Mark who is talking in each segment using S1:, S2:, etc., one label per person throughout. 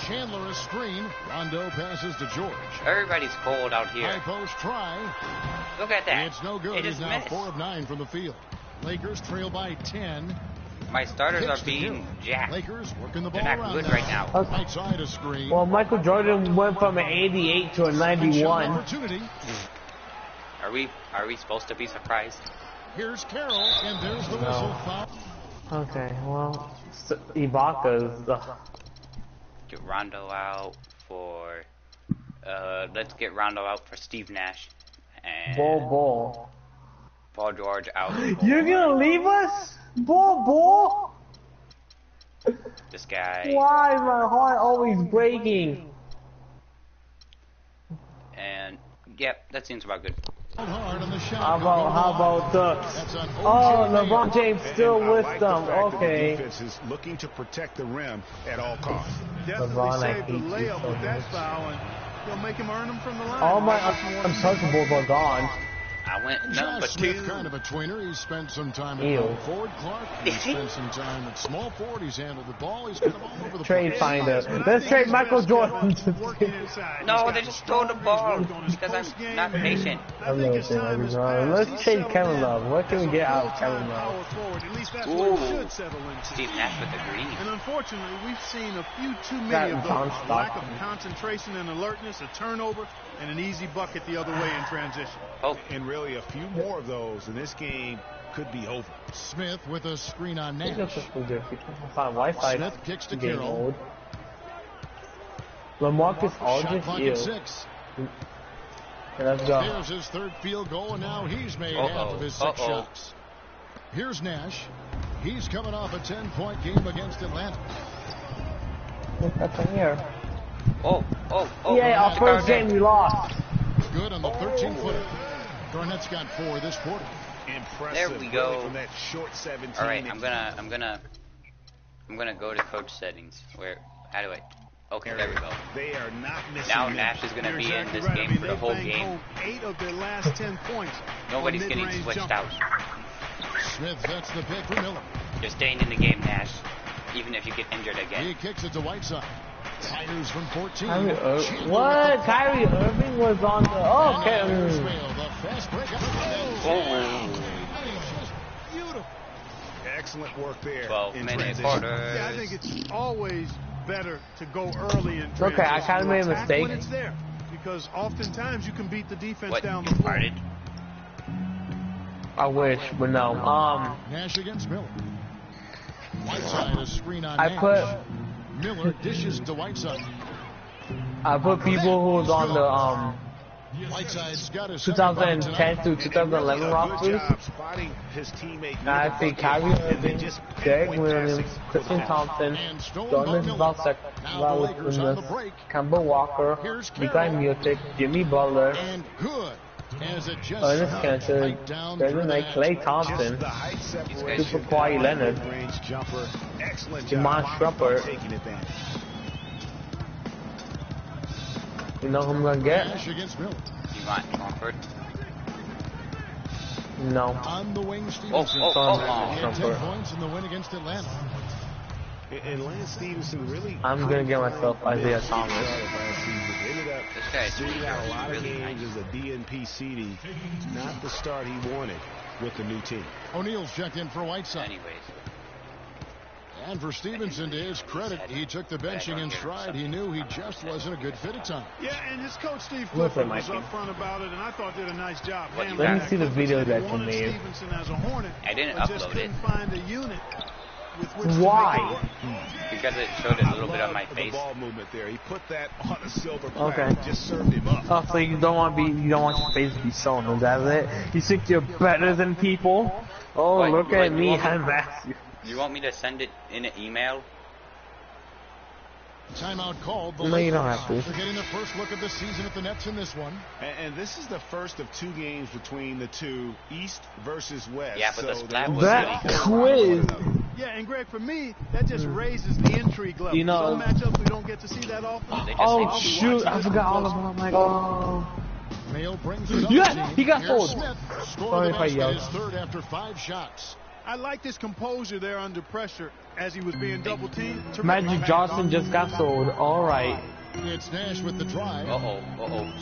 S1: Chandler a screen. Rondo passes to George.
S2: Everybody's cold out here.
S1: High post try.
S2: Look at that.
S1: It's no good. He's now 4 of 9 from the field. Lakers trail by 10.
S2: My starters are being jacked.
S1: Lakers working the ball
S2: They're not
S1: around
S2: good
S1: now.
S2: right now.
S1: Right side a screen.
S3: Well, Michael Jordan went from an 88 to a 91.
S1: Opportunity.
S2: Are we supposed to be surprised?
S1: Here's Carroll, and there's the whistle. Foul.
S3: Okay, well, Ibaka's
S2: Get Rondo out for. Let's get Rondo out for Steve Nash. And
S3: Bull.
S2: Paul George out.
S3: You're gonna leave us? Bull?
S2: This guy.
S3: Why is my heart always breaking?
S2: And yep, that seems about good.
S3: How about the? Oh, LeBron James still with them. Okay.
S4: The defense is looking to protect the rim at all costs.
S3: LeBron, I hate you so much.
S5: You'll make him earn them from the line.
S3: All my untouchables are gone.
S2: I went number
S1: Josh
S2: 2.
S1: Smith, kind of a tweener. He spent some time at
S3: Ew.
S1: power forward. Clark, he spent some time at small forward. He's handled the ball. He's kind of all over the
S3: Trade
S1: place.
S3: finder. Let's trade Michael Jordan.
S2: No, they just stole the ball because I'm not patient.
S3: I'm not saying everyone. Let's trade Kevin Love. What can we get out of Kevin Love?
S2: Ooh, Steve Nash with the green.
S5: And unfortunately, we've seen a few too many
S3: That
S5: of
S3: John
S5: those. Lack of
S3: Stockton.
S5: concentration and alertness, a turnover, and an easy bucket the other way in transition.
S2: Oh,
S4: And really, a few more of those, and this game could be over.
S1: Smith with a screen on
S3: I think
S1: Nash.
S3: that's what we do. Find Wi-Fi.
S1: Smith kicks to
S3: Getting
S1: Carroll.
S3: old. LaMarcus
S1: Shot
S3: Aldridge,
S1: clock
S3: ew.
S1: at 6.
S3: Okay, let's go.
S1: There's his third field goal, and now he's made half of his 6 shots. Here's Nash. He's coming off a 10-point game against Atlanta.
S3: Look at the here.
S2: oh.
S3: Yeah, our first game we lost.
S1: Good on the 13-footer. Garnett's got 4 this quarter.
S4: Impressive.
S2: There we go.
S4: From that short 17.
S2: All right, I'm gonna go to coach settings. How do I? Okay, there we go.
S4: They are not missing.
S2: Now
S4: them.
S2: Nash is gonna
S5: You're
S2: be
S5: exactly
S2: in this
S5: right.
S2: game
S5: I mean,
S2: for the
S5: they've
S2: whole
S5: banked
S2: game.
S5: home 8 of their last 10 points.
S2: Nobody's
S5: on
S2: getting
S5: mid-range
S2: switched
S5: jumper.
S2: out.
S1: Smith sets the pick for Miller.
S2: You're staying in the game, Nash, even if you get injured again.
S1: He kicks it to Whiteside. Tigers from 14.
S3: What? Kyrie Irving was on the. Oh, okay.
S1: The fast break. Beautiful.
S4: Excellent work there.
S2: 12-minute
S4: transition.
S2: quarters.
S5: Yeah, I think it's always better to go early in transition.
S3: Okay, I kinda made a
S5: Attack
S3: mistake.
S5: when it's there, because oftentimes you can beat the defense
S2: What?
S5: down
S2: You
S5: the floor.
S2: farted?
S3: I wish, but no.
S1: Nash against Miller. Whiteside a screen on
S3: I
S1: Nash.
S3: put
S1: Miller dishes to Whiteside.
S3: people who was on the
S1: Whiteside's got his
S3: 2010 through 2011
S4: Good
S3: rosters.
S4: job spotting his teammate.
S3: I think Kyrie Irving, Derek Williams, Christian Thompson, Jonas Valsek, Kemba Walker, Nikolai Mirotic, Jimmy Butler,
S1: And good. As it just
S3: Ernest Cantor,
S1: right down
S3: Desmond
S1: through
S3: Knight,
S1: that.
S3: Klay Thompson,
S4: The height separation.
S3: Super Kawhi Leonard,
S4: Range jumper. Excellent
S3: Iman
S4: job.
S3: Shumpert.
S4: Taking advantage.
S3: You know who I'm gonna get?
S1: Nash against Miller.
S2: You want Crawford?
S3: No.
S1: On the wing, Stevenson.
S2: Oh.
S1: He had 10 points in the win against Atlanta.
S4: And Lance Stevenson really.
S3: I'm gonna get myself Isaiah Thomas.
S4: Ended up
S2: This guy's
S4: sitting out a lot of
S2: really
S4: games
S2: nice.
S4: as a DNP CD. Not the start he wanted with the new team.
S1: O'Neal's checked in for Whiteside.
S2: Anyways,
S1: And for Stevenson, to his credit, he took the benching in stride. He knew he just wasn't a good fit at times.
S5: Yeah, and his coach Steve
S3: Looks
S5: Clifford
S3: like
S5: was
S3: my
S5: upfront about it, and I thought did a nice job.
S2: What,
S5: handling
S2: Let me
S5: that.
S3: see the
S5: Clifford
S3: video
S5: said
S3: that
S5: he
S3: you
S5: wanted
S3: made.
S5: Stevenson as a Hornet,
S2: I didn't
S5: but just
S2: upload
S5: couldn't
S2: it.
S5: find a unit with which to
S3: Why?
S5: make it work.
S2: because it showed a little bit of my
S4: The
S2: face.
S4: ball movement there. He put that on a silver
S3: Okay.
S4: platter. Just served him up.
S3: Oh, so you don't want your face to be shown, is that it? You think you're better than people? Oh,
S2: What,
S3: look
S2: you
S3: at
S2: want-
S3: me,
S2: you want-
S3: I'm massive.
S2: You want me to send it in an email?
S1: Timeout called. The
S3: No, you don't
S1: Lakers.
S3: have to.
S1: They're getting their first look at the season at the Nets in this one.
S4: And this is the first of 2 games between the two, East versus West.
S2: Yeah, but the
S4: So
S2: splat
S4: they-
S2: was
S3: That
S2: really
S3: quiz.
S5: Yeah, and Greg, for me, that just raises the intrigue level.
S3: You know-
S5: Some matchups we don't get to see that often.
S2: They just
S3: Oh
S2: say,
S3: shoot, I forgot all about my. Oh.
S1: Mayo brings it up.
S3: Yeah, he got
S1: Here's
S3: fouled.
S1: Smith.
S3: Sorry
S1: Scored
S3: if I
S1: the
S3: yelled.
S1: his third after 5 shots.
S5: I liked his composure there under pressure as he was being double teamed.
S3: Magic Johnson just got sold. All right.
S1: It's Nash with the drive.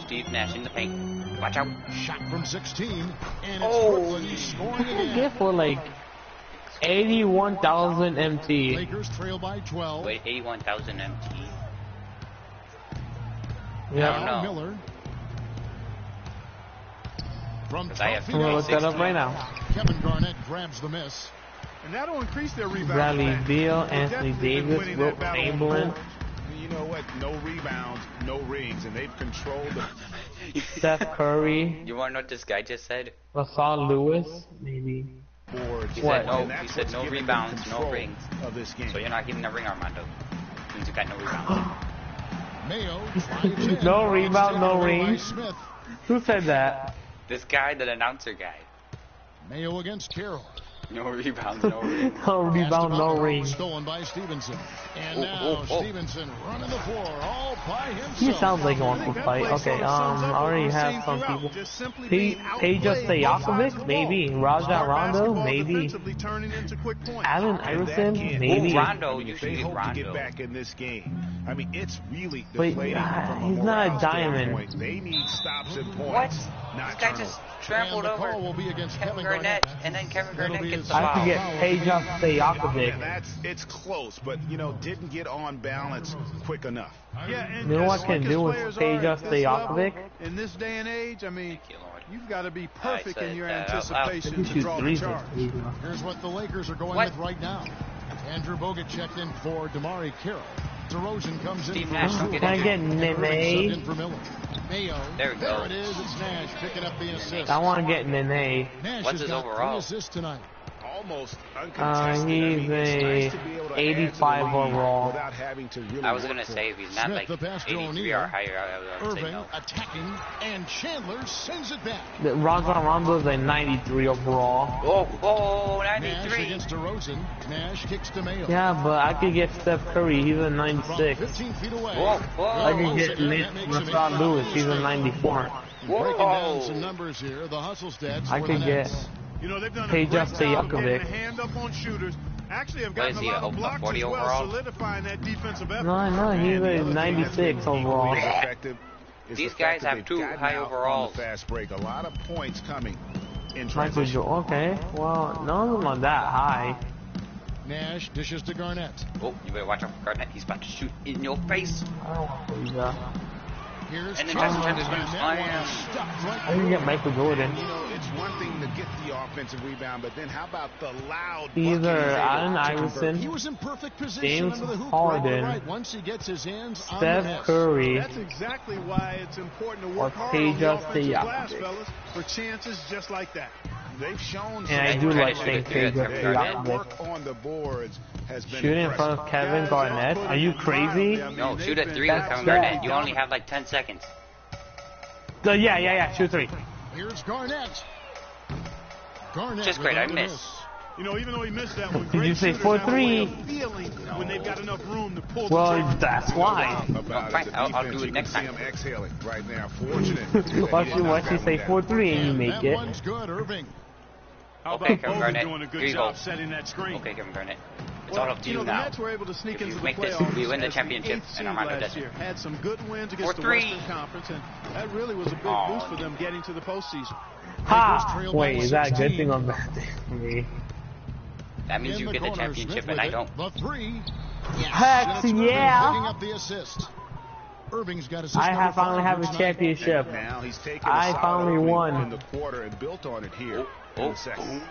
S2: Steve Nash in the paint. Watch out.
S1: Shot from 16. And it's Brooklyn scoring again.
S3: Get for like 81,000 MT.
S1: Lakers trail by 12.
S2: Wait, 81,000 MT.
S3: Yeah.
S1: Miller. From
S2: I have
S3: I'm gonna look that up right now.
S1: Kevin Garnett grabs the miss.
S5: And that'll increase their rebound.
S3: Bradley Beal, Anthony Davis, Wilt Chamberlain.
S4: You know what? No rebounds, no rings, and they've controlled the
S3: Steph Curry.
S2: You wanna know what this guy just said?
S3: Rashawn Lewis, maybe.
S4: boards.
S2: He
S3: What?
S2: said no rebounds, no rings.
S4: Of this game.
S2: So you're not giving a ring, Armando. Means you got no rebounds.
S1: Mayo.
S3: No rebound, no rings.
S1: Smith.
S3: Who said that?
S2: This guy, the announcer guy.
S1: Mayo against Carroll.
S2: No rebounds, no rings.
S3: No rebound, no ring.
S1: Stolen by Stevenson. And now Stevenson running the floor all by himself.
S3: He sounds like he wants to fight. Okay, I already have some people. Peja Stojakovic, maybe. Raja Rondo, maybe. Allen Iverson, maybe.
S2: Rondo, you should
S4: They
S2: get
S4: hope to
S2: Rondo.
S4: get back in this game. I mean, it's really
S3: Wait,
S4: deflating from
S3: he's not a
S4: morale
S3: diamond.
S4: standpoint. They need stops and
S2: What?
S4: points.
S2: This
S4: Not
S2: guy
S4: turnovers.
S2: just trampled
S1: And the
S2: over
S1: call will be against
S2: Kevin Garnett, and then Kevin Garnett gets the
S3: I
S2: foul.
S3: could get Peja Stojakovic.
S4: And it's close, but didn't get on balance quick enough.
S5: Yeah, and
S3: You know what
S5: as
S3: can
S5: quick
S3: do
S5: as
S3: with
S5: players are
S3: Peja
S5: at this level,
S3: Stojakovic?
S5: in this day and age, I mean,
S2: Thank you, Lord.
S5: you've got to be
S2: Alright,
S5: perfect
S2: so
S5: in your
S2: it's,
S5: anticipation
S3: You
S5: to
S3: shoot
S5: draw the
S3: threes
S5: charge.
S3: with
S1: Here's what the Lakers are going
S2: What?
S1: with right now. Andrew Bogut checked in for Damari Carroll. DeRozan comes in
S2: Steve
S1: for
S2: Nash, don't
S1: Russell.
S2: get
S3: Can I get
S1: Irving subbed in
S3: Nene?
S1: for Miller. Mayo.
S2: There we go.
S1: it is. It's Nash picking up the assist.
S3: I want to get Nene.
S1: Nash
S2: What's
S1: has
S2: his
S1: got
S2: overall?
S1: 3 assists tonight.
S4: Almost uncontested.
S3: He's
S4: it's nice to be able to add to the
S3: 85
S4: lead
S3: overall.
S4: without having to really
S2: I was
S4: work
S2: gonna
S4: for
S2: say
S4: it.
S2: if he's not
S1: Smith,
S2: like
S1: the pass to
S2: 83
S1: O'Neal.
S2: or higher, I would say
S1: Irving
S2: no.
S1: attacking, and Chandler sends it back.
S3: Rajon Rondo's a 93 overall.
S2: Oh,
S1: Nash
S2: 93.
S1: against DeRozan. Nash kicks to Mayo.
S3: Yeah, but I could get Steph Curry. He's a
S1: From
S3: 96.
S1: 15 feet away.
S2: Whoa.
S3: I could get
S1: That makes it
S3: Rashawn
S1: 8-5.
S3: Lewis. He's a 94.
S1: Breaking down
S2: Whoa.
S1: some numbers here. The hustle stats
S3: I
S1: for
S3: could
S1: the
S3: get
S1: Nets.
S5: You know, they've done a
S3: Peja
S5: great job of getting
S3: Stojakovic.
S5: a hand up on shooters. Actually, have
S2: What
S5: gotten
S2: is
S5: a
S2: he,
S5: lot of
S2: a
S5: blocks
S2: 40
S5: as well,
S2: overall?
S5: solidifying that defensive effort.
S3: No, he's
S4: And the
S3: a
S4: other thing
S3: 96
S4: that's been
S3: overall.
S4: equally effective is
S2: These
S4: the
S2: guys
S4: fact that
S2: have
S4: they've
S2: two
S4: gotten
S2: high
S4: out on the
S2: overalls.
S4: fast break. A lot of points coming in
S3: Michael
S4: transition.
S3: Jordan. Okay, well, none of them are that high.
S1: Nash dishes to Garnett.
S2: Oh, you better watch out for Garnett. He's about to shoot in your face.
S3: I don't want Peja.
S1: Here's
S2: And then
S1: Chandler.
S2: Chandler's gonna
S1: And that
S2: slam.
S1: one is stuck right
S3: I can get Michael Jordan.
S4: It's one thing to get the offensive rebound, but then how about the loud
S3: Either
S4: bucket he's able
S3: Allen
S4: to
S3: Iverson,
S1: He was in perfect position
S3: James
S1: under the hoop.
S3: Harden,
S1: Right. Once he gets his hands on the
S3: Steph
S1: net.
S3: Curry,
S5: That's exactly why it's important to work
S3: Or
S5: hard on the
S3: Peja
S5: offensive glass,
S3: Stojakovic.
S5: fellas, for chances just like that.
S4: They've shown
S3: and I
S2: Hey,
S3: do
S2: try
S3: like
S2: to
S3: saying
S2: shoot it through
S3: Peja
S2: it,
S4: their
S2: Garnett.
S4: work
S3: Stojakovic.
S4: on the boards has been
S3: Shooting in
S4: impressive.
S3: front of Kevin Garnett? Are you crazy?
S2: No, shoot at 3 with
S3: That's
S2: Kevin
S3: bad.
S2: Garnett. You only have like 10 seconds.
S3: Yeah, shoot 3.
S1: Here's Garnett. Garnett
S2: Just great, I
S1: without a
S2: missed.
S1: miss.
S5: You know, even though he missed that one,
S3: Did
S5: great
S3: you say
S5: shooters have a way
S3: 4-3?
S5: of feeling when they've got enough room to pull the
S3: Well,
S5: trigger.
S3: that's why.
S4: About
S2: Fine,
S4: it, the
S2: I'll
S4: defense,
S2: do it
S4: you
S2: next
S4: can
S2: time.
S4: see him exhaling right now. Fortunate. that he
S3: Watch
S4: did
S3: you
S4: not
S3: say
S4: bat that.
S3: 4-3 and you
S1: And
S3: make
S1: that
S3: it.
S1: one's good, Irving.
S5: How
S2: Okay,
S5: about
S2: Kevin
S5: Bogut
S2: Garnett.
S5: doing a good
S2: Here you
S5: job
S2: go.
S5: setting that screen?
S2: Okay, Kevin Garnett. It's
S5: Well,
S2: all up to
S5: you
S2: you
S5: know, the
S2: now.
S5: Nets were able to sneak
S2: If you
S5: into the
S2: make this,
S5: playoffs
S2: we win the
S5: as
S2: championship,
S5: eighth
S2: and
S5: seed
S2: Armando
S5: last
S2: doesn't.
S5: year. Had some good wins against the
S2: 4-3.
S5: Western Conference, and that really was a big
S2: Oh,
S5: boost for them getting to the postseason.
S3: Ha! Wait, is that a good thing or bad thing for me?
S2: That means
S1: In
S2: you
S1: the
S2: get the
S1: corner,
S2: championship,
S1: Smith
S2: and I
S1: with
S2: don't.
S1: it. The 3. Yes.
S3: Heck
S1: And it's Irving
S3: yeah.
S1: picking up the assist. Irving's got assist
S3: I
S1: number
S3: have finally
S1: 5
S3: have
S1: here
S3: a
S1: tonight.
S3: championship.
S4: Now he's taken a
S3: I
S4: solid
S3: finally
S4: opening
S3: won.
S4: in the quarter and built on it here in
S2: Oh,
S4: the second.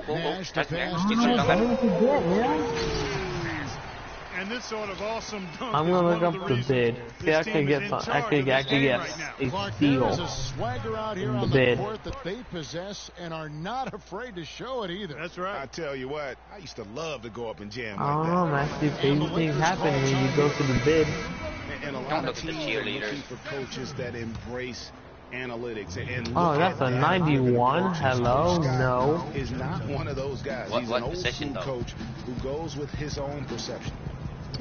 S1: Nash to
S2: That's
S1: pass.
S2: Get some better.
S5: And this sort of awesome dunk
S3: I'm
S5: is
S3: gonna
S5: one
S3: look
S5: of
S3: up
S5: the
S3: the
S5: reasons
S3: bid.
S5: this
S3: See, I
S5: team
S3: could
S5: is
S3: get
S5: in
S3: some. I
S5: charge
S3: could
S5: of this game
S3: get
S5: right now.
S3: a
S1: Clark, there is
S3: steal.
S1: a swagger out here
S3: The
S1: on
S3: bid.
S1: the court that they possess and are not afraid to show it either.
S5: That's
S4: I
S5: right.
S4: tell you what, I used to love to go up and jam
S3: I don't
S4: like
S3: know,
S4: that.
S3: man. See, crazy things happen when you go to the bid.
S4: And a lot
S2: Don't
S4: of
S2: look at the
S4: teams are
S2: cheerleaders.
S4: looking for coaches that embrace analytics and
S3: Oh,
S4: look
S3: that's
S4: at
S3: a
S4: that.
S3: 91. Hello?
S4: Coach Scott
S3: No.
S4: is not one of those guys.
S2: What
S4: He's an old
S2: position,
S4: school
S2: though?
S4: coach who goes with his own perception.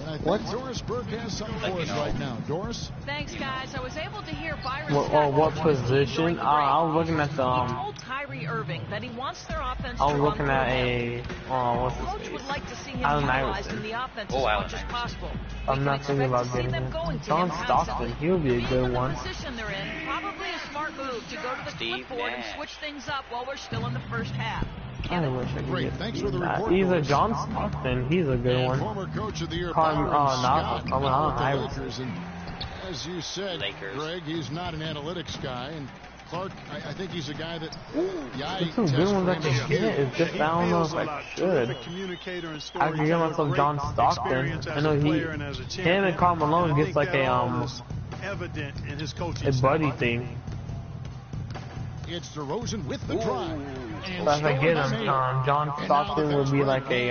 S1: And I think Doris Burke has something for us right now. Doris?
S6: Thanks, guys. I was able to hear Byron
S3: what position? I was looking at the
S6: He told Kyrie Irving that he wants their offense
S3: I was
S6: to
S3: looking
S6: run
S3: at a what's
S6: the coach
S3: his
S6: would
S3: face?
S6: like to see him
S3: Allen
S6: utilized in
S3: Iverson.
S6: the offense as much as possible.
S3: I'm not thinking about getting him. John Stockton, he would be a good one.
S6: The position they're in, probably a smart move to go to the clipboard and switch things up while we're still in the first half.
S3: I wish I could
S1: Great.
S3: get
S1: Thanks for the report.
S3: either John Stockton, he's a good one.
S1: Former coach of the year,
S3: Byron
S1: Scott,
S3: Allen
S1: with the Lakers. And as you said, Greg, he's not an analytics guy. And Clark, I think he's a guy that
S3: There's some good ones I can get. It's just I don't know if I should. I could get myself John Stockton. I know him and Karl Malone gets like a buddy thing.
S1: It's DeRozan with the drive.
S3: But if I get him, John Stockton would be like a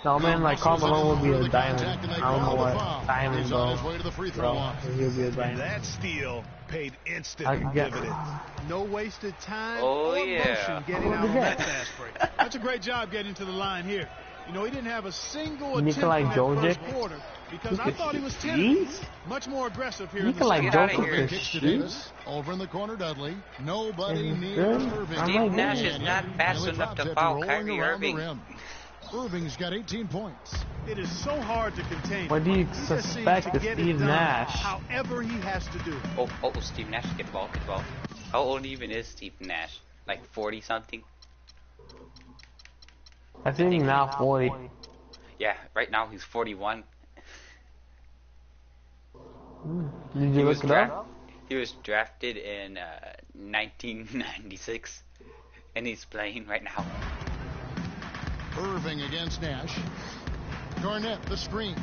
S3: no man, like Karl Malone would be a diamond. I don't know what diamond though. He would be a diamond.
S4: That steal paid instant
S3: dividends.
S5: No wasted time
S2: or
S5: motion getting out on that fast break. That's a great job getting to the line here. You know, he didn't have a single attempt in that first quarter because I thought he was much more aggressive here in the second.
S1: Kicks to Davis. Over in the corner, Dudley. Nobody near Irving.
S2: Steve Nash is not fast enough to foul Kyrie Irving.
S1: Irving's got 18 points.
S5: It is so hard to contain.
S3: What do you suspect of Steve Nash?
S5: However he has to do.
S2: Oh, Steve Nash, get the ball. How old even is Steve Nash? Like 40 something?
S3: I think he's now 40.
S2: Yeah, right now he's 41.
S3: Did you look it up?
S2: He was drafted in 1996, and he's playing right now.
S1: Irving against Nash. Garnett, the screen.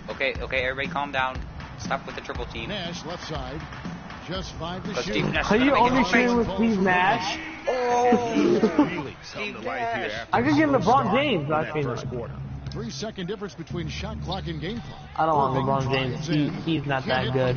S2: Okay, everybody calm down. Stop with the triple team.
S1: Nash, left side. Just 5 to shoot.
S3: Are you only shooting with Steve Nash?
S2: Steve Nash.
S3: I could get LeBron James. I think.
S1: 3-second difference between shot clock and game clock.
S3: I don't want LeBron James. He's not that good.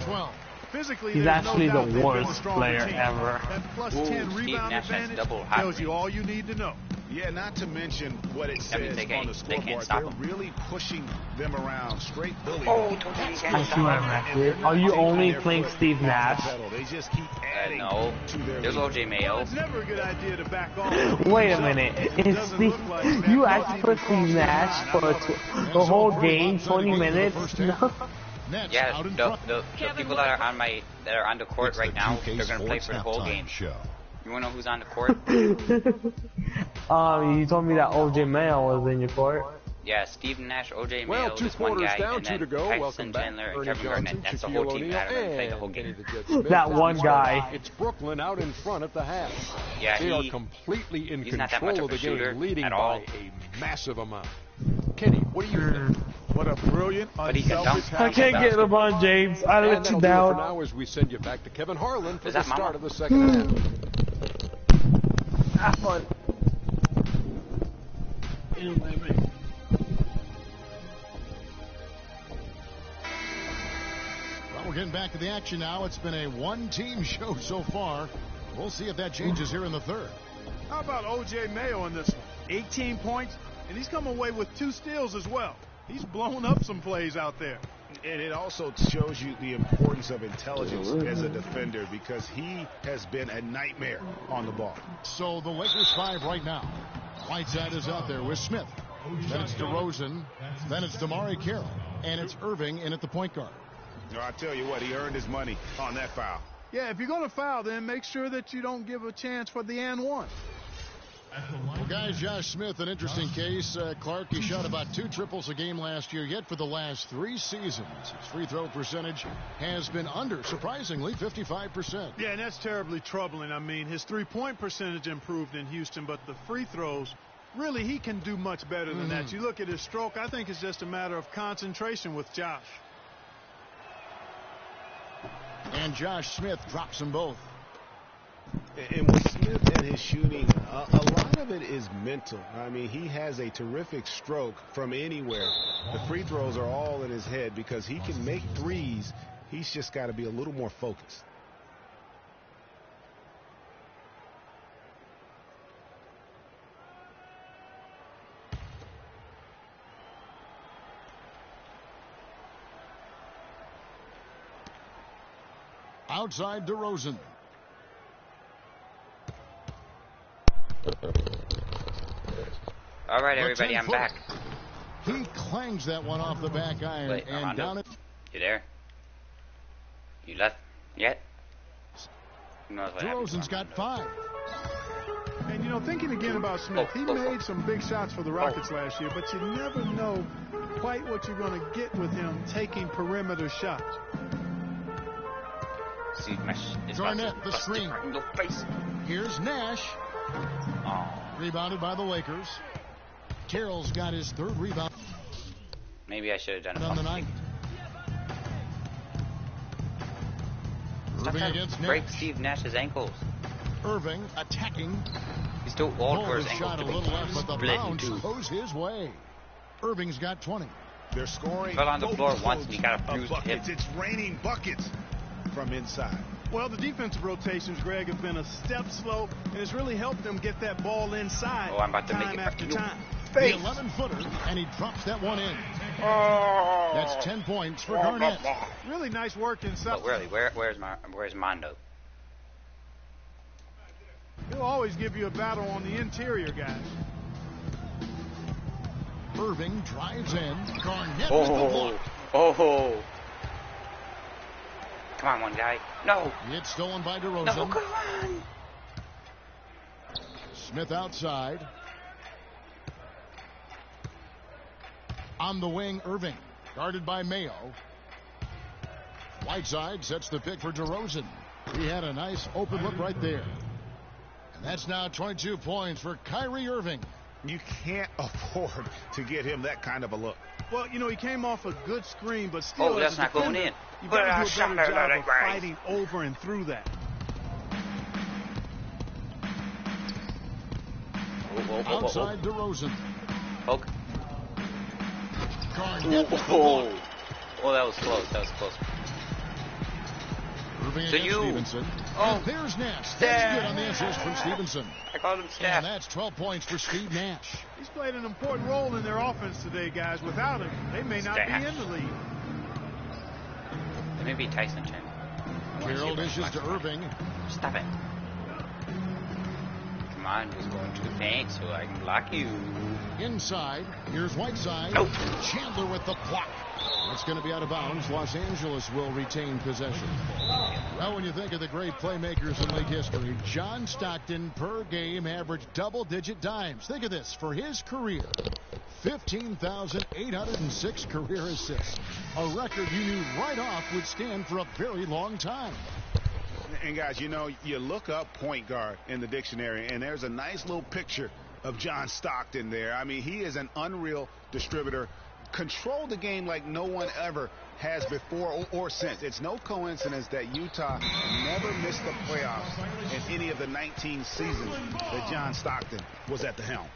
S3: He's actually the worst player ever.
S5: That plus 10 rebound advantage tells you all you need to know.
S4: Yeah, not to mention what it says on the scoreboard. They're really pushing them around, straight bullying.
S3: I see what I'm at here. Are you only playing Steve Nash?
S4: They just keep adding
S2: no. There's OJ Mayo.
S5: It's never a good idea to back off.
S3: Wait a minute. You actually put Steve Nash for the whole game, 20 minutes? No.
S2: Yeah, the people that are on the court right now, they're gonna play for the whole game. You wanna know who's on the court?
S3: You told me that OJ Mayo was in your court.
S2: Yeah, Steve Nash, OJ Mayo, this one guy, and then Tyson Chandler and Kevin Garnett. That's the whole team that are gonna play the whole game.
S3: That one guy.
S7: It's Brooklyn out in front at the half.
S2: Yeah,
S7: they are completely in control of the game, leading
S2: at all.
S7: by a massive amount. Kenny, what do you think?
S5: What a brilliant, unselfish.
S3: I can't get LeBron James. I let you down.
S7: For now, as we send you back to Kevin Harlan for the start of the second half.
S3: Have fun.
S1: Well, we're getting back to the action now. It's been a one-team show so far. We'll see if that changes here in the third.
S5: How about O.J. Mayo in this one? 18 points, and he's come away with 2 steals as well. He's blown up some plays out there.
S4: And it also shows you the importance of intelligence as a defender because he has been a nightmare on the ball.
S1: So the Lakers 5 right now. Whiteside is out there with Smith. Then it's DeRozan. Then it's DeMarre Carroll. And it's Irving in at the point guard.
S4: No, I tell you what, he earned his money on that foul.
S5: Yeah, if you're going to foul, then make sure that you don't give a chance for the and one.
S1: Well, guys, Josh Smith, an interesting case. Clark, he shot about 2 triples a game last year, yet for the last 3 seasons, his free throw percentage has been under, surprisingly, 55%.
S5: Yeah, and that's terribly troubling. I mean, his three-point percentage improved in Houston, but the free throws, really, he can do much better than that. You look at his stroke, I think it's just a matter of concentration with Josh.
S1: And Josh Smith drops them both.
S4: And with Smith and his shooting, a lot of it is mental. I mean, he has a terrific stroke from anywhere. The free throws are all in his head because he can make threes. He's just got to be a little more focused.
S1: Outside DeRozan.
S2: All right, everybody, I'm back.
S1: He clangs that one off the back iron.
S2: Wait,
S1: and
S2: Armando,
S1: down it.
S2: You there? You left yet? Who knows what
S1: DeRozan's got 5.
S5: And, you know, thinking again about Smith, he made some big shots for the Rockets last year, but you never know quite what you're going to get with him taking perimeter shots.
S2: See,
S1: Garnett, the screen. Here's Nash.
S2: Oh.
S1: Rebounded by the Lakers. Carroll's got his 3rd rebound.
S2: Maybe I should have done it
S1: on the night. Irving against Nash.
S2: Break Steve Nash's ankles.
S1: Irving attacking.
S2: He's still old for his ankles.
S1: Shot a little left, but the bounce goes his way. Irving's got 20.
S4: They're scoring.
S2: Fell on the floor once and he got a bruised hip.
S4: It's raining buckets from inside.
S5: Well, the defensive rotations, Greg, have been a step slow, and it's really helped them get that ball inside.
S2: Oh, I'm about to
S5: time
S2: make it
S5: after time.
S1: The 11-footer, and he drops that one in. That's 10 points for Garnett.
S5: Really nice work inside.
S2: But really, where's Mondo?
S5: He'll always give you a battle on the interior, guys.
S1: Irving drives in. Garnett with the block.
S2: Oh. Come on, one guy. No.
S1: It's stolen by DeRozan.
S2: No, come on.
S1: Smith outside. On the wing, Irving. Guarded by Mayo. Whiteside sets the pick for DeRozan. He had a nice open look right there. And that's now 22 points for Kyrie Irving.
S4: You can't afford to get him that kind of a look.
S5: Well, you know, he came off a good screen, but still,
S2: that's not going in.
S5: You've got to do a better job of fighting over and through that.
S1: Outside DeRozan.
S2: Poke.
S1: Oh,
S2: that was close. That was close.
S1: Irving against Stevenson. Oh, there's Nash. That's good on the assist from Stevenson.
S2: I called him Steph.
S1: And that's 12 points for Steve Nash.
S5: He's played an important role in their offense today, guys. Without him, they may not be in the lead.
S2: Maybe Tyson Chen.
S1: Carroll dishes to Irving.
S2: Stop it. Come on, just going to the paint so I can block you.
S1: Inside, here's Whiteside.
S2: Nope.
S1: Chandler with the block. It's going to be out of bounds. Los Angeles will retain possession. Well, when you think of the great playmakers in league history, John Stockton per game averaged double-digit dimes. Think of this. For his career, 15,806 career assists. A record you knew right off would stand for a very long time.
S4: And, guys, you know, you look up point guard in the dictionary, and there's a nice little picture of John Stockton there. I mean, he is an unreal distributor. Control the game like no one ever has before or since. It's no coincidence that Utah never missed the playoffs in any of the 19 seasons that John Stockton was at the helm.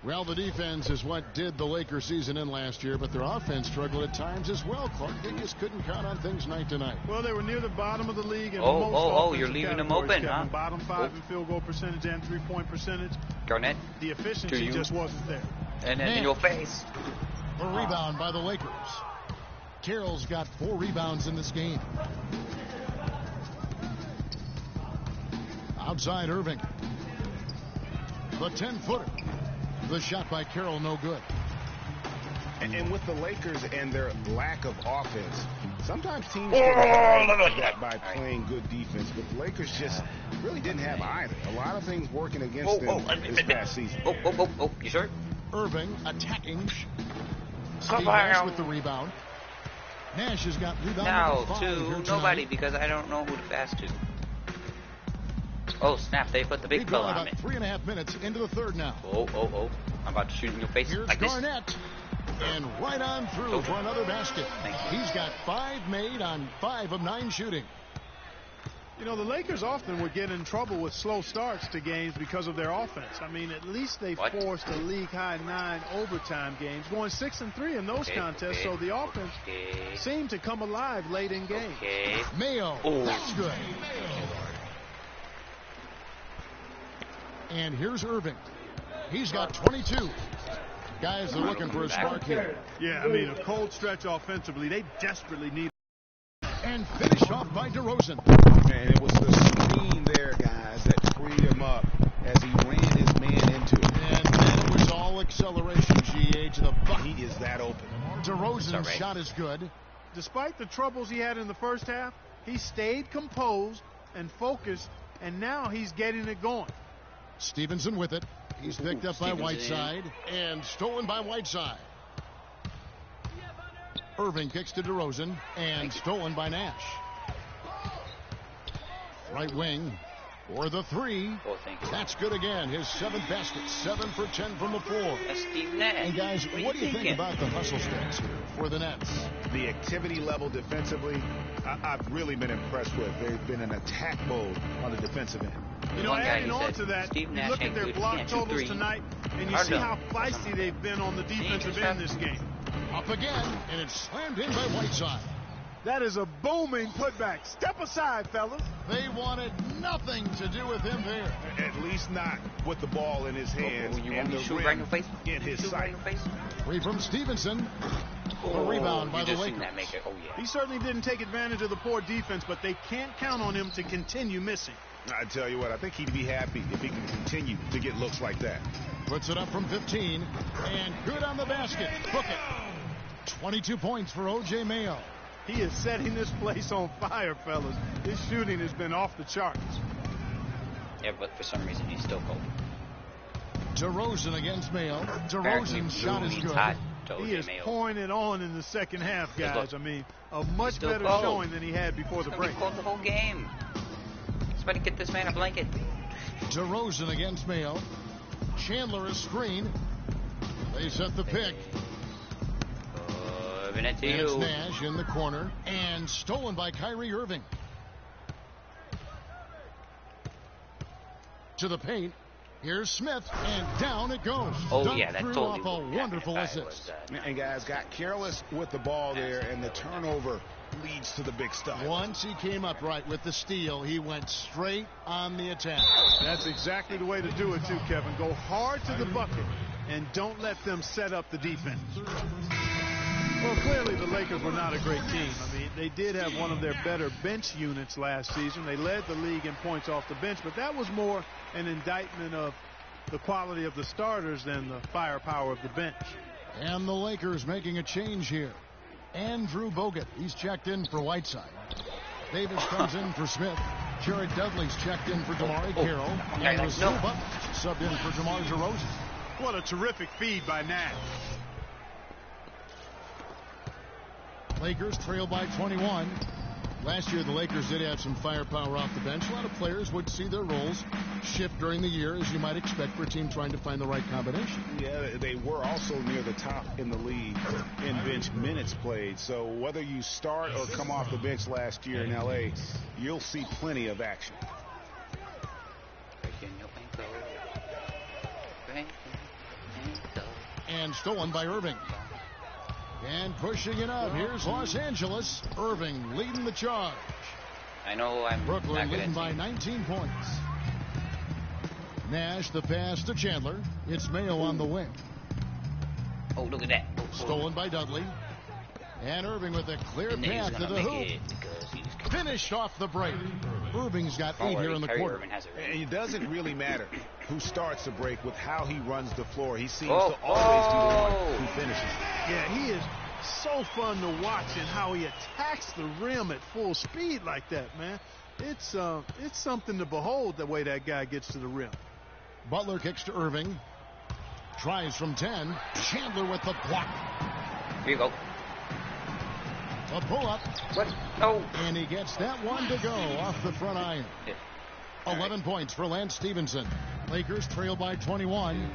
S1: Well, the defense is what did the Lakers season in last year, but their offense struggled at times as well. Clark, they just couldn't count on things night to night.
S5: Well, they were near the bottom of the league. In
S2: You're leaving them open, huh?
S5: Bottom 5 in field goal percentage and three-point percentage.
S2: Garnett.
S5: The efficiency just wasn't there.
S2: And then in your face.
S1: A rebound by the Lakers. Carroll's got 4 rebounds in this game. Outside Irving. The 10-footer. The shot by Carroll, no good.
S4: And with the Lakers and their lack of offense, sometimes teams get by playing good defense, but the Lakers just really didn't have either. A lot of things working against them this past season.
S2: You sure?
S1: Irving attacking. Steve Nash with the rebound. Nash has got rebound.
S2: Now to nobody because I don't know who to pass to. Oh, snap, they put the big fella on me.
S1: 3.5 minutes into the third now.
S2: I'm about to shoot in your face.
S1: Here's
S2: like
S1: Garnett.
S2: This.
S1: And right on through for another basket. He's got 5 made on 5 of 9 shooting.
S5: You know, the Lakers often would get in trouble with slow starts to games because of their offense. I mean, at least they forced a league-high 9 overtime games, going 6-3 in those contests, so the offense seemed to come alive late in games.
S1: Mayo, that's good. And here's Irving. He's got 22. Guys are looking for a spark here.
S5: Yeah, I mean, a cold stretch offensively. They desperately need.
S1: And finished off by DeRozan.
S8: And it was the screen there, guys, that freed him up as he ran his man into it.
S1: And then it was all acceleration, GA, to the bucket.
S8: He is that open.
S1: DeRozan's shot is good.
S5: Despite the troubles he had in the first half, he stayed composed and focused, and now he's getting it going.
S1: Stevenson with it. He's picked up by Whiteside and stolen by Whiteside. Irving kicks to DeRozan and stolen by Nash. Right wing for the three. That's good again. His 7th basket. 7 for 10 from the floor.
S2: That's Steve Nash.
S1: And guys, what do you think about the hustle stance here for the Nets?
S4: The activity level defensively, I've really been impressed with. They've been in attack mode on the defensive end.
S5: You know, adding on to that, you look at their block totals tonight, and you see how feisty they've been on the defensive end this game.
S1: Up again, and it's slammed in by Whiteside.
S5: That is a booming putback. Step aside, fellas.
S1: They wanted nothing to do with him there.
S4: At least not with the ball in his hands and the rim in his sight.
S1: Free from Stevenson. A rebound by the Lakers.
S5: He certainly didn't take advantage of the poor defense, but they can't count on him to continue missing.
S4: I tell you what, I think he'd be happy if he can continue to get looks like that.
S1: Puts it up from 15, and good on the basket. Book it. 22 points for O.J. Mayo.
S5: He is setting this place on fire, fellas. His shooting has been off the charts.
S2: Yeah, but for some reason he's still cold.
S1: DeRozan against Mayo. DeRozan's shot is good.
S5: He is pouring it on in the second half, guys. I mean, a much better showing than he had before the break.
S2: He called the whole game. Somebody get this man a blanket.
S1: DeRozan against Mayo. Chandler is screen. They set the pick. And it's Nash in the corner and stolen by Kyrie Irving. To the paint. Here's Smith, and down it goes.
S2: That totally
S1: off a wonderful assist.
S4: And guys got careless with the ball there, and the turnover leads to the big stuff.
S1: Once he came up right with the steal, he went straight on the attack.
S5: That's exactly the way to do it too, Kevin. Go hard to the bucket and don't let them set up the defense. Well, clearly the Lakers were not a great team. I mean, they did have one of their better bench units last season. They led the league in points off the bench, but that was more an indictment of the quality of the starters than the firepower of the bench.
S1: And the Lakers making a change here. Andrew Bogut, he's checked in for Whiteside. Davis comes in for Smith. Jared Dudley's checked in for DeMar Carroll. And Rasul Butler subbed in for DeMar DeRozan.
S5: What a terrific feed by Nash.
S1: Lakers trail by 21. Last year, the Lakers did have some firepower off the bench. A lot of players would see their roles shift during the year, as you might expect for a team trying to find the right combination.
S4: Yeah, they were also near the top in the league in bench minutes played. So whether you start or come off the bench last year in L.A., you'll see plenty of action.
S1: And stolen by Irving. And pushing it up. Here's Los Angeles. Irving leading the charge.
S2: I know I'm
S1: Brooklyn leading by 19 points. Nash the pass to Chandler. It's Mayo on the wing.
S2: Oh, look at that.
S1: Stolen by Dudley. And Irving with a clear path to the hoop. Finished off the break. Irving's got 8 here in the quarter.
S4: And it doesn't really matter who starts the break with how he runs the floor. He seems to always be the one who finishes.
S5: Yeah, he is so fun to watch and how he attacks the rim at full speed like that, man. It's something to behold the way that guy gets to the rim.
S1: Butler kicks to Irving. Tries from 10. Chandler with the block.
S2: Here you go.
S1: A pull-up.
S2: What? Oh.
S1: And he gets that one to go off the front iron.
S2: Yeah.
S1: 11 points for Lance Stevenson. Lakers trail by 21.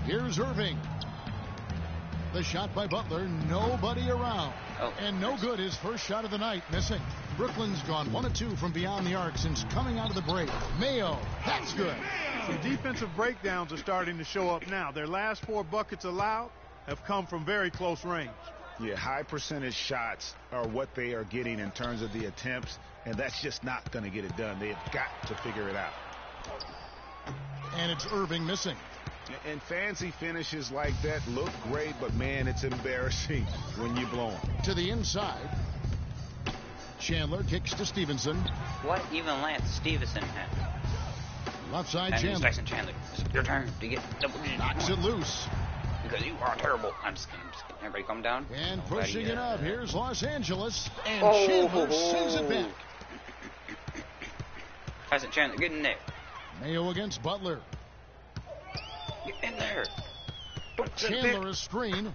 S1: Here's Irving. The shot by Butler. Nobody around. And no good. His first shot of the night. Missing. Brooklyn's gone 1 of 2 from beyond the arc since coming out of the break. Mayo. That's good.
S5: The defensive breakdowns are starting to show up now. Their last 4 buckets allowed have come from very close range.
S4: Yeah, high percentage shots are what they are getting in terms of the attempts, and that's just not going to get it done. They've got to figure it out.
S1: And it's Irving missing.
S4: And fancy finishes like that look great, but, man, it's embarrassing when you blow them.
S1: To the inside. Chandler kicks to Stevenson.
S2: What even Lance Stevenson had?
S1: Left side,
S2: and
S1: Chandler.
S2: Chandler. It's your turn to get double digit.
S1: Knocks it loose.
S2: Because you are terrible. I'm just kidding. Everybody calm down.
S1: And pushing it up. Here's Los Angeles. And Chandler sends it back.
S2: Tyson Chandler, get in there.
S1: Mayo against Butler.
S2: Get in there.
S1: Chandler is screen.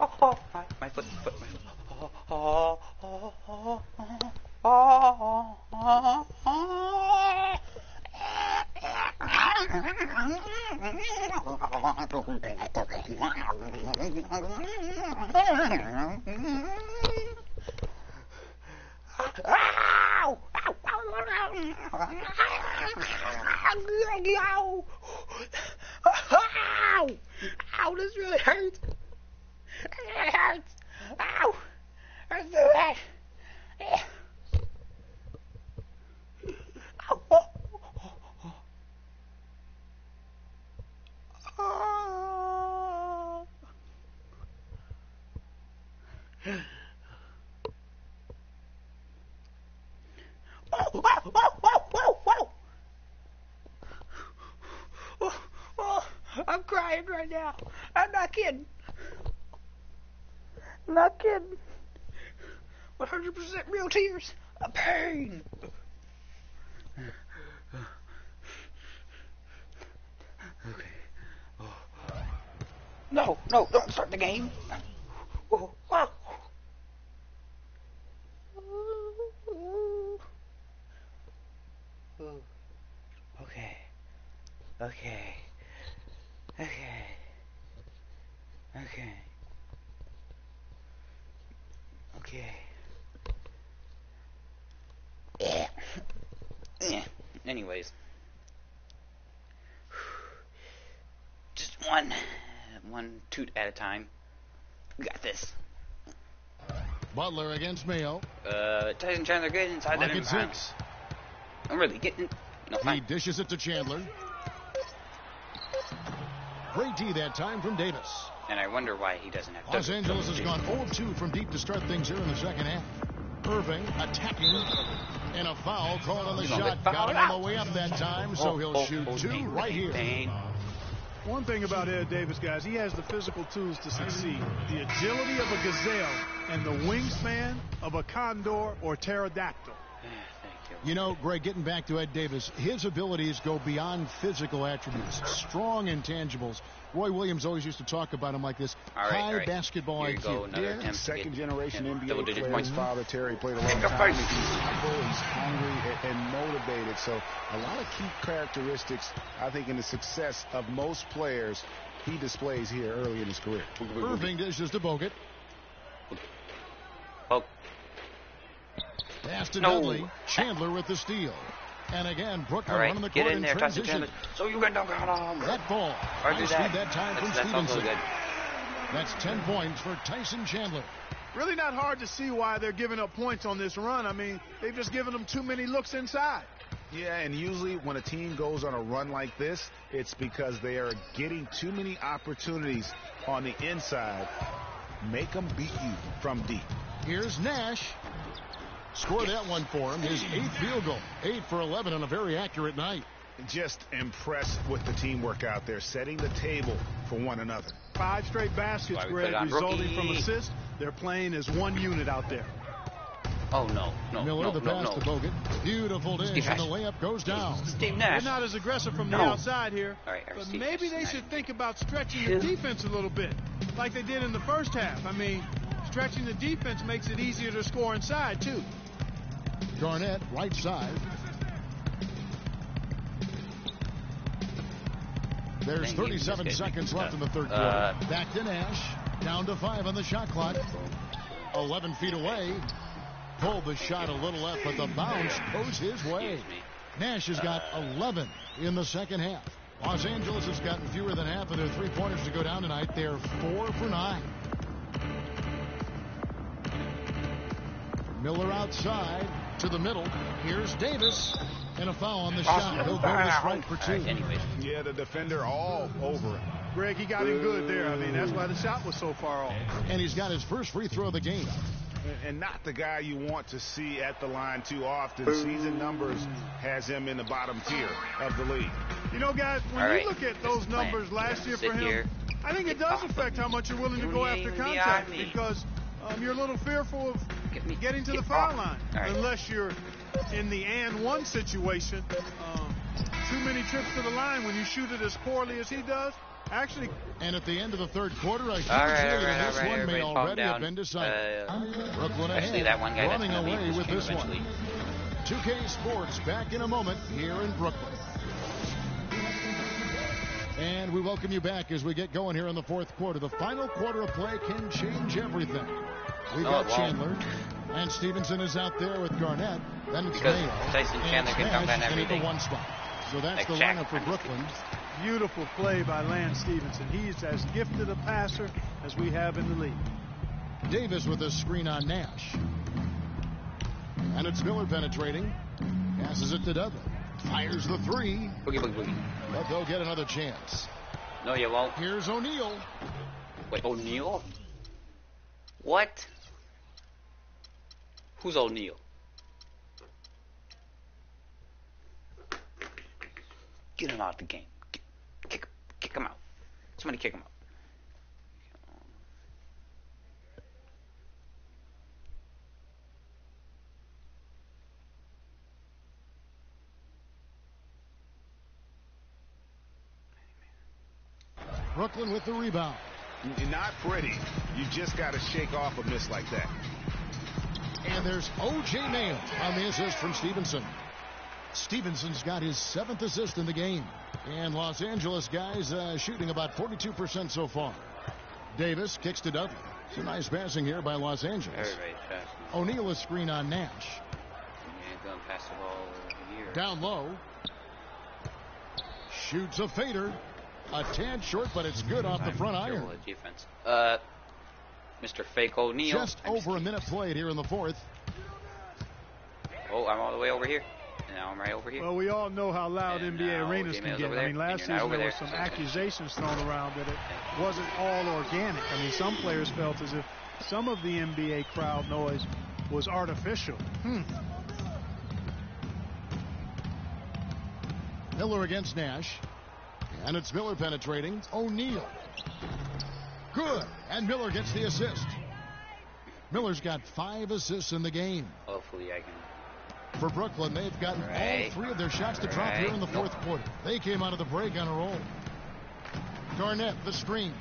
S2: My foot.
S9: Ow, this really hurts. It hurts. Ow. Hurts so bad. I'm crying right now. I'm not kidding. I'm not kidding. 100% real tears of pain. Okay. No, don't start the game. Okay.
S2: Anyways. Just one toot at a time. We got this.
S1: Butler against Mayo.
S2: Tyson Chandler good inside that environment.
S1: 6.
S2: I'm really getting. No,
S1: he dishes it to Chandler. Great D that time from Davis.
S2: And I wonder why he doesn't have.
S1: Los Angeles has gone 0-2 from deep to start things here in the second half. Irving attacking, and a foul called on the shot. Got him on the way up that time, so he'll shoot 2 right here.
S5: One thing about Ed Davis, guys, he has the physical tools to succeed. The agility of a gazelle and the wingspan of a condor or pterodactyl.
S1: You know, Greg, getting back to Ed Davis, his abilities go beyond physical attributes, strong intangibles. Roy Williams always used to talk about him like this. High basketball IQ.
S4: Second generation NBA player. His father, Terry, played a long time. He's humble, he's hungry, and motivated. So a lot of key characteristics, I think, in the success of most players he displays here early in his career.
S1: Irving dishes to Bogut. Pass to Dudley. Chandler with the steal. And again, Brooklyn running the court in transition.
S2: So you can dunk on him.
S1: That ball.
S2: Or do
S1: that time from Stevenson. That's 10 points for Tyson Chandler.
S5: Really not hard to see why they're giving up points on this run. I mean, they've just given them too many looks inside.
S4: Yeah, and usually when a team goes on a run like this, it's because they are getting too many opportunities on the inside. Make them beat you from deep.
S1: Here's Nash. Score that one for him. His 8th field goal. 8 for 11 on a very accurate night.
S4: Just impressed with the teamwork out there, setting the table for one another.
S5: 5 straight baskets, Greg, resulting from assists. They're playing as one unit out there.
S2: Oh, no.
S1: Miller, the pass to Bogut. Beautiful dish, and the layup goes down.
S2: Steve Nash.
S5: They're not as aggressive from the outside here.
S2: Right,
S5: but maybe they should think about stretching the defense a little bit, like they did in the first half. I mean, stretching the defense makes it easier to score inside, too.
S1: Garnett, right side. There's 37 seconds left in the third quarter. Back to Nash. Down to 5 on the shot clock. 11 feet away. Pulled the shot a little left, but the bounce goes his way. Nash has got 11 in the second half. Los Angeles has gotten fewer than half of their three-pointers to go down tonight. They're 4 for 9. Miller outside to the middle. Here's Davis. And a foul on the shot. He'll go to strike for 2.
S4: Yeah, the defender all over him.
S5: Greg, he got in good there. I mean, that's why the shot was so far off.
S1: And he's got his first free throw of the game.
S4: And not the guy you want to see at the line too often. Season numbers has him in the bottom tier of the league.
S5: You know, guys, when you look at those numbers last year for him, I think it does affect how much you're willing to go after contact, because you're a little fearful of getting to the foul line. Unless you're in the and one situation. Too many trips to the line when you shoot it as poorly as he does. Actually,
S1: and at the end of the third quarter, I think this one may already have been decided. Brooklyn ahead,
S2: that one guy
S1: running away with this one. 2K Sports back in a moment here in Brooklyn. And we welcome you back as we get going here in the fourth quarter. The final quarter of play can change everything. We've got Chandler, and Stevenson is out there with Garnett. Then it's Mayo,
S2: Tyson Chandler can dunk on everything.
S1: In the one spot. So that's the lineup for Brooklyn.
S5: Beautiful play by Lance Stevenson. He's as gifted a passer as we have in the league.
S1: Davis with a screen on Nash. And it's Miller penetrating. Passes it to Dudley. Fires the three.
S2: Boogie, boogie, boogie.
S1: But they'll get another chance.
S2: No, you won't.
S1: Here's O'Neal.
S2: Wait, O'Neal? What? Who's O'Neal? Get him out of the game. Kick him out. Somebody kick him out.
S1: Brooklyn with the rebound.
S4: Not pretty. You just got to shake off a miss like that.
S1: And there's O.J. Mayo on the assist from Stevenson. Stevenson's got his 7th assist in the game. And Los Angeles guys shooting about 42% so far. Davis kicks to Dudley. Some nice passing here by Los Angeles. O'Neal a screen on Nash.
S2: Yeah, going past the ball over here.
S1: Down low. Shoots a fader. A tad short, but it's good off the front iron.
S2: Defense. Mr. Fake O'Neal.
S1: Just over a minute played here in the fourth.
S2: Oh, I'm all the way over here. Now I'm right over here.
S5: Well, we all know how loud NBA arenas can get. I mean, last season there were some accusations thrown around that it wasn't all organic. I mean, some players felt as if some of the NBA crowd noise was artificial.
S1: Miller against Nash. And it's Miller penetrating. O'Neal. Good. And Miller gets the assist. Miller's got 5 assists in the game.
S2: Hopefully I can.
S1: For Brooklyn, they've gotten all 3 of their shots to drop here in the fourth quarter. They came out of the break on a roll. Garnett, the screen.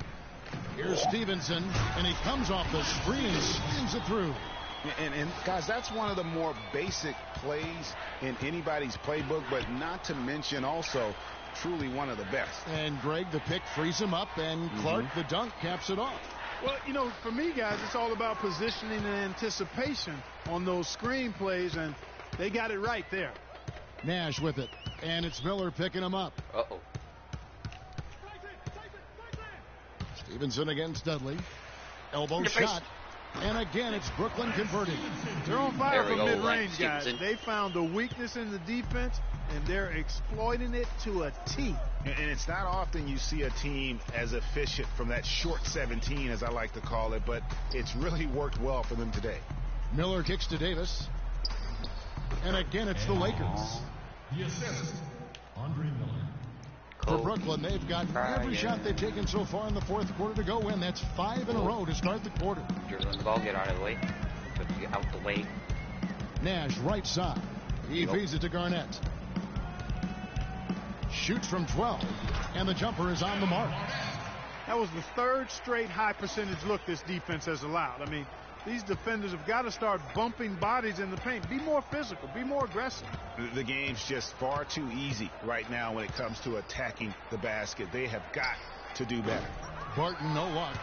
S1: Here's Stevenson, and he comes off the screen and spins it through.
S4: And guys, that's one of the more basic plays in anybody's playbook, but not to mention also truly one of the best.
S1: And Greg, the pick frees him up, and Clark, the dunk, caps it off.
S5: Well, you know, for me, guys, it's all about positioning and anticipation on those screen plays, and they got it right there.
S1: Nash with it, and it's Miller picking him up.
S2: Uh-oh.
S1: Stevenson against Dudley. Elbow shot. And again, it's Brooklyn converting.
S5: They're on fire from mid-range, guys. They found a weakness in the defense, and they're exploiting it to a T.
S4: And it's not often you see a team as efficient from that short 17, as I like to call it, but it's really worked well for them today.
S1: Miller kicks to Davis. And again, it's the Lakers.
S10: The assist, Andre Miller.
S1: For Brooklyn, they've got every shot they've taken so far in the fourth quarter to go in. That's 5 in a row to start the quarter.
S2: Dribbling the ball, get out of the way. Get out the way.
S1: Nash, right side. He feeds it to Garnett. Shoots from 12, and the jumper is on the mark.
S5: That was the 3rd straight high percentage look this defense has allowed. I mean, these defenders have got to start bumping bodies in the paint. Be more physical. Be more aggressive.
S4: The game's just far too easy right now when it comes to attacking the basket. They have got to do better.
S1: Barton, no luck.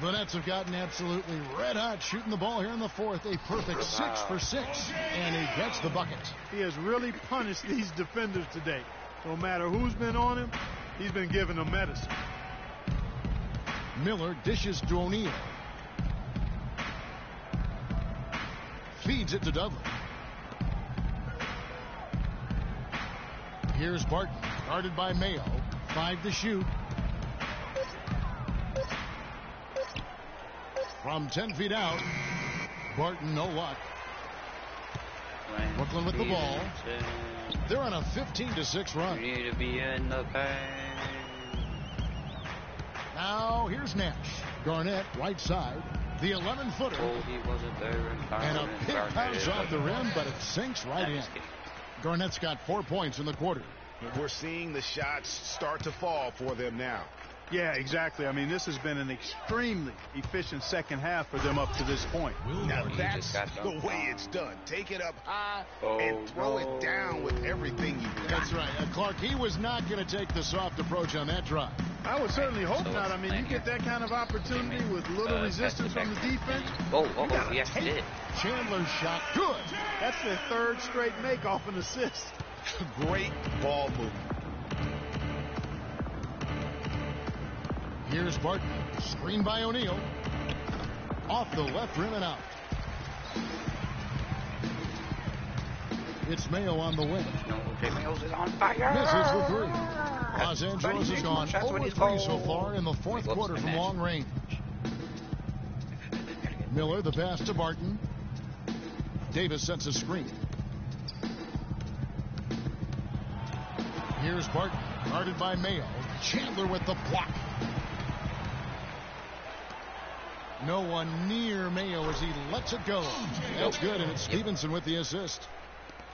S1: The Nets have gotten absolutely red hot shooting the ball here in the fourth. A perfect 6 for 6. And he gets the bucket.
S5: He has really punished these defenders today. No matter who's been on him, he's been giving them medicine.
S1: Miller dishes to O'Neal. Feeds it to Dudley. Here's Barton, guarded by Mayo. 5 to shoot. From 10 feet out, Barton, no luck. Brooklyn with the ball. They're on a 15-6 run.
S2: You need to be in the paint.
S1: Now here's Nash. Garnett, right side. The 11-footer.
S2: Oh, he wasn't there.
S1: And a pick bounce off the rim, but it sinks right in. Garnett's got 4 points in the quarter.
S4: We're seeing the shots start to fall for them now.
S5: Yeah, exactly. I mean, this has been an extremely efficient second half for them up to this point.
S4: Now that's the way it's done. Take it up high and throw it down with everything you got.
S1: That's right. Clark, he was not going to take the soft approach on that drive.
S5: I would certainly hope not. I mean, you get that kind of opportunity with little resistance from the defense.
S2: Yes, he did.
S1: Chandler's shot, good.
S5: That's their third straight make off an assist.
S4: Great ball movement.
S1: Here's Barton. Screen by O'Neal. Off the left rim and out. It's Mayo on the wing.
S2: Mayo's is on fire.
S1: Misses the three. Los Angeles has gone 0-3 so far in the fourth quarter from long range. Miller, the pass to Barton. Davis sets a screen. Here's Barton, guarded by Mayo. Chandler with the block. No one near Mayo as he lets it go. That's good, and it's Stevenson with the assist.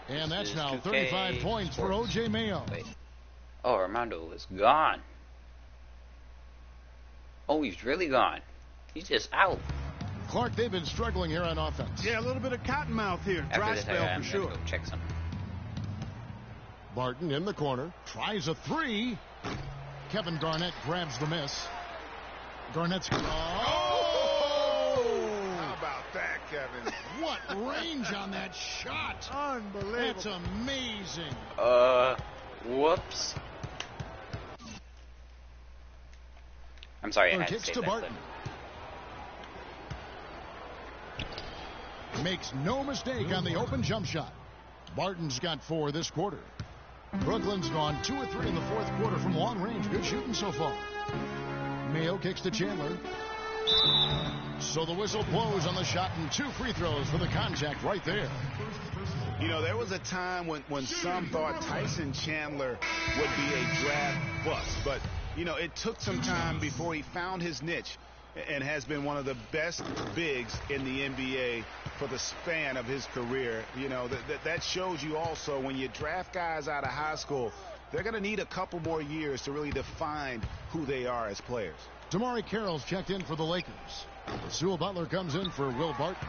S1: And that's now 35 points for O.J. Mayo.
S2: Oh, Armando is gone. Oh, he's really gone. He's just out.
S1: Clark, they've been struggling here on offense.
S5: Yeah, a little bit of cottonmouth here. Dry spell for sure.
S2: Go check some.
S1: Barton in the corner. Tries a three. Kevin Garnett grabs the miss. Garnett's...
S4: How about that, Kevin?
S1: What range on that shot.
S5: Unbelievable.
S1: That's amazing.
S2: Whoops. I'm sorry, I had to say
S1: to Barton. Makes no mistake on the open jump shot. Barton's got 4 this quarter. Brooklyn's gone 2 or 3 in the fourth quarter from long range. Good shooting so far. Mayo kicks to Chandler. So the whistle blows on the shot and 2 free throws for the contact right there.
S4: You know, there was a time when some thought Tyson Chandler would be a draft bust. But, you know, it took some time before he found his niche and has been one of the best bigs in the NBA for the span of his career. You know, that shows you also when you draft guys out of high school, they're going to need a couple more years to really define who they are as players.
S1: Damari Carroll's checked in for the Lakers. Sewell Butler comes in for Will Barton.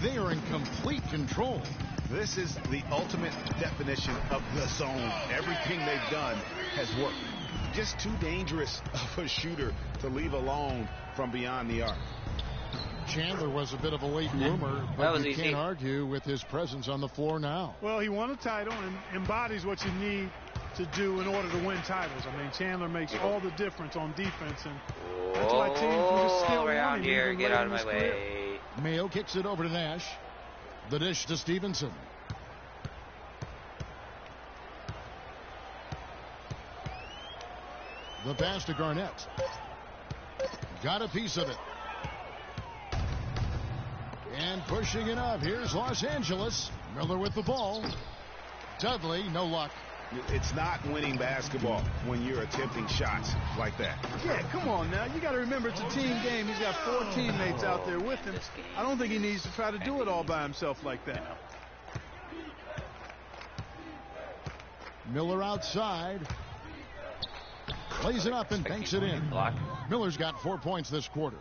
S1: They are in complete control.
S4: This is the ultimate definition of the zone. Everything they've done has worked. Just too dangerous of a shooter to leave alone from beyond the arc.
S1: Chandler was a bit of a late bloomer, but you can't argue with his presence on the floor now.
S5: Well, he won a title and embodies what you need to do in order to win titles. I mean, Chandler makes all the difference on defense, and that's why teams can just still
S2: around here. Get out of my way.
S1: Mayo kicks it over to Nash. The dish to Stevenson. The pass to Garnett. Got a piece of it. And pushing it up. Here's Los Angeles. Miller with the ball. Dudley, no luck.
S4: It's not winning basketball when you're attempting shots like that.
S5: Yeah, come on now. You got to remember it's a team game. He's got 4 teammates out there with him. I don't think he needs to try to do it all by himself like that.
S1: Miller outside. Plays it up and banks it in. Miller's got 4 points this quarter.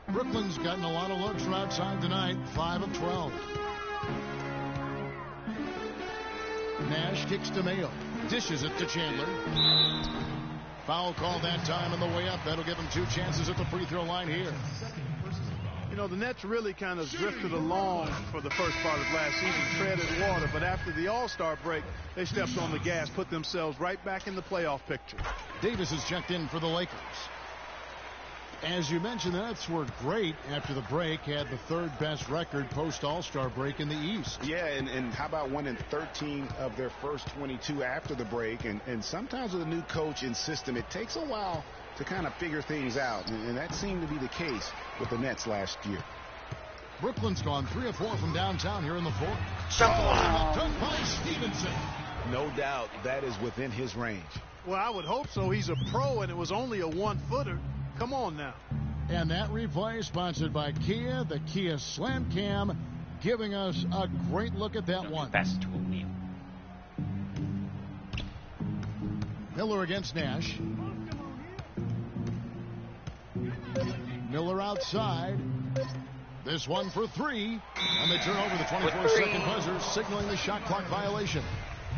S1: Brooklyn's gotten a lot of looks from outside tonight. 5 of 12. Nash kicks to Mayo. Dishes it to Chandler. Foul call that time on the way up. That'll give him 2 chances at the free throw line here.
S5: You know, the Nets really kind of drifted along for the first part of last season, treaded water, but after the All-Star break, they stepped on the gas, put themselves right back in the playoff picture.
S1: Davis is checked in for the Lakers. As you mentioned, the Nets were great after the break, had the 3rd best record post-All-Star break in the East.
S4: Yeah, and how about winning 13 of their first 22 after the break? And sometimes with a new coach and system, it takes a while to kind of figure things out, and that seemed to be the case with the Nets last year.
S1: Brooklyn's gone 3 of 4 from downtown here in the fourth.
S2: Dunk
S1: by Stevenson.
S4: No doubt that is within his range.
S5: Well, I would hope so. He's a pro, and it was only a 1-footer. Come on now.
S1: And that replay sponsored by Kia, the Kia Slam Cam, giving us a great look at that one.
S2: Pass to O'Neal.
S1: Miller against Nash. Miller outside. This one for 3. And they turn over the 24-second buzzer, signaling the shot clock violation.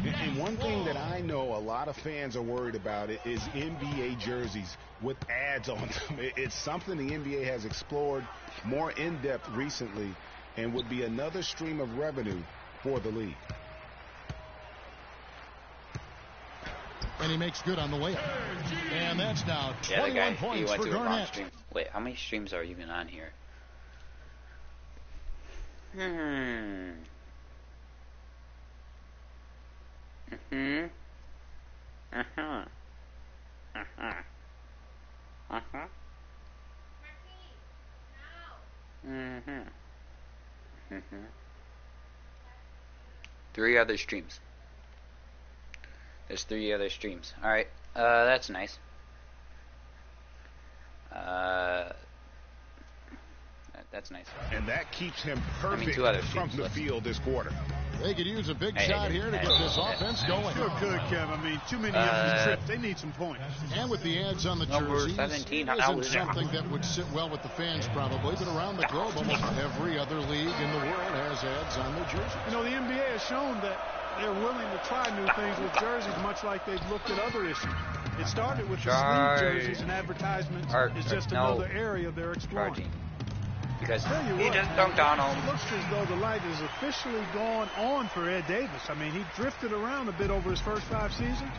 S4: And one thing that I know a lot of fans are worried about is NBA jerseys with ads on them. It's something the NBA has explored more in depth recently and would be another stream of revenue for the league.
S1: And he makes good on the layup. And that's now 21 points for Garnett.
S2: Wait, how many streams are even on here? Three other streams. There's 3 other streams. Alright, that's nice. That's nice.
S4: And that keeps him perfect from the field this quarter.
S1: They could use a big shot here to get this offense going.
S5: Sure could, Kev. I mean, too many empty trips. They need some points.
S1: And with the ads on the jerseys,
S2: 17,
S1: it isn't something that would sit well with the fans probably, but around the globe, almost every other league in the world has ads on their jerseys.
S5: You know, the NBA has shown that they're willing to try new things with jerseys, much like they've looked at other issues. It started with the sleeve jerseys, and advertisements is just another area they're exploring.
S2: Because he just dunked on him.
S5: It looks as though the light is officially gone on for Ed Davis. I mean, he drifted around a bit over his first 5 seasons,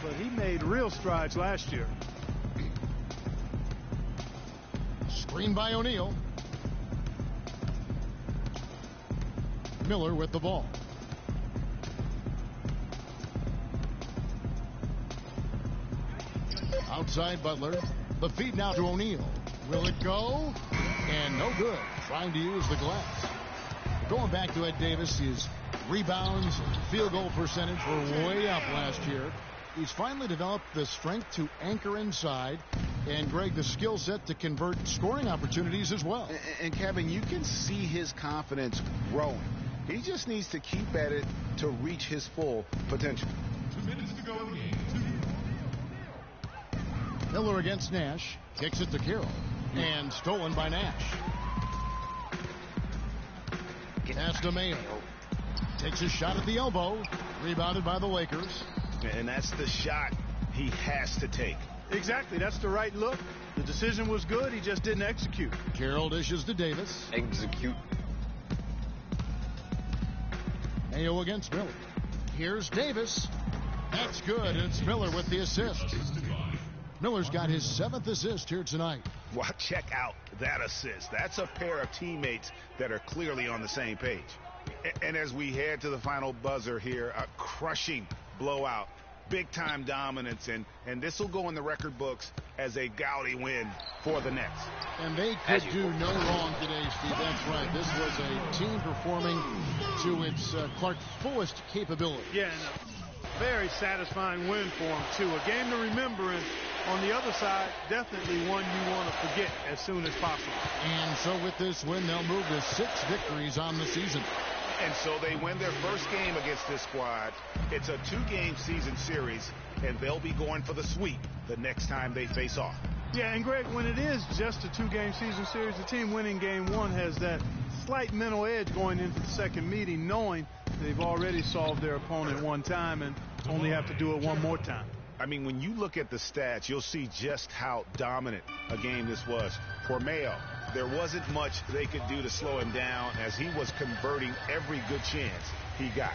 S5: but he made real strides last year.
S1: Screen by O'Neal. Miller with the ball. Outside Butler. The feed now to O'Neal. Will it go? And no good. Trying to use the glass. Going back to Ed Davis, his rebounds and field goal percentage were way up last year. He's finally developed the strength to anchor inside, and Greg, the skill set to convert scoring opportunities as well.
S4: And Kevin, you can see his confidence growing. He just needs to keep at it to reach his full potential.
S10: 2 minutes to go in the game.
S1: Miller against Nash. Kicks it to Carroll. And stolen by Nash. Pass to Mayo. Takes a shot at the elbow. Rebounded by the Lakers.
S4: And that's the shot he has to take.
S5: Exactly. That's the right look. The decision was good. He just didn't execute.
S1: Carroll dishes to Davis.
S2: Execute.
S1: Mayo against Miller. Here's Davis. That's good. It's Miller with the assist. Miller's got his 7th assist here tonight.
S4: Well, check out that assist. That's a pair of teammates that are clearly on the same page. And as we head to the final buzzer here, a crushing blowout, big-time dominance, and this will go in the record books as a gaudy win for the Nets.
S1: And they could do no wrong today, Steve. That's right. This was a team performing to its Clark fullest capability.
S5: Yeah, and a very satisfying win for them, too. A game to remember, and on the other side, definitely one you want to forget as soon as possible.
S1: And so with this win, they'll move to 6 victories on the season.
S4: And so they win their first game against this squad. It's a 2-game season series, and they'll be going for the sweep the next time they face off.
S5: Yeah, and Greg, when it is just a 2-game season series, the team winning game 1 has that slight mental edge going into the second meeting, knowing they've already solved their opponent one time and only have to do it one more time.
S4: I mean, when you look at the stats, you'll see just how dominant a game this was. For Mayo, there wasn't much they could do to slow him down as he was converting every good chance he got.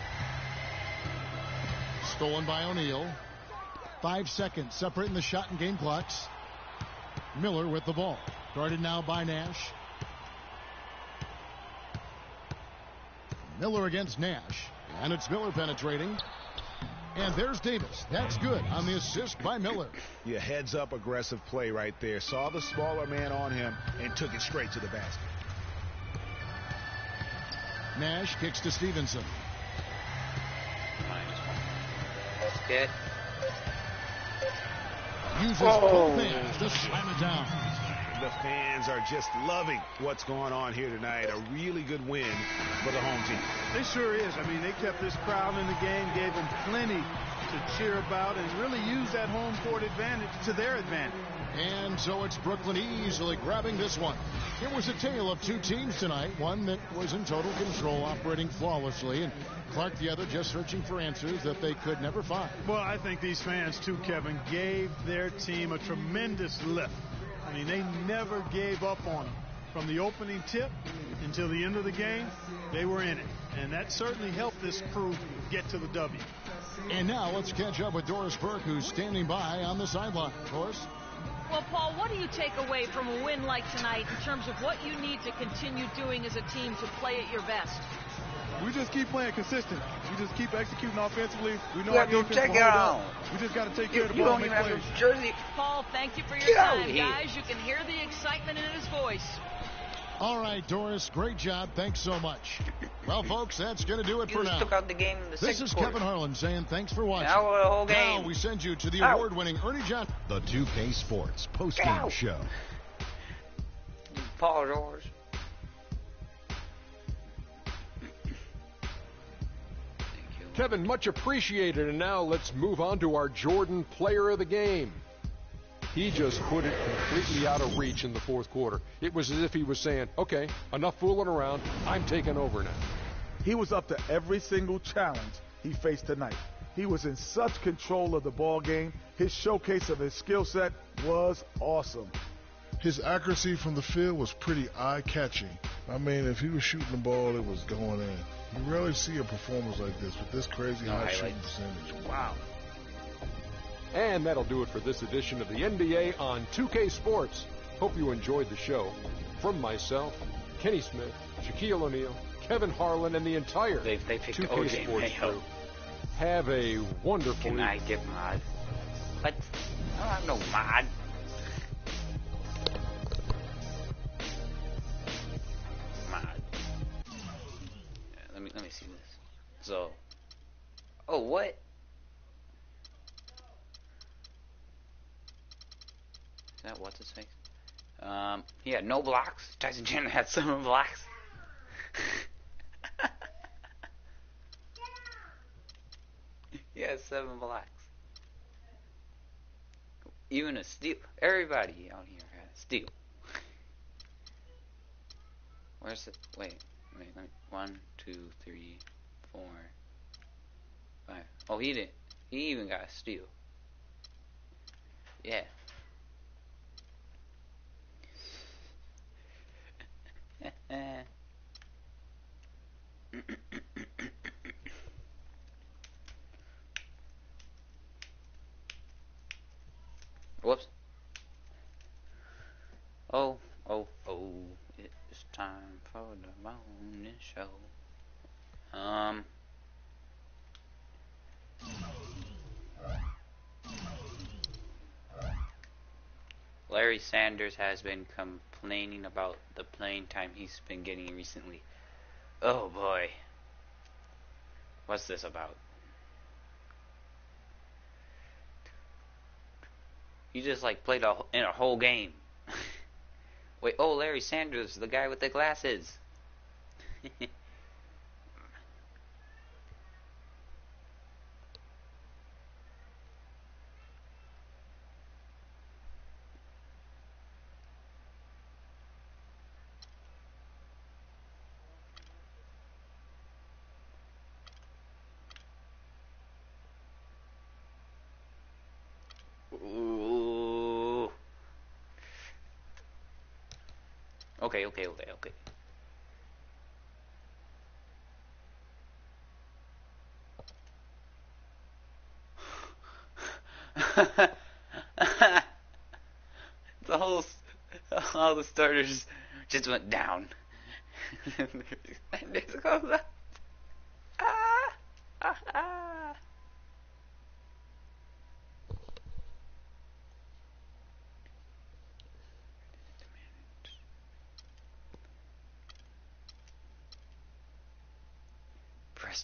S1: Stolen by O'Neal. 5 seconds separating the shot and game clocks. Miller with the ball. Guarded now by Nash. Miller against Nash. And it's Miller penetrating. And there's Davis. That's good on the assist by Miller.
S4: Yeah, heads-up aggressive play right there. Saw the smaller man on him and took it straight to the basket.
S1: Nash kicks to Stevenson.
S2: Basket.
S1: Uses both hands to slam it down.
S4: The fans are just loving what's going on here tonight. A really good win for the home team.
S5: It sure is. I mean, they kept this crowd in the game, gave them plenty to cheer about, and really used that home court advantage to their advantage.
S1: And so it's Brooklyn easily grabbing this one. It was a tale of two teams tonight, one that was in total control, operating flawlessly, and Clark the other just searching for answers that they could never find.
S5: Well, I think these fans, too, Kevin, gave their team a tremendous lift. I mean, they never gave up on them. From the opening tip until the end of the game, they were in it. And that certainly helped this crew get to the W.
S1: And now let's catch up with Doris Burke, who's standing by on the sideline. Doris?
S6: Well, Paul, what do you take away from a win like tonight in terms of what you need to continue doing as a team to play at your best?
S11: We just keep playing consistent. We just keep executing offensively. We know
S9: you
S11: our defense will hold up. We just got to take care of the ball and make plays.
S9: Jersey.
S6: Paul, thank you for your time, guys. You can hear the excitement in his voice.
S1: All right, Doris, great job. Thanks so much. Well, folks, that's going to do it for now.
S9: Took out the game in the
S1: this is
S9: quarter.
S1: Kevin Harlan saying thanks for watching.
S9: Now the whole game.
S1: Now we send you to the award-winning Ernie Johnson.
S12: The 2K Sports post-game show.
S9: Paul George.
S7: Kevin, much appreciated. And now let's move on to our Jordan Player of the Game. He just put it completely out of reach in the fourth quarter. It was as if he was saying, okay, enough fooling around. I'm taking over now.
S11: He was up to every single challenge he faced tonight. He was in such control of the ball game. His showcase of his skill set was awesome.
S13: His accuracy from the field was pretty eye-catching. I mean, if he was shooting the ball, it was going in. You rarely see a performance like this with this crazy high shooting percentage.
S9: Wow.
S7: And that'll do it for this edition of the NBA on 2K Sports. Hope you enjoyed the show. From myself, Kenny Smith, Shaquille O'Neal, Kevin Harlan, and the entire
S2: they picked
S7: 2K
S2: OJ
S7: Sports
S2: Mayo.
S7: crew. Have a wonderful
S2: Can I get mod? What? I don't have no mod. Mod. Yeah, let me see this. So. Oh, what? Is that what's his face? Yeah, no blocks. Tyson Chandler had 7 blocks. Yeah, 7 blocks. Even a steal. Everybody out here had a steal. Where's it? Wait. Let me. 1, 2, 3, 4, 5. Oh, he didn't. He even got a steal. Yeah. Whoops. Oh, it's time for the morning show. Larry Sanders has been complaining about the playing time he's been getting recently. Oh boy. What's this about? You just like played in a whole game. Wait, oh, Larry Sanders, the guy with the glasses. Ooh. Okay. All the starters just went down. Sanders goes up.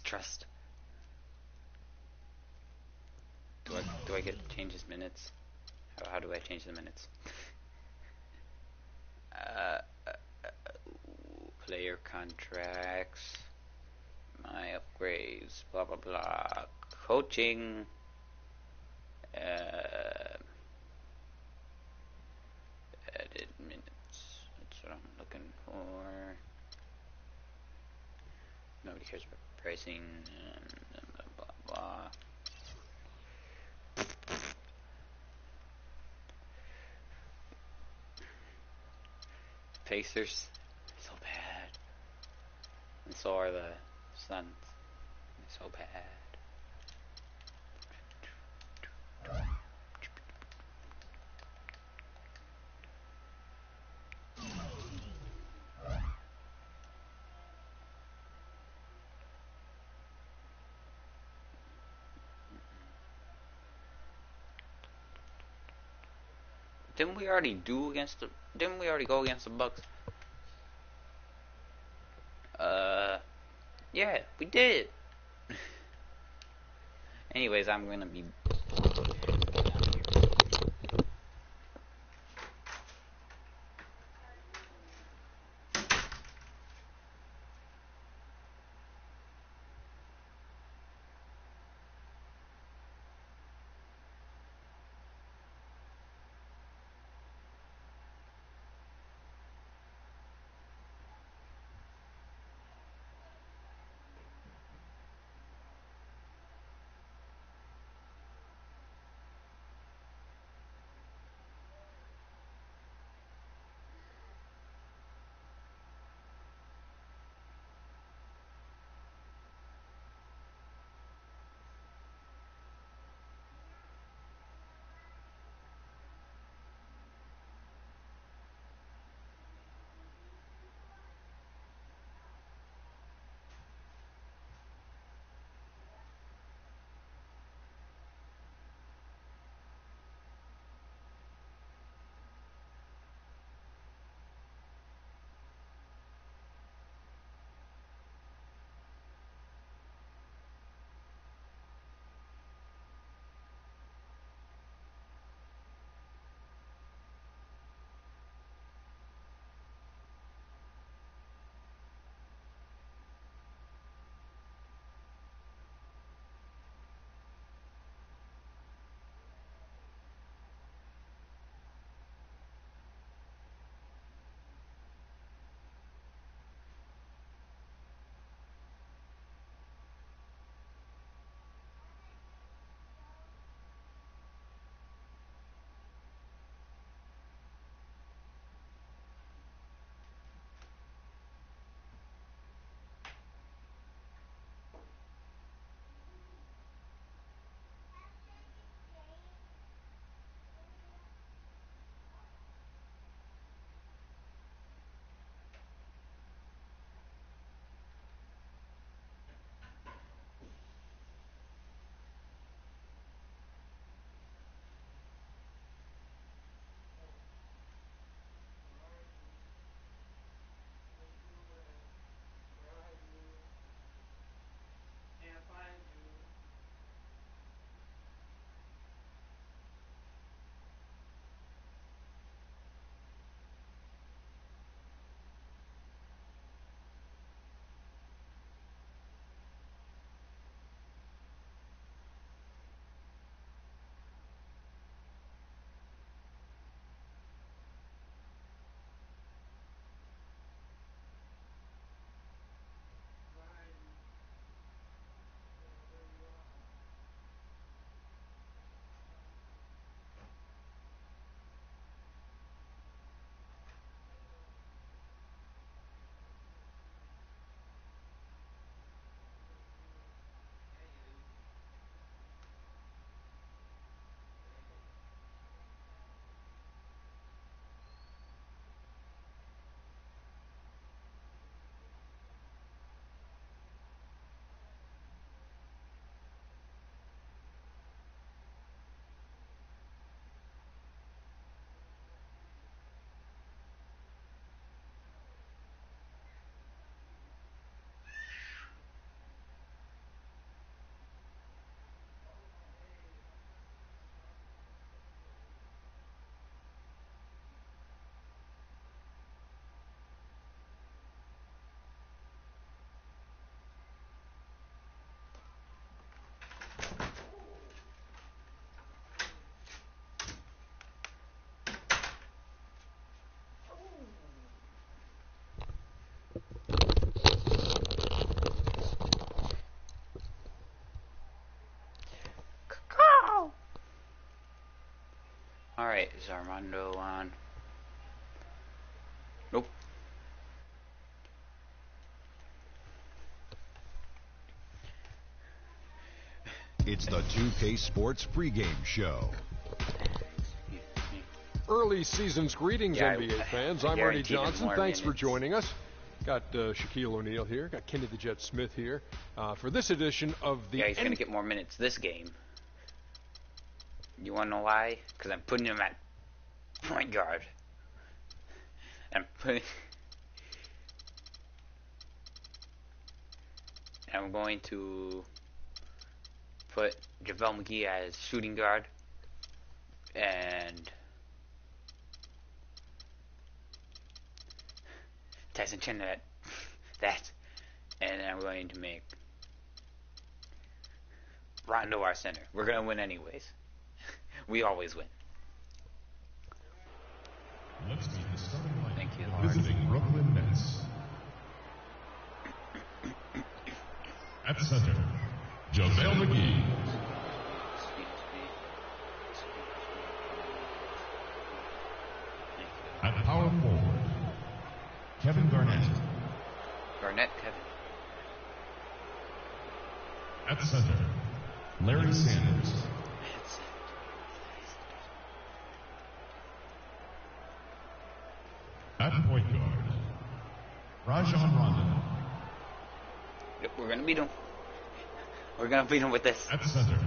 S2: Trust. Do I get to change his minutes? How do I change the minutes? Player contracts, my upgrades, blah blah blah, coaching, edit minutes. That's what I'm looking for. Nobody cares about pricing, blah blah blah. Pacers, so bad. And so are the Suns. So bad. Didn't we already go against the Bucks? Yeah, we did. Anyways, I'm gonna be Is Armando on? Nope.
S12: It's the 2K Sports pregame show.
S7: Early season's greetings, NBA fans. I'm Ernie Johnson. Thanks for joining us. Got Shaquille O'Neal here. Got Kenny the Jet Smith here for this edition of the...
S2: Yeah, he's going to get more minutes this game. You want to know why? Because I'm putting him at point guard. I'm going to put JaVale McGee as shooting guard. And Tyson Chandler at that. And I'm going to make Rondo our center. We're going to win anyways. We always win.
S10: Let's meet the starting line.
S2: Thank you.
S10: Visiting Brooklyn Nets. At center, JaVale McGee. At power forward, Kevin Garnett.
S2: Garnett, Kevin.
S10: At center, Larry Sanders. At point guard, Rajon Rondo.
S2: Yep, we're going to beat him. We're going to beat him with this.
S10: At center,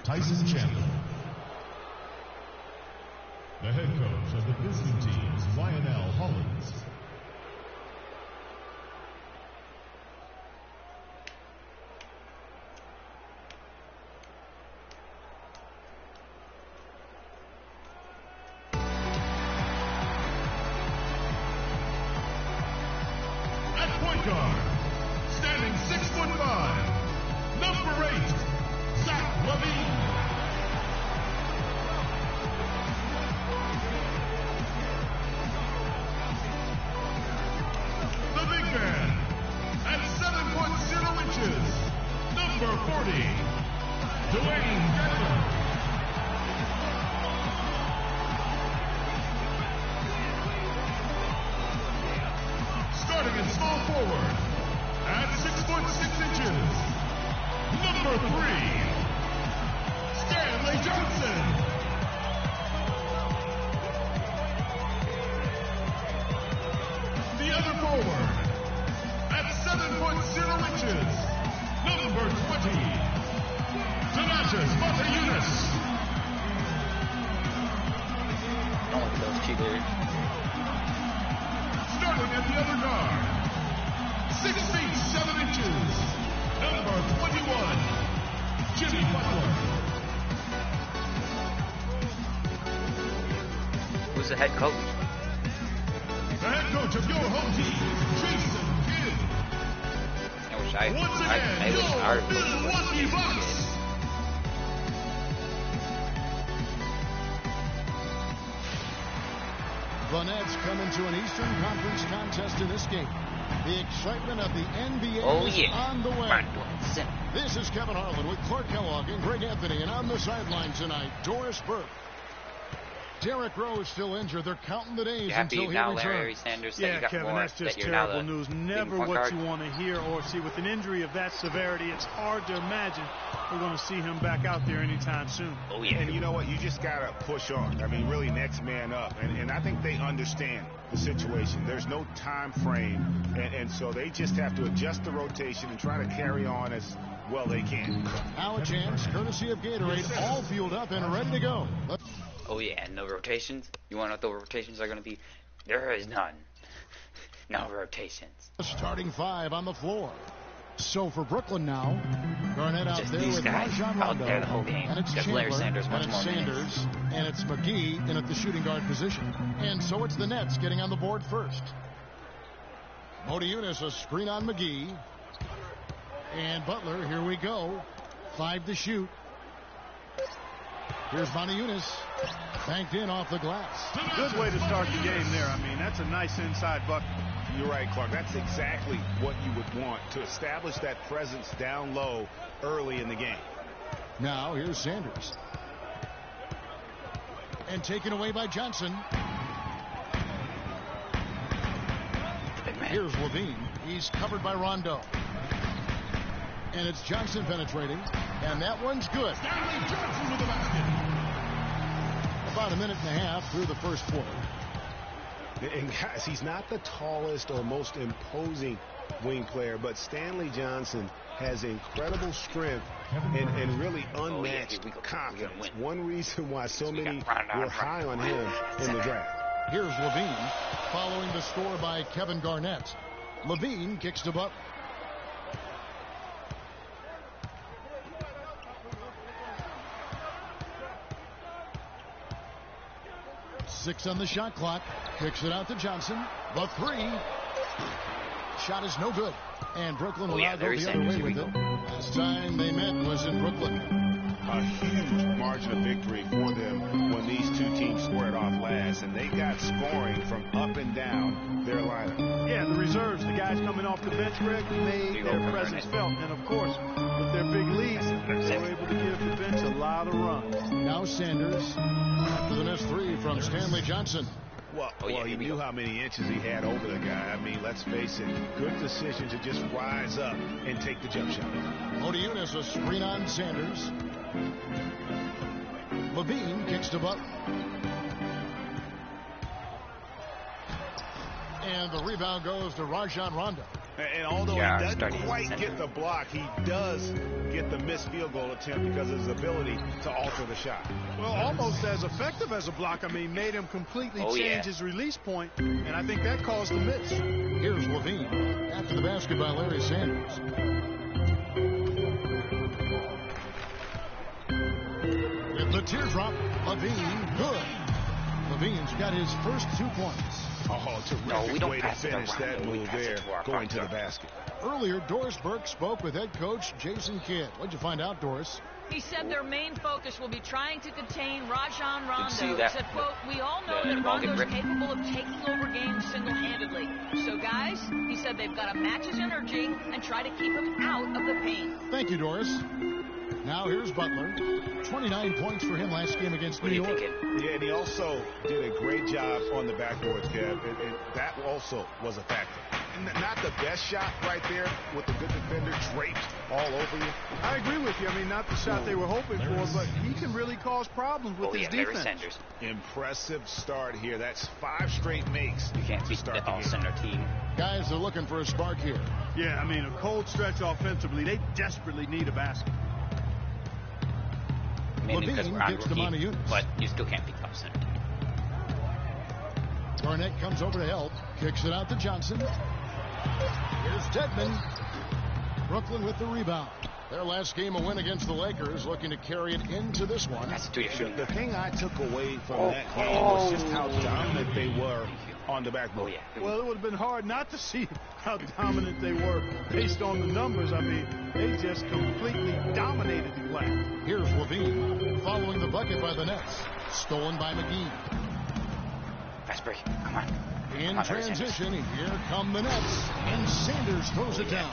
S10: Tyson Chandler. The head coach of the visiting team is Lionel Hollins. Standing 6'5", number 8, Zach LaVine. The big man at 7'0" number 40, Dwayne Dedmon. Starting at small forward, at 6'6", number 3, Stanley Johnson. The other forward, at 7'0", number 20, Donatas Motiejunas.
S2: I don't like those cheaters.
S10: Starting at the other guard, 6 feet 7 inches, number 21, Jimmy Butler.
S2: Who's the head coach?
S10: The head coach of your home team, Jason Kidd.
S2: I wish I
S10: Once again, your Milwaukee Bucks.
S1: The Nets come into an Eastern Conference contest in this game. The excitement of the NBA is on the way. This is Kevin Harlan with Clark Kellogg and Greg Anthony, and on the sideline tonight, Doris Burke. Derrick Rose still injured. They're counting the days until he returns.
S2: Larry Sanders,
S5: yeah, Kevin, that's just terrible news. Never what you want to hear or see. With an injury of that severity, it's hard to imagine we're going to see him back out there anytime soon.
S2: Oh, yeah.
S4: And you know what? You just got to push on. I mean, really next man up. And I think they understand the situation. There's no time frame. And so they just have to adjust the rotation and try to carry on as well they can.
S1: Now a chance, courtesy of Gatorade, all fueled up and ready to go.
S2: Oh, yeah, no rotations. You want to know what the rotations are going to be? There is none. No rotations.
S1: Starting 5 on the floor. So for Brooklyn now, Garnett out there with Rajon Rondo,
S2: there the whole game.
S1: And it's Chandler,
S2: Larry Sanders,
S1: and it's Sanders, and it's McGee in at the shooting guard position. And so it's the Nets getting on the board first. Motiejunas, a screen on McGee. And Butler, here we go. 5 to shoot. Here's Motiejunas, banked in off the glass.
S5: Good way to start the game there. I mean, that's a nice inside bucket.
S4: You're right, Clark. That's exactly what you would want, to establish that presence down low early in the game.
S1: Now, here's Sanders. And taken away by Johnson. Here's Levine. He's covered by Rondo. And it's Johnson penetrating. And that one's good.
S10: Stanley Johnson with the basket.
S1: About a minute and a half through the first quarter.
S4: And guys, he's not the tallest or most imposing wing player, but Stanley Johnson has incredible strength and really unmatched confidence. One reason why so many were high on him in the draft.
S1: Here's Levine following the score by Kevin Garnett. Levine kicks to Butler. Six on the shot clock. Kicks it out to Johnson. The three. Shot is no good. And Brooklyn will now go the other way with it. Last time they met was in Brooklyn.
S4: A huge margin of victory for them when these two teams squared off last, and they got scoring from up and down their lineup.
S5: Yeah, the reserves, the guys coming off the bench, Greg, made their presence felt. And, of course, with their big leads, they were able to give the bench a lot of runs.
S1: Now Sanders after the missed three from Stanley Johnson.
S4: Well, he knew how many inches he had over the guy. I mean, let's face it, good decision to just rise up and take the jump shot.
S1: Modiunas a screen on Sanders. Levine kicks to Butler. And the rebound goes to Rajon Rondo.
S4: And although he doesn't quite get the block, he does get the missed field goal attempt because of his ability to alter the shot.
S5: Well, almost as effective as a block. I mean, made him completely change his release point, and I think that caused the miss.
S1: Here's Levine after the basket by Larry Sanders. With the teardrop, Levine, good. Levine's got his first 2 points.
S4: Oh, terrific way to finish that move there, going to the basket.
S1: Earlier, Doris Burke spoke with head coach Jason Kidd. What'd you find out, Doris?
S6: He said their main focus will be trying to contain Rajon Rondo. He said, quote, we all know that Rondo's capable of taking over games single-handedly. So, guys, he said they've got to match his energy and try to keep him out of the paint.
S1: Thank you, Doris. Now here's Butler. 29 points for him last game against New York.
S4: Yeah, and he also did a great job on the backboards, Kev. And that also was a factor. Not the best shot right there with the good defender draped all over you.
S5: I agree with you. I mean, not the shot they were hoping for, but he can really cause problems with his defense.
S4: Impressive start here. That's 5 straight makes.
S2: You can't beat the all-center team.
S1: Guys are looking for a spark here.
S5: Yeah, I mean, a cold stretch offensively. They desperately need a basket.
S2: Maybe because we're on rookie, but you still can't beat the all-center team.
S1: Garnett comes over to help. Kicks it out to Johnson. Here's Dedmon. Brooklyn with the rebound. Their last game, a win against the Lakers, looking to carry it into this one.
S2: That's a two-year.
S4: The thing I took away from that game was just how dominant they were on the backboard.
S5: Well, it would have been hard not to see how dominant they were based on the numbers. I mean, they just completely dominated the glass.
S1: Here's Levine following the bucket by the Nets. Stolen by McGee.
S2: Fast break. Come on.
S1: In transition, here come the Nets, and Sanders throws it down.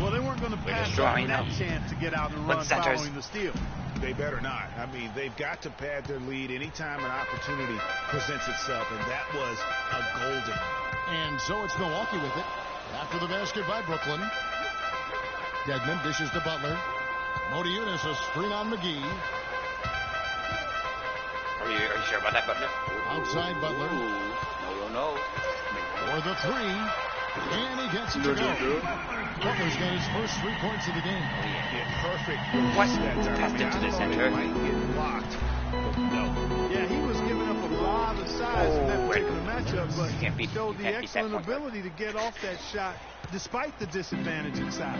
S5: Well, they weren't going to pass up that chance to get out and run following the steal.
S4: They better not. I mean, they've got to pad their lead anytime an opportunity presents itself, and that was a golden.
S1: And so it's Milwaukee with it. After the basket by Brooklyn. Dedmon dishes to Butler. Modiunas a screen on McGee.
S2: Are you sure about that, Butler?
S1: Outside Butler.
S2: No.
S1: For the three. And he gets it to go. Butler's got his first 3 points of the game.
S4: Perfect.
S2: What? Tested to the center.
S4: Might get blocked, but no.
S5: Yeah, he was giving up a lot of size in that particular matchup, but he showed the excellent ability to get off that shot despite the disadvantage in size.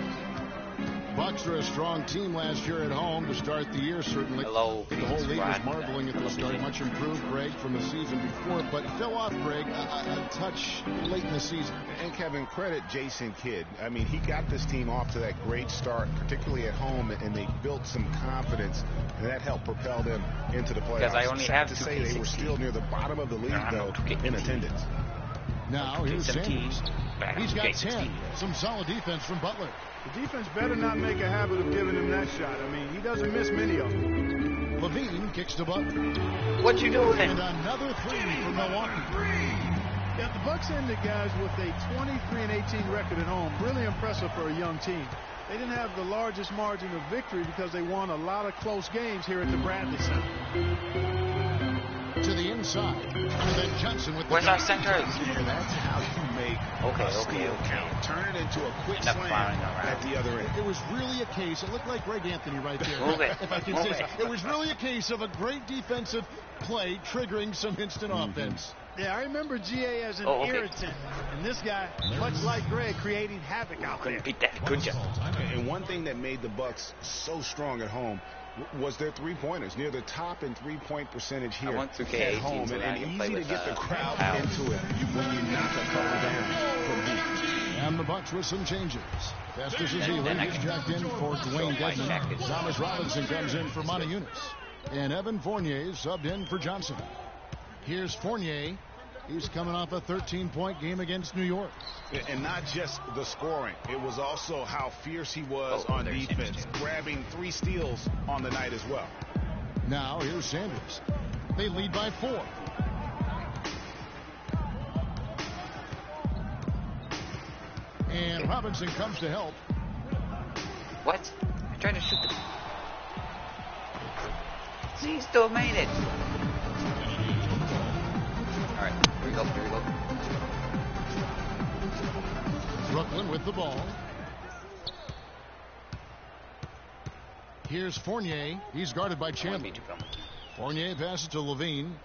S1: Bucks are a strong team last year at home to start the year, certainly. The whole league was marveling at the start. Much improved, Greg, from the season before, but fell off, Greg, a touch late in the season.
S4: And Kevin, credit Jason Kidd. I mean, he got this team off to that great start, particularly at home, and they built some confidence, and that helped propel them into the playoffs.
S2: Because I only have
S4: to say they were still near the bottom of the league, though, in attendance.
S1: Now, here's Sanders. He's got 10. Some solid defense from Butler.
S5: The defense better not make a habit of giving him that shot. I mean, he doesn't miss many of them.
S1: Levine kicks to Butler.
S2: What you doing?
S1: And another three for Milwaukee.
S5: Yeah, the Bucks ended, guys, with a 23-18 record at home. Really impressive for a young team. They didn't have the largest margin of victory because they won a lot of close games here at the Bradley Center.
S1: To the inside. And then Johnson with the
S2: Where's our center?
S8: And that's how you make a steal count. Turn it into a quick slam at the other end.
S1: It was really a case. It looked like Greg Anthony right there.
S2: Move it.
S1: If I can say so. It was really a case of a great defensive play triggering some instant offense.
S5: Yeah, I remember GA as an irritant. And this guy, much like Greg, creating havoc out there.
S2: Beat that. Good job.
S8: And one thing that made the Bucks so strong at home was their three-pointers, near the top in three-point percentage here at home. And easy to get the crowd into it when you knock a couple down from deep.
S1: And the Bucks with some changes. Festus Ezeli is jacked in for Dwayne Dedmon. Thomas Robinson comes in for Monty Eunice. And Evan Fournier subbed in for Johnson. Here's Fournier. He's coming off a 13-point game against New York.
S8: And not just the scoring. It was also how fierce he was on defense, grabbing 3 steals on the night as well.
S1: Now here's Sanders. They lead by 4. And Robinson comes to help.
S2: What? I tried to shoot the... See, he still made it. All right, here we go, here we go.
S1: Brooklyn with the ball. Here's Fournier. He's guarded by Chandler. Fournier passes to Levine.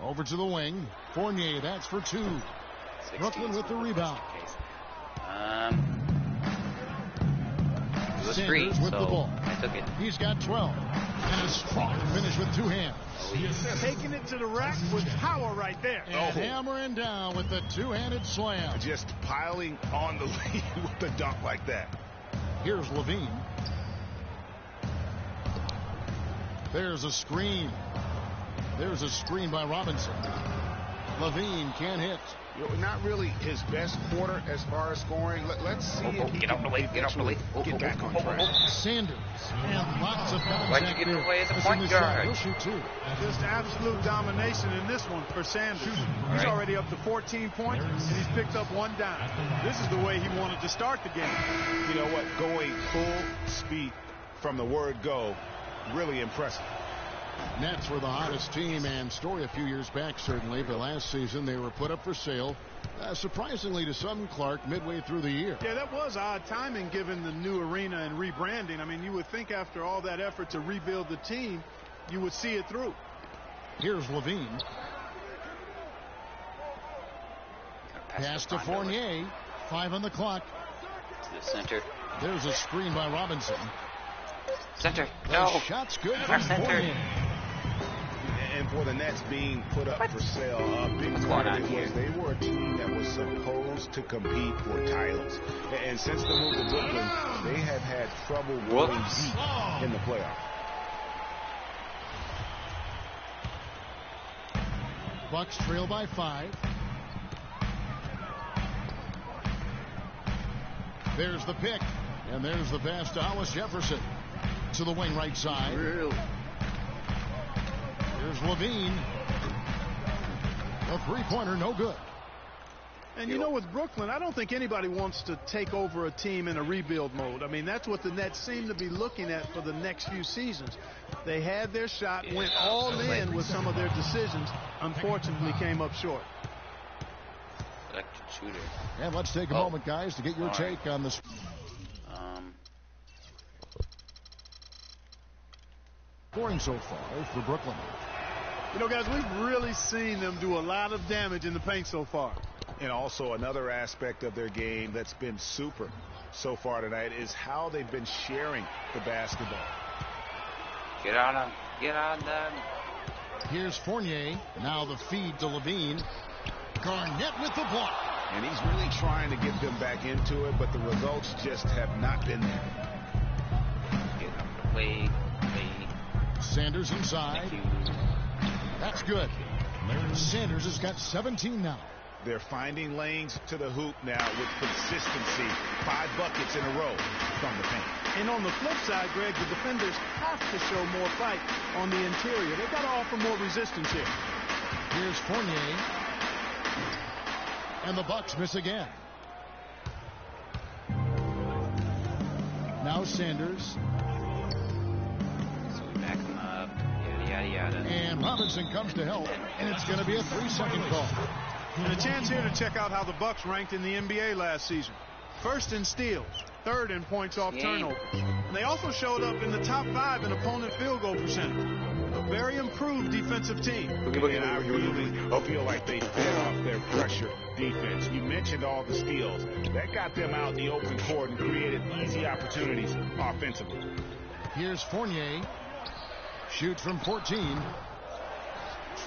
S1: Over to the wing. Fournier, that's for 2. Brooklyn with the rebound.
S2: It was free,
S1: with the ball.
S2: I took it.
S1: He's got 12. And a strong finish with 2 hands.
S5: Taking it to the rack with power right there.
S1: And hammering down with the 2-handed slam.
S8: Just piling on the lead with a dunk like that.
S1: Here's Levine. There's a screen. There's a screen by Robinson. Levine can't hit.
S8: Not really his best quarter as far as scoring. Let's see if he
S2: get off the way. Get off the way.
S8: Get back on track.
S1: Sanders and lots of contact.
S2: Why'd you give it away as a point guard?
S1: He'll shoot 2.
S5: Just absolute domination in this one for Sanders. He's already up to 14 points, and he's picked up 1 dime. This is the way he wanted to start the game.
S8: You know what? Going full speed from the word go, really impressive.
S1: Nets were the hottest team and story a few years back, certainly, but last season they were put up for sale, surprisingly to some, Clark, midway through the year.
S5: Yeah, that was odd timing given the new arena and rebranding. I mean, you would think after all that effort to rebuild the team, you would see it through.
S1: Here's Levine. Pass to Fournier. 5 on the clock.
S2: To the center.
S1: There's a screen by Robinson.
S2: Center.
S1: No. Shot's good from Fournier.
S8: And for the Nets being put up for sale, a big part of it was they were a team that was supposed to compete for titles. And since the move to Brooklyn, they have had trouble going deep in the playoffs.
S1: Bucks trail by 5. There's the pick. And there's the pass to Hollis Jefferson. To the wing right side. Here's Levine. A 3-pointer, no good.
S5: And you know, with Brooklyn, I don't think anybody wants to take over a team in a rebuild mode. I mean, that's what the Nets seem to be looking at for the next few seasons. They had their shot, went all in with some of their decisions, unfortunately came up short.
S2: Electric shooter.
S1: And let's take a moment, guys, to get your take on this. Scoring so far for Brooklyn.
S5: You know, guys, we've really seen them do a lot of damage in the paint so far.
S8: And also another aspect of their game that's been super so far tonight is how they've been sharing the basketball.
S2: Get on them. Get on them.
S1: Here's Fournier. Now the feed to Levine. Garnett with the block.
S8: And he's really trying to get them back into it, but the results just have not been there.
S2: Get out of the way.
S1: Sanders inside. That's good. Sanders has got 17 now.
S8: They're finding lanes to the hoop now with consistency. 5 buckets in a row from the paint.
S5: And on the flip side, Greg, the defenders have to show more fight on the interior. They've got to offer more resistance here.
S1: Here's Fournier. And the Bucks miss again. Now Sanders.
S2: Back him up. Yada, yada.
S1: And Robinson comes to help. And it's going to be a 3-second call.
S5: And a chance here to check out how the Bucks ranked in the NBA last season. First in steals, third in points off turnovers. And they also showed up in the top 5 in opponent field goal percentage. A very improved defensive team.
S8: And I really feel like they fed off their pressure defense. You mentioned all the steals. That got them out in the open court and created easy opportunities offensively.
S1: Here's Fournier. Shoots from 14.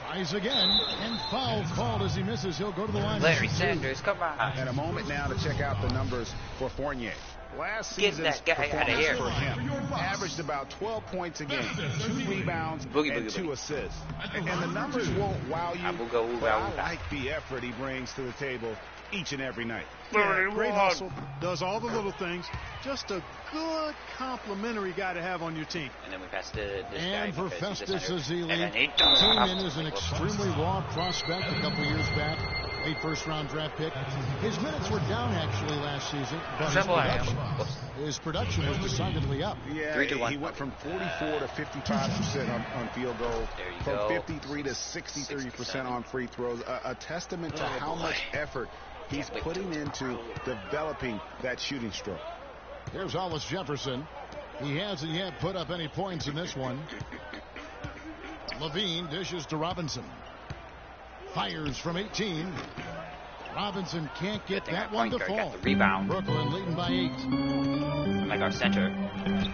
S1: Tries again, and foul called as he misses. He'll go to the line.
S2: Larry Sanders, come on.
S8: And a moment now to check out the numbers for Fournier. Last season's performance for him averaged about 12 points a game, 2 rebounds, and 2 assists. And the numbers won't wow you, but I like the effort he brings to the table each and every night.
S5: Yeah, great hustle, does all the little things. Just a good complimentary guy to have on your team.
S2: And then we pass to this
S1: and
S2: guy.
S1: And for Festus Ezeli,
S2: came
S1: in as an extremely raw prospect a couple years back. Late first-round draft pick. His minutes were down, actually, last season. But his production was decidedly up.
S8: Yeah, he went from 44 to 55% on field goal. From 53 to 63% on free throws. A testament to how much effort he's putting into developing that shooting stroke.
S1: Here's Hollis Jefferson. He hasn't yet put up any points in this one. Levine dishes to Robinson. Fires from 18. Robinson can't get that one to fall.
S2: Got the rebound.
S1: Brooklyn leading by 8.
S2: Like our center,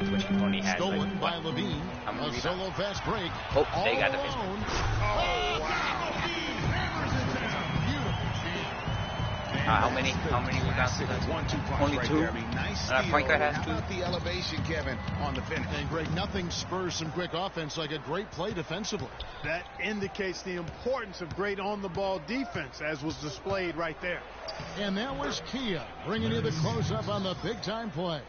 S2: which only has
S1: stolen by Levine. A solo fast break.
S2: Oh, they got the fist.
S8: Oh, wow.
S2: How many rebounds?
S8: 1-2
S2: Only
S8: right
S2: 2.
S8: There. I mean, nice steal.
S2: Frank has 2.
S8: How about the elevation, Kevin, on the finish?
S1: And Greg, nothing spurs some quick offense like a great play defensively.
S5: That indicates the importance of great on-the-ball defense, as was displayed right there.
S1: And that was Kia bringing you the close-up on the big-time play.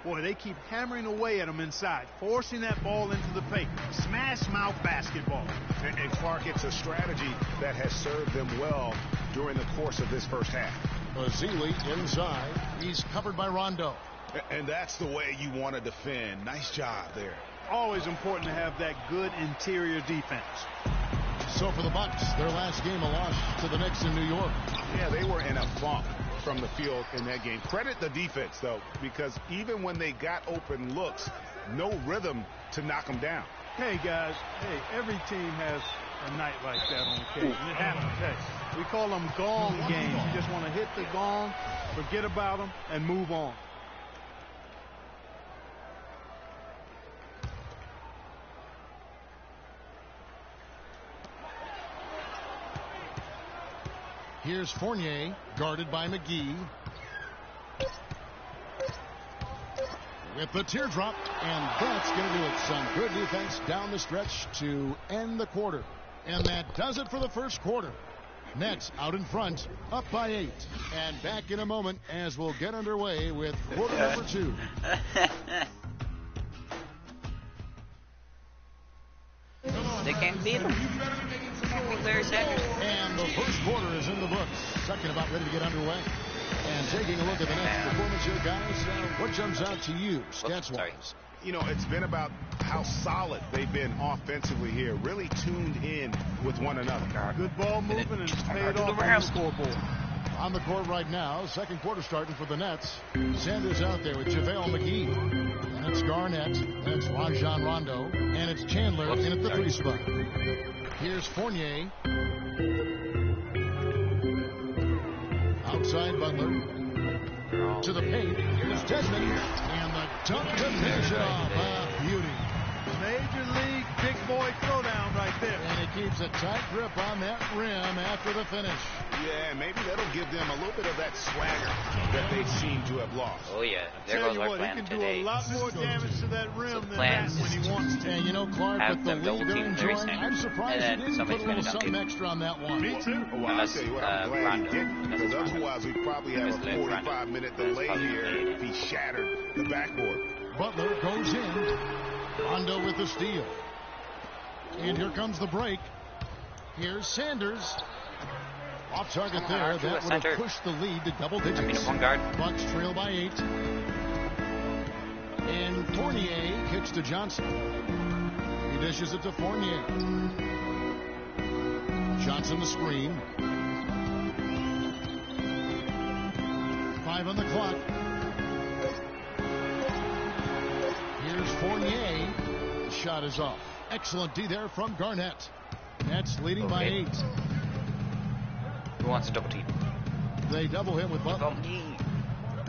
S5: Boy, they keep hammering away at him inside, forcing that ball into the paint. Smash mouth basketball.
S8: And Clark, it's a strategy that has served them well during the course of this first half.
S1: Ezeli inside. He's covered by Rondo.
S8: And that's the way you want to defend. Nice job there.
S5: Always important to have that good interior defense.
S1: So for the Bucks, their last game a loss to the Knicks in New York.
S8: Yeah, they were in a funk from the field in that game. Credit the defense, though, because even when they got open looks, no rhythm to knock them down.
S5: Hey, guys, every team has a night like that on occasion. It happens. Hey, we call them gong games. You just want to hit the gong, forget about them, and move on.
S1: Here's Fournier, guarded by McGee. With the teardrop, and that's going to do it. Some good defense down the stretch to end the quarter. And that does it for the first quarter. Nets out in front, up by 8. And back in a moment as we'll get underway with quarter number 2.
S2: They can't beat him. Larry Sanders.
S1: And the first quarter is in the books. Second about ready to get underway. And taking a look at the next performance here, guys, what jumps out to you, stats-wise?
S8: You know, it's been about how solid they've been offensively here. Really tuned in with one another.
S5: Good ball movement and paid off on the scoreboard.
S1: On the court right now, second quarter starting for the Nets. Sanders out there with JaVale McGee. And it's Garnett. And it's Rajon Rondo. And it's Chandler in at the 3 spot. Here's Fournier. Outside Butler. To the paint. Here's Desmond. And the dunk to finish it off. Beauty.
S5: Major league big boy throwdown right there.
S1: And it keeps a tight grip on that rim after the finish.
S8: Yeah, maybe that'll give them a little bit of that swagger that they seem to have lost.
S2: Oh, yeah.
S5: There goes our plan today. He can do a lot more damage to that rim than that when he wants to.
S1: And, you know, Clark, with the lead they're enjoying, I'm surprised he didn't put a little something extra on that one.
S5: Me too.
S8: Well, I'll tell you what, I'm glad he didn't, because otherwise we probably have a 45-minute delay here if he shattered the backboard.
S1: Butler goes in. Rondo with the steal. And here comes the break. Here's Sanders. Off target there. That would have pushed the lead to double digits.
S2: One guard.
S1: Bucks trail by 8. And Fournier kicks to Johnson. He dishes it to Fournier. Johnson the screen. 5 on the clock. Here's Fournier. The shot is off. Excellent D there from Garnett. Nets leading by 8.
S2: Who wants a double team?
S1: They double him with Butler.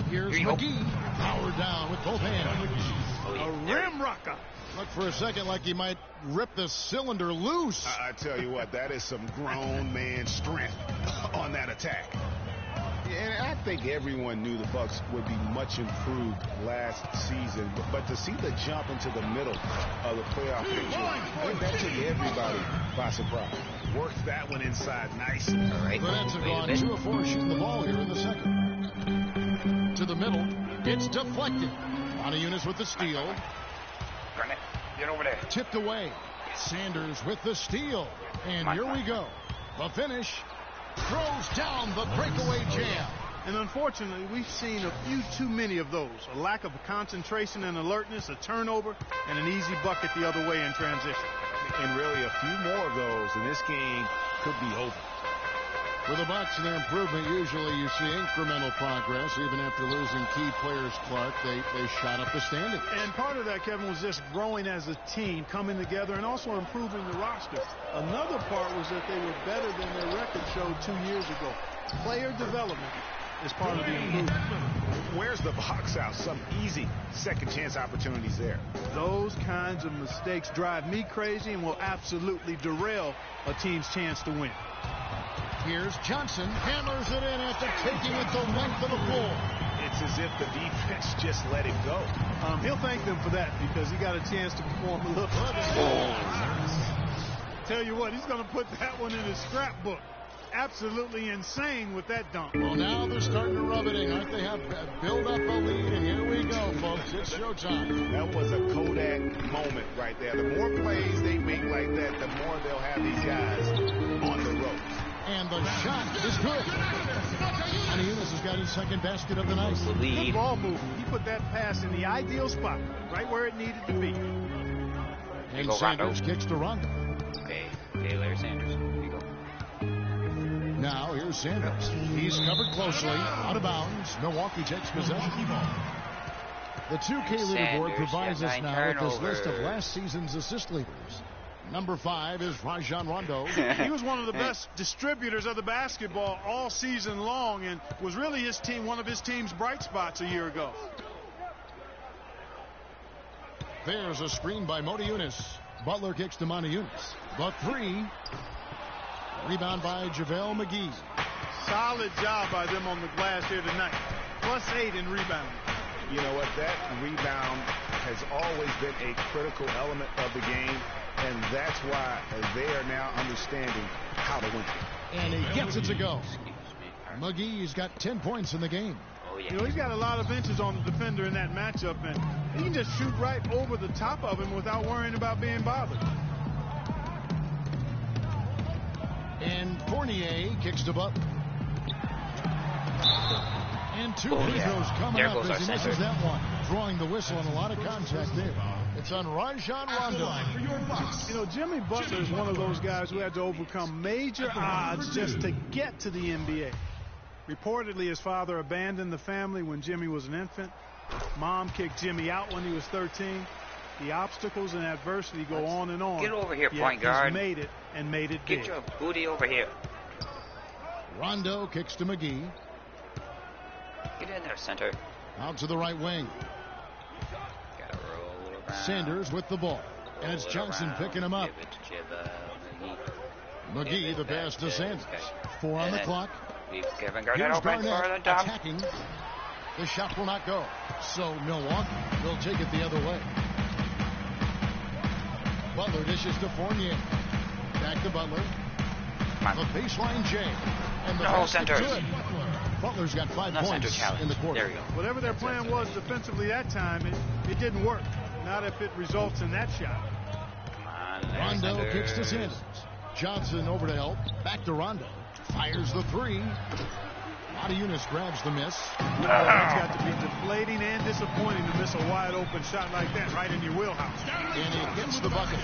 S1: Here's McGee. Powered down with both hands.
S5: A rim rocker.
S1: Looked for a second like he might rip the cylinder loose.
S8: I tell you what, that is some grown man strength on that attack. And I think everyone knew the Bucks would be much improved last season, but to see the jump into the middle of the playoff picture, I think that took everybody by surprise. Works that one inside nicely.
S2: All right.
S1: The Nets have gone 2 of 4 shooting the ball here in the second. To the middle, it's deflected. Montejunas with the steal.
S2: Garnett, get over there.
S1: Tipped away. Sanders with the steal. And here we go. The finish. Throws down the breakaway jam.
S5: And unfortunately, we've seen a few too many of those. A lack of concentration and alertness, a turnover, and an easy bucket the other way in transition.
S8: And really, a few more of those, and this game could be over.
S1: For the Bucks and their improvement, usually you see incremental progress. Even after losing key players, Clark, they shot up the standings.
S5: And part of that, Kevin, was just growing as a team, coming together, and also improving the roster. Another part was that they were better than their record showed 2 years ago. Player development is part of the improvement.
S8: Where's the box out? Some easy second chance opportunities there.
S5: Those kinds of mistakes drive me crazy and will absolutely derail a team's chance to win.
S1: Here's Johnson, hammers it in after taking it the length of the floor.
S8: It's as if the defense just let it go.
S5: He'll thank them for that because he got a chance to perform a little. Tell you what, he's going to put that one in his scrapbook. Absolutely insane with that dunk.
S1: Well, now they're starting to rub it in. Aren't they? Have build up a lead, and here we go, folks. It's showtime.
S8: That was a Kodak moment right there. The more plays they make like that, the more they'll have these guys on the ropes.
S1: And the shot is good. Montejunas has got his second basket of the night.
S5: Good ball movement. He put that pass in the ideal spot, right where it needed to be.
S1: And Sanders kicks to Rondo.
S2: Okay, Larry Sanders. Here you go.
S1: Now here's Sanders. He's covered closely, out of bounds. Milwaukee takes possession. The 2K leaderboard provides us now with this list of last season's assist leaders. Number 5 is Rajon Rondo.
S5: He was one of the best distributors of the basketball all season long and was really one of his team's bright spots a year ago.
S1: There's a screen by Montejunas. Butler kicks to Montejunas. The 3. Rebound by JaVale McGee.
S5: Solid job by them on the glass here tonight. +8 in rebounding.
S8: You know what? That rebound has always been a critical element of the game. And that's why they are now understanding how to win.
S1: And he gets it to go. McGee's got 10 points in the game.
S2: Oh, yeah.
S5: You know, he's got a lot of inches on the defender in that matchup, and he can just shoot right over the top of him without worrying about being bothered.
S1: And Fournier kicks to Butler. And 2 free throws coming up as he misses that one. Drawing the whistle and a lot of contact there. It's on Rajon Rondo.
S5: You know, Jimmy Butler is one of those guys who had to overcome major odds just to get to the NBA. Reportedly, his father abandoned the family when Jimmy was an infant. Mom kicked Jimmy out when he was 13. The obstacles and adversity go on and on.
S2: Get over here, point guard.
S5: He's made it and made it
S2: big.
S5: Get
S2: your booty over here.
S1: Rondo kicks to McGee.
S2: Get in there, center.
S1: Out to the right wing.
S2: Gotta roll around.
S1: Sanders with the ball. And it's Johnson picking him up.
S2: Give it to
S1: McGee, the pass to Sanders. 4 on the clock.
S2: Kevin Garnett open for the dump.
S1: Attacking. The shot will not go. So Milwaukee will take it the other way. Butler dishes to Fournier. Back to Butler. The baseline J. And the pass to good. Butler's got 5 points in the quarter.
S2: There you go.
S5: Whatever their plan was defensively that time, it didn't work. Not if it results in that shot.
S2: Come on,
S1: Rondo kicks to Sanders. Johnson over to help. Back to Rondo. Fires the 3. Matajunas grabs the miss.
S5: It's got to be deflating and disappointing to miss a wide open shot like that right in your wheelhouse.
S1: And it hits the bucket.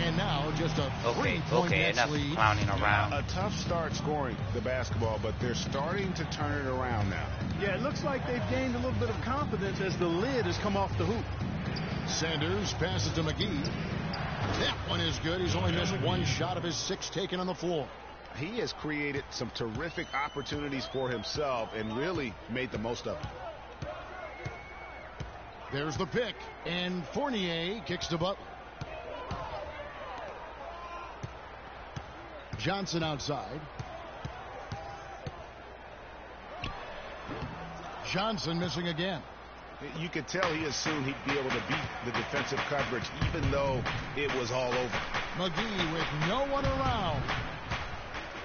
S1: And now just a 3-point
S2: enough
S1: lead.
S2: clowning around.
S4: A tough start scoring the basketball, but they're starting to turn it around now.
S5: Yeah, it looks like they've gained a little bit of confidence as the lid has come off the hoop.
S1: Sanders passes to McGee. That one is good. He's only missed 1 shot of his 6 taken on the floor.
S4: He has created some terrific opportunities for himself and really made the most of it.
S1: There's the pick, and Fournier kicks to Butler. Johnson outside. Johnson missing again.
S4: You could tell he assumed he'd be able to beat the defensive coverage even though it was all over.
S1: McGee with no one around.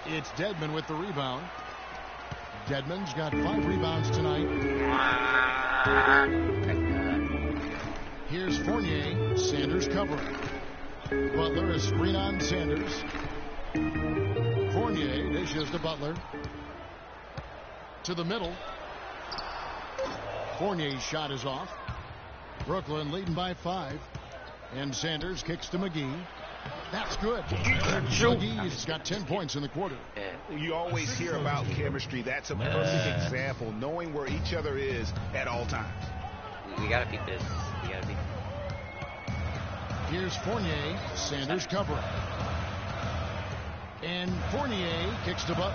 S1: It's Dedmon with the rebound. Dedmon's got 5 rebounds tonight. Here's Fournier. Sanders covering. Butler is screen on Sanders. Fournier dishes to Butler. To the middle. Fournier's shot is off. Brooklyn leading by 5. And Sanders kicks to McGee. That's good. McGee's got 10 points in the quarter.
S4: You always hear about chemistry. That's a perfect example, knowing where each other is at all times.
S2: We got to beat this. We got to beat
S1: Here's Fournier. Sanders covering. And Fournier kicks to Butler.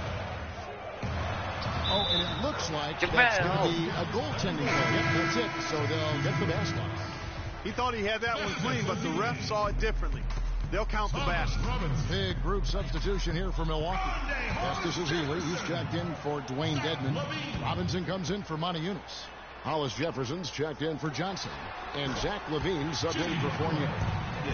S1: Oh, and it looks like that's going to be a goaltending goal. Yep, that's it. So they'll get the basket.
S5: He thought he had that one clean, but the ref saw it differently. They'll count the basket.
S1: Big group substitution here for Milwaukee. Estes Ezeli, he's checked in for Dwayne Dedmon. Robinson comes in for Matajunas. Hollis Jefferson's checked in for Johnson. And Zach LaVine subbed in for Fournier.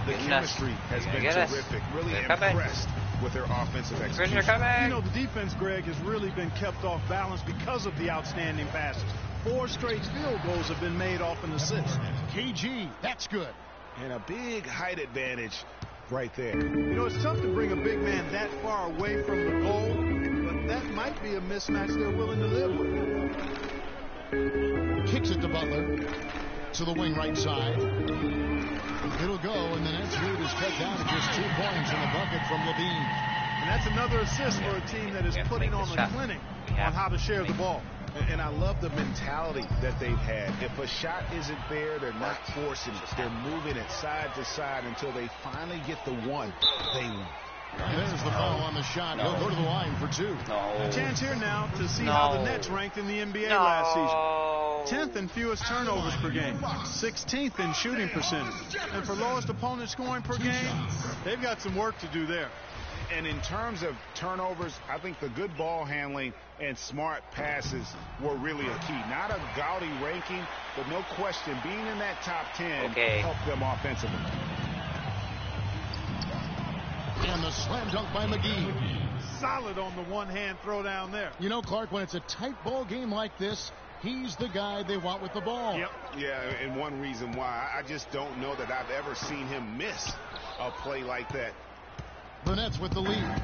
S4: The chemistry has been terrific. Really impressed with their offensive execution.
S5: You know, the defense, Greg, has really been kept off balance because of the outstanding passes. 4 straight field goals have been made off an assist.
S1: KG, that's good.
S4: And a big height advantage right there.
S5: You know, it's tough to bring a big man that far away from the goal, but that might be a mismatch they're willing to live with.
S1: Kicks it to Butler. To the wing right side. It'll go, and the Nets lead is cut down to just 2 points in the bucket from LaVine.
S5: And that's another assist for a team that is putting on a clinic on how to share the ball.
S4: And I love the mentality that they've had. If a shot isn't there, they're not forcing it. They're moving it side to side until they finally get the one they want.
S1: There's the foul on the shot. He'll go to the line for 2.
S5: A chance here now to see how the Nets ranked in the NBA last season. 10th in fewest turnovers per game. 16th in shooting percentage. And for lowest opponent scoring per game, they've got some work to do there.
S4: And in terms of turnovers, I think the good ball handling and smart passes were really a key. Not a gaudy ranking, but no question, being in that top 10 helped them offensively.
S1: And the slam dunk by McGee.
S5: Solid on the one-hand throw down there.
S1: You know, Clark, when it's a tight ball game like this, he's the guy they want with the ball.
S5: Yep.
S4: Yeah, and one reason why, I just don't know that I've ever seen him miss a play like that.
S1: The Nets with the lead.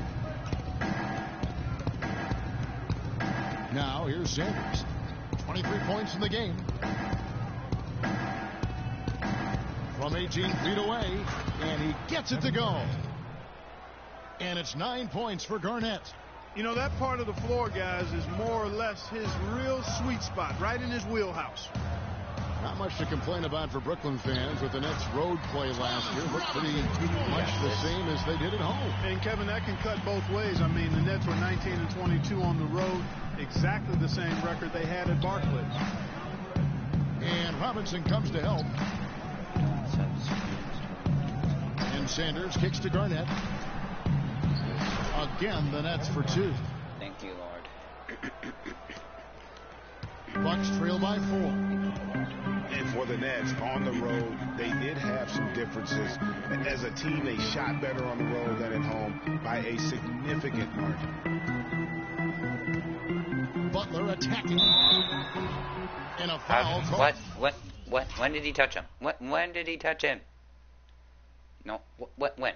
S1: Now, here's Sanders. 23 points in the game. From 18 feet away, and he gets it to go. And it's 9 points for Garnett.
S5: You know, that part of the floor, guys, is more or less his real sweet spot, right in his wheelhouse.
S1: Not much to complain about for Brooklyn fans with the Nets' road play last year. Looked pretty much the same as they did at home.
S5: And, Kevin, that can cut both ways. I mean, the Nets were 19-22 on the road. Exactly the same record they had at Barclays.
S1: And Robinson comes to help. And Sanders kicks to Garnett. Again, the Nets for 2.
S2: Thank you, Lord.
S1: Bucks trail by 4.
S8: And for the Nets, on the road, they did have some differences. As a team, they shot better on the road than at home by a significant margin.
S1: Butler attacking. And a foul.
S2: What? When did he touch him? When did he touch him? No. When?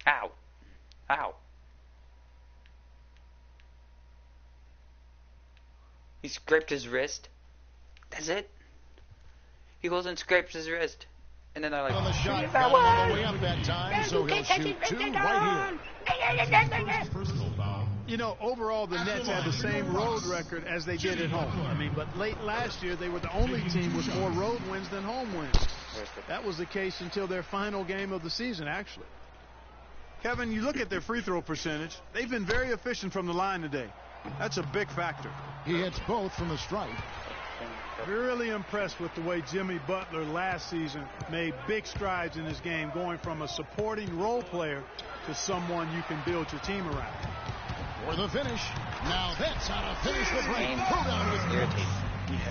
S2: Ow. He scraped his wrist. That's it. He goes and scrapes his wrist. And then they're like,
S1: on the shot, got on the way up that time, so he'll shoot 2 right
S5: here. You know, overall, the Nets had the same road record as they did at home. I mean, but late last year, they were the only team with more road wins than home wins. That was the case until their final game of the season, actually. Kevin, you look at their free throw percentage. They've been very efficient from the line today. That's a big factor.
S1: He hits both from the stripe.
S5: Really impressed with the way Jimmy Butler last season made big strides in his game, going from a supporting role player to someone you can build your team around.
S1: For the finish. Now that's how to finish the break.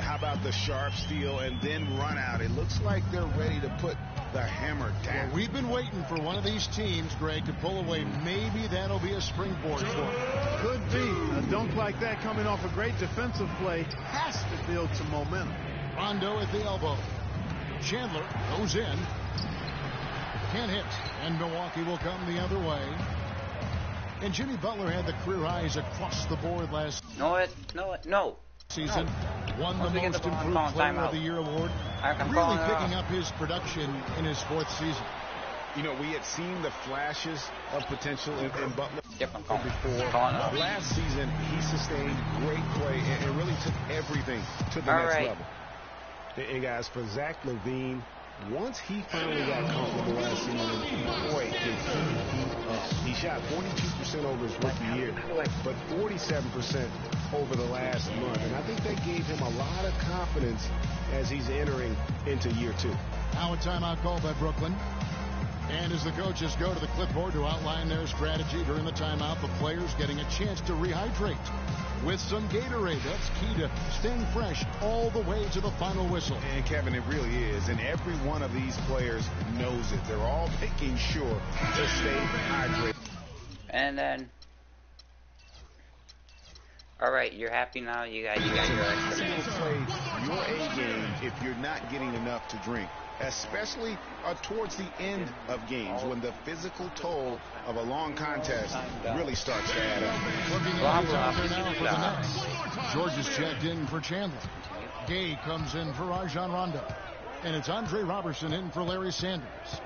S8: How about the sharp steal and then run out? It looks like they're ready to put the hammer down.
S1: Well, we've been waiting for one of these teams, Greg, to pull away. Maybe that'll be a springboard for them.
S5: Could be. A dunk like that coming off a great defensive play has to build some momentum.
S1: Rondo at the elbow. Chandler goes in. Can't hit. And Milwaukee will come the other way. And Jimmy Butler had the career highs across the board last season. Won the most improved player of the year award. Really picking up his production in his 4th season.
S8: You know, we had seen the flashes of potential in Butler before. Last season, he sustained great play and really took everything to the next level. And guys, for Zach LaVine, once he finally got comfortable last season, boy, did he heat up. He shot 42% over his rookie year, but 47% over the last month. And I think that gave him a lot of confidence as he's entering into year 2.
S1: Now a timeout call by Brooklyn. And as the coaches go to the clipboard to outline their strategy during the timeout, the players getting a chance to rehydrate with some Gatorade. That's key to staying fresh all the way to the final whistle.
S8: And Kevin, it really is. And every one of these players knows it. They're all making sure to stay hydrated.
S2: And then, all right, you're happy now. You got your extra.
S8: Play your A game if you're not getting enough to drink, especially towards the end of games when the physical toll of a long contest really starts to add up.
S1: Looking at the top there now for the Nets. George is checked in for Chandler. Gay comes in for Rajon Rondo. And it's Andre Robertson in for Larry Sanders.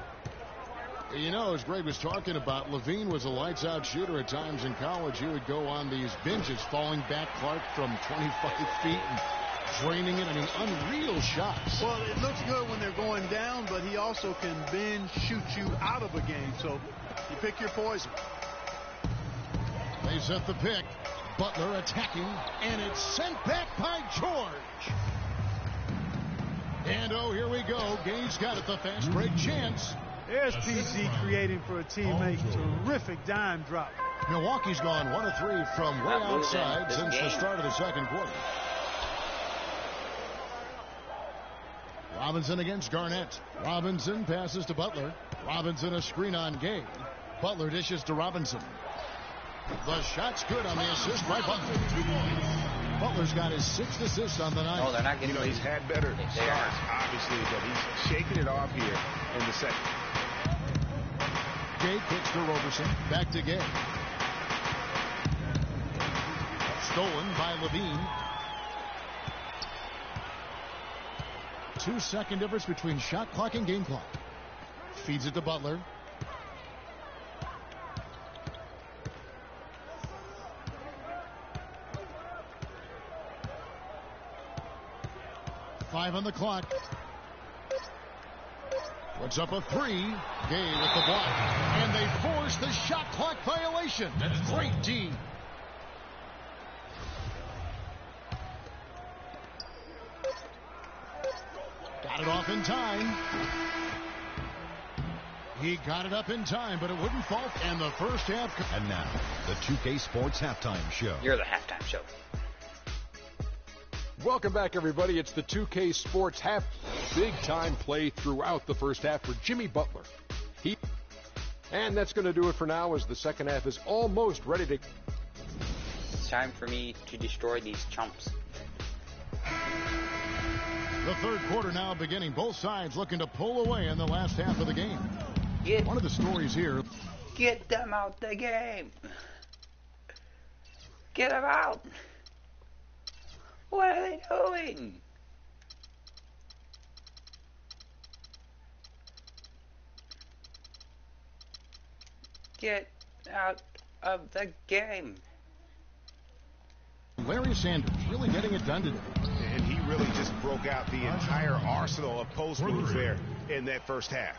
S1: You know, as Greg was talking about, LaVine was a lights-out shooter at times in college. He would go on these binges, falling back Clark from 25 feet and draining it. I mean, unreal shots.
S5: Well, it looks good when they're going down, but he also can binge shoot you out of a game. So you pick your poison.
S1: They set the pick. Butler attacking, and it's sent back by George. And oh, here we go. Gay's got it, the fast break chance.
S5: There's PG creating for a teammate. Terrific dime drop.
S1: Milwaukee's gone 1 of 3 from way outside since the start of the second quarter. Robinson against Garnett. Robinson passes to Butler. Robinson a screen on Gay. Butler dishes to Robinson. The shot's good on the assist by Butler. Butler's got his 6th assist on the night.
S2: No, they're not getting.
S8: You know, he's had better starts, obviously, but he's shaking it off here in the second.
S1: Gay kicks to Roberson. Back to Gay. Stolen by LaVine. 2-second difference between shot clock and game clock. Feeds it to Butler. Five on the clock. Puts up a 3. Gay with the block. And they force the shot clock violation. Great D. Got it off in time. He got it up in time, but it wouldn't fall. And the first half.
S12: And now, the 2K Sports Halftime Show.
S2: You're the halftime show.
S7: Welcome back, everybody. It's the 2K Sports big-time play throughout the first half for Jimmy Butler. And that's going to do it for now, as the second half is almost ready to...
S2: It's time for me to destroy these chumps.
S1: The third quarter now beginning. Both sides looking to pull away in the last half of the game. One of the stories here.
S2: Get them out the game. Get them out. What are they doing? Get out of the game.
S1: Larry Sanders really getting it done today.
S8: And he really just broke out the entire arsenal of post moves there in that first half.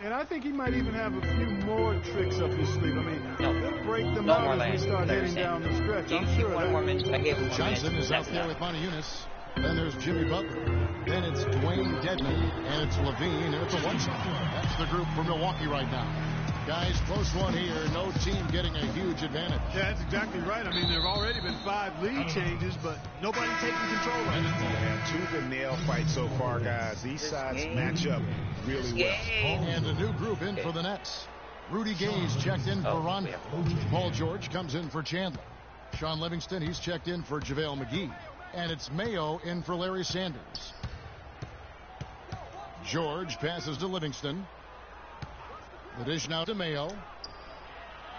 S5: And I think he might even have a few more tricks up his sleeve. I mean, he'll break them out as we start heading down the stretch. I'm sure
S2: one more minute. I gave him
S1: Johnson is out there with Motiejunas. Then there's Jimmy Butler. Then it's Dwayne Dedmon. And it's Levine. And it's a one-shot. That's the group for Milwaukee right now. Guys, close one here. No team getting a huge advantage.
S5: Yeah, that's exactly right. I mean, there have already been 5 lead changes, but nobody taking control of it.
S8: Yeah, tooth and nail fight so far, guys. These sides match up really well.
S1: And a new group in for the Nets. Rudy Gay's checked in for Rondo. Paul George comes in for Chandler. Sean Livingston, he's checked in for JaVale McGee. And it's Mayo in for Larry Sanders. George passes to Livingston. The dish now to Mayo.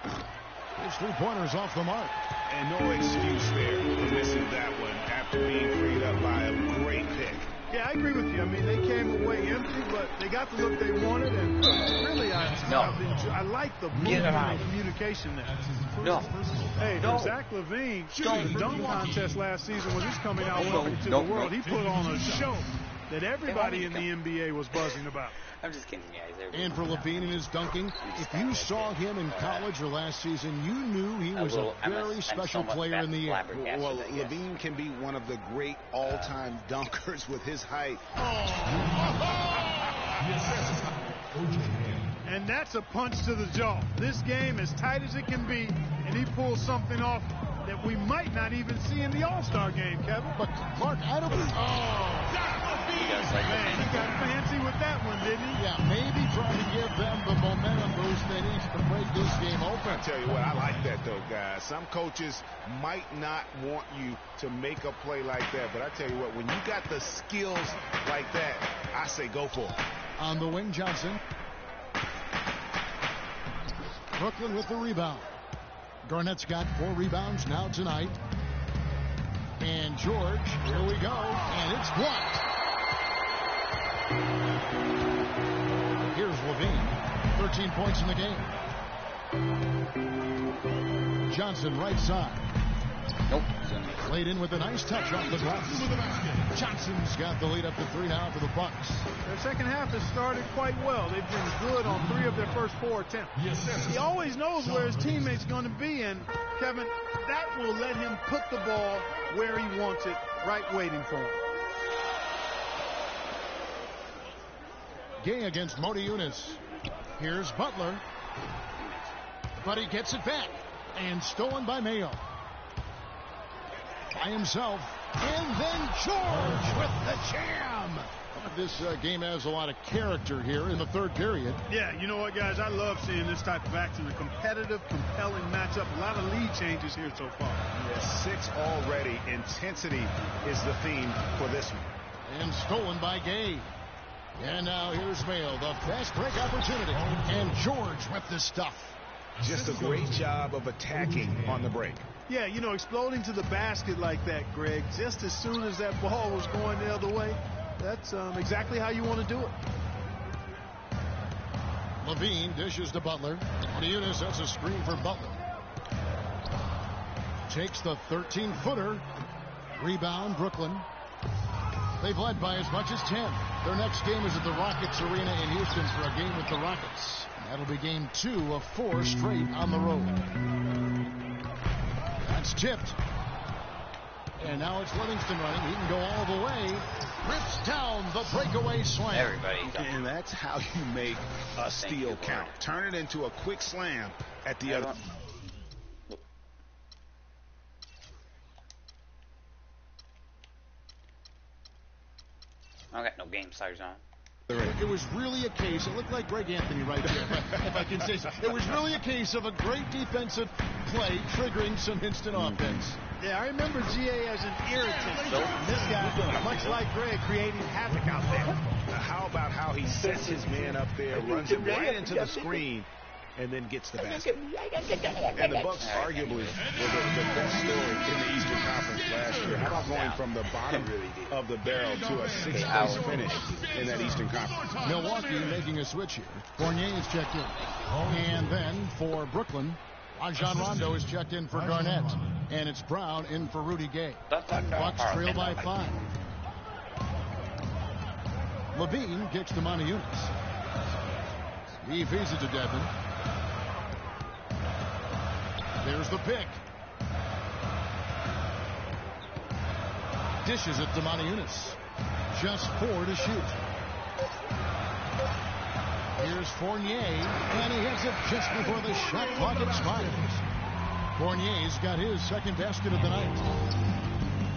S1: His three-pointers off the mark.
S8: And no excuse there for missing that one after being freed up by a great pick.
S5: Yeah, I agree with you. I mean, they came away empty, but they got the look they wanted, and really, I like the movement and communication there. Hey, Zach LaVine, the dunk contest last season was just coming out welcome to the world. He put on a show that everybody in the NBA was buzzing about.
S2: I'm just kidding, guys.
S1: And for LaVine and his dunking, if you saw him in college or last season, you knew he was a very special player in the air.
S8: Well, LaVine can be one of the great all-time dunkers with his height.
S5: And that's a punch to the jaw. This game, as tight as it can be, and he pulls something off that we might not even see in the All-Star game, Kevin.
S1: But Clark, I don't...
S5: Man, he got fancy with that one, didn't he?
S1: Yeah, maybe trying to give them the momentum boost they need to break this game open.
S8: I tell you what, I like that, though, guys. Some coaches might not want you to make a play like that, but I tell you what, when you got the skills like that, I say go for it.
S1: On the wing, Johnson. Brooklyn with the rebound. Garnett's got 4 rebounds now tonight. And George, here we go, and it's blocked. Here's LaVine, 13 points in the game. Johnson right side.
S2: Nope.
S1: Laid in with a nice touch off the glass. Johnson's got the lead up to 3 now for the Bucks.
S5: Their second half has started quite well. They've been good on 3 of their first 4 attempts. He always knows where his teammate's going to be, and Kevin, that will let him put the ball where he wants it, right waiting for him.
S1: Gay against Motiejunas. Here's Butler. But he gets it back. And stolen by Mayo. By himself. And then George with the jam. This game has a lot of character here in the third period.
S5: Yeah, you know what, guys? I love seeing this type of action. A competitive, compelling matchup. A lot of lead changes here so far.
S8: Yeah, 6 already. Intensity is the theme for this one.
S1: And stolen by Gay. And now here's Mayo, the fast break opportunity. And George with the stuff.
S8: Just a great job of attacking on the break.
S5: Yeah, you know, exploding to the basket like that, Greg, just as soon as that ball was going the other way, that's exactly how you want to do it.
S1: LaVine dishes to Butler. Motiejunas sets a screen for Butler. Takes the 13-footer. Rebound, Brooklyn. They've led by as much as 10. Their next game is at the Rockets Arena in Houston for a game with the Rockets. That'll be game 2 of 4 straight on the road. That's tipped. And now it's Livingston running. He can go all the way. Rips down the breakaway slam.
S8: And that's how you make a steal count. Turn it into a quick slam at the other.
S2: I got no game starters on.
S1: It was really a case, it looked like Greg Anthony right there, if I can say so. It was really a case of a great defensive play triggering some instant offense.
S5: Yeah, I remember GA as an irritant. This guy, much like Greg, creating havoc out there.
S8: How about how he sets his man up there, runs him right into the screen, and then gets the basket. And the Bucks arguably were the best story in the Eastern Conference last year. How about going from the bottom of the barrel to a 6th-place finish in that Eastern Conference?
S1: Milwaukee making a switch here. Fournier is checked in. And then for Brooklyn, Rajon Rondo is checked in for Garnett. And it's Brown in for Rudy Gay. Bucks trail by 5. Levine kicks to Moniunas. He feeds it to Dedmon. There's the pick. Dishes it to Moniunas. Just 4 to shoot. Here's Fournier, and he hits it just before the shot clock expires. Fournier's got his second basket of the night.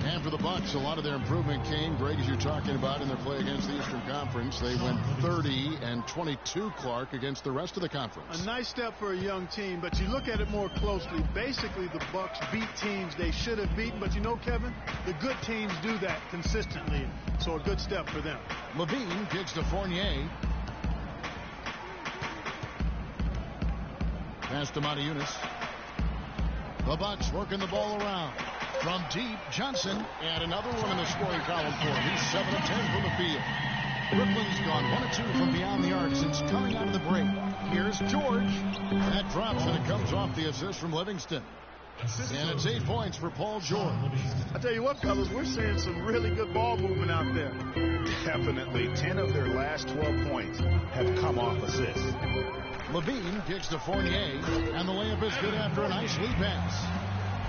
S1: And for the Bucks, a lot of their improvement came, Greg, as you're talking about, in their play against the Eastern Conference. They went 30-22, Clark, against the rest of the conference.
S5: A nice step for a young team, but you look at it more closely. Basically, the Bucks beat teams they should have beaten, but you know, Kevin, the good teams do that consistently, so a good step for them.
S1: Levine kicks to Fournier. Pass to Moniunas. The Bucks working the ball around. From deep, Johnson, and another one in the scoring column for him. He's 7 of 10 from the field. Brooklyn's gone 1 of 2 from beyond the arc since coming out of the break. Here's George. That drops, and it comes off the assist from Livingston. And it's 8 points for Paul George.
S5: I tell you what, fellas, we're seeing some really good ball movement out there.
S8: Definitely. 10 of their last 12 points have come off assists.
S1: Levine kicks to Fournier, and the layup is good after a nice lead pass.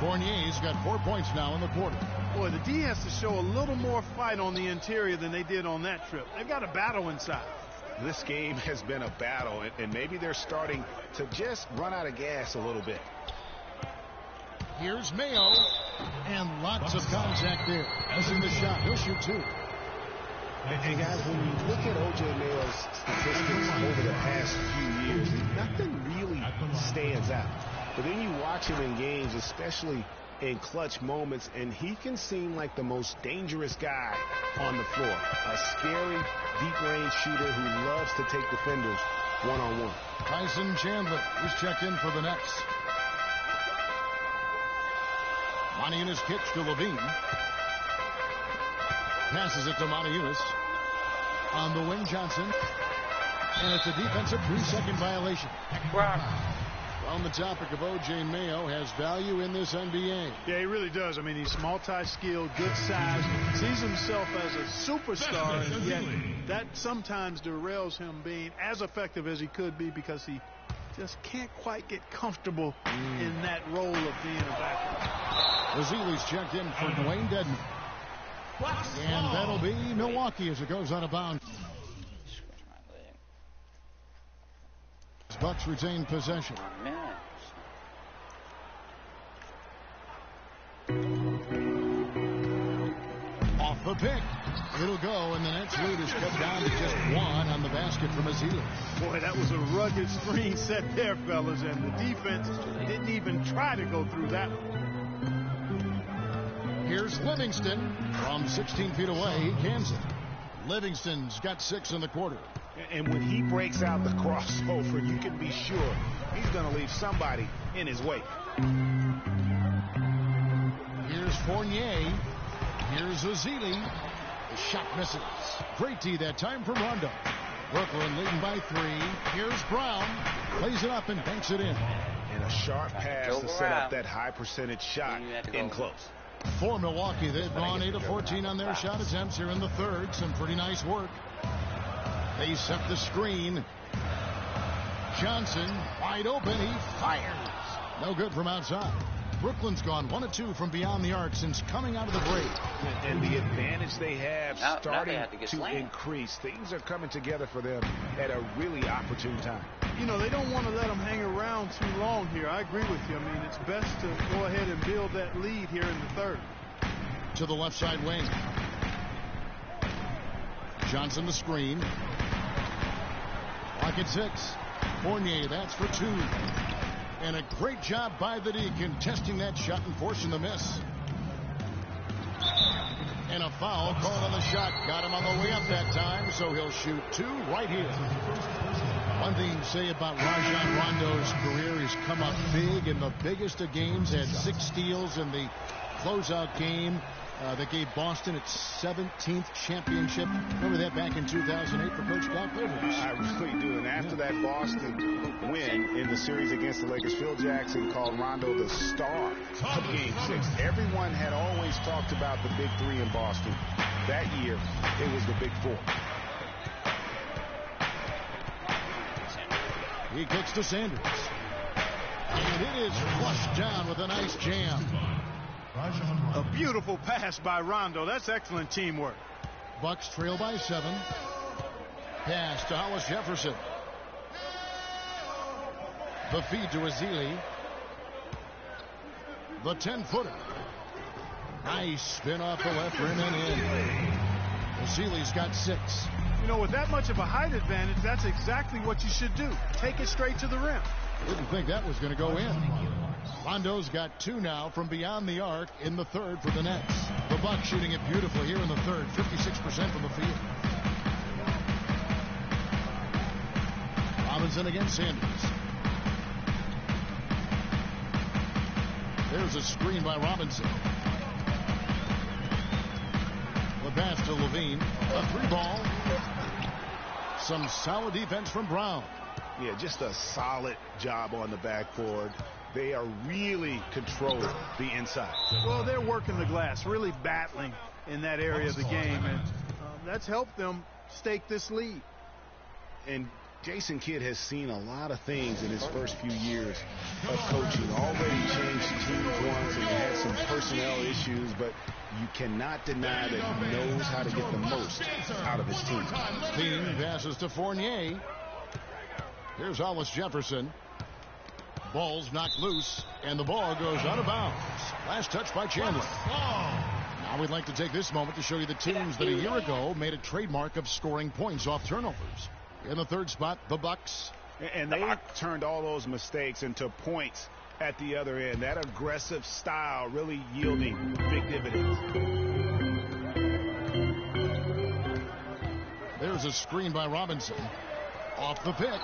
S1: Fournier's got 4 points now in the quarter.
S5: Boy, the D has to show a little more fight on the interior than they did on that trip. They've got a battle inside.
S8: This game has been a battle, and maybe they're starting to just run out of gas a little bit.
S1: Here's Mayo, and lots of contact there. Missing the shot. He'll shoot 2.
S8: And guys, when you look at O.J. Mayo's statistics over the past few years, nothing really stands out. But then you watch him in games, especially in clutch moments, and he can seem like the most dangerous guy on the floor. A scary, deep-range shooter who loves to take defenders one-on-one.
S1: Tyson Chandler is checked in for the Nets. Moniunas kicks to Levine. Passes it to Moniunas. On the wing, Johnson. And it's a defensive 3-second violation. On the topic of O.J. Mayo, has value in this NBA.
S5: Yeah, he really does. I mean, he's multi-skilled, good size, sees himself as a superstar, and yet that sometimes derails him being as effective as he could be because he just can't quite get comfortable in that role of being a backup.
S1: Ezeli's checked in for Dwayne Dedmon. And that'll be Milwaukee as it goes out of bounds. Bucks retain possession. Off the pick. It'll go, and the Nets lead is cut down to just 1 on the basket from Ezeli.
S5: Boy, that was a rugged screen set there, fellas, and the defense didn't even try to go through that one.
S1: Here's Livingston from 16 feet away. He cans it. Livingston's got 6 in the quarter.
S8: And when he breaks out the crossover, you can be sure he's going to leave somebody in his wake.
S1: Here's Fournier. Here's Ezeli. The shot misses. Great D that time from Rondo. Brooklyn leading by 3. Here's Brown. Plays it up and banks it in.
S8: And a sharp pass to set up that high percentage shot in close.
S1: For Milwaukee, they've gone 8 of 14 on their shot attempts here in the third. Some pretty nice work. They set the screen. Johnson wide open. He fires. No good from outside. Brooklyn's gone 1 of 2 from beyond the arc since coming out of the break.
S8: And the advantage they have starting to increase. Things are coming together for them at a really opportune time.
S5: You know, they don't want to let them hang around too long here. I agree with you. I mean, it's best to go ahead and build that lead here in the third.
S1: To the left side wing. Johnson the screen. Clock at 6. Fournier, that's for 2. And a great job by the D contesting that shot and forcing the miss. And a foul called on the shot. Got him on the way up that time, so he'll shoot 2 right here. One thing to say about Rajon Rondo's career, he's come up big in the biggest of games, had 6 steals in the closeout game that gave Boston its 17th championship. Remember that back in 2008 for Coach Doc Rivers?
S8: I really do. And after that Boston win in the series against the Lakers, Phil Jackson called Rondo the star of Game 6. Everyone had always talked about the Big 3 in Boston. That year, it was the Big 4.
S1: He kicks to Sanders. And it is flushed down with a nice jam.
S5: A beautiful pass by Rondo. That's excellent teamwork.
S1: Bucks trail by 7. Pass to Hollis Jefferson. The feed to Ezeli. The 10-footer. Nice spin off the left rim and in. Ezeli's got 6.
S5: You know, with that much of a height advantage, that's exactly what you should do. Take it straight to the rim.
S1: Didn't think that was going to go in. Rondo's got 2 now from beyond the arc in the third for the Nets. The Bucks shooting it beautifully here in the third, 56% from the field. Robinson against Sanders. There's a screen by Robinson. The pass to Levine. A 3-ball. Some solid defense from Brown.
S8: Yeah, just a solid job on the backboard. They are really controlling the inside.
S5: Well, they're working the glass, really battling in that area of the game, and that's helped them stake this lead.
S8: And Jason Kidd has seen a lot of things in his first few years of coaching. Already changed teams once and had some personnel issues, but you cannot deny that he knows how to get the most out of his team.
S1: Clean passes to Fournier. Here's Hollis Jefferson. Ball's knocked loose, and the ball goes out of bounds. Last touch by Chandler. Now we'd like to take this moment to show you the teams that a year ago made a trademark of scoring points off turnovers. In the third spot, the Bucks.
S8: And they turned all those mistakes into points at the other end. That aggressive style really yielding big dividends.
S1: There's a screen by Robinson. Off the pick.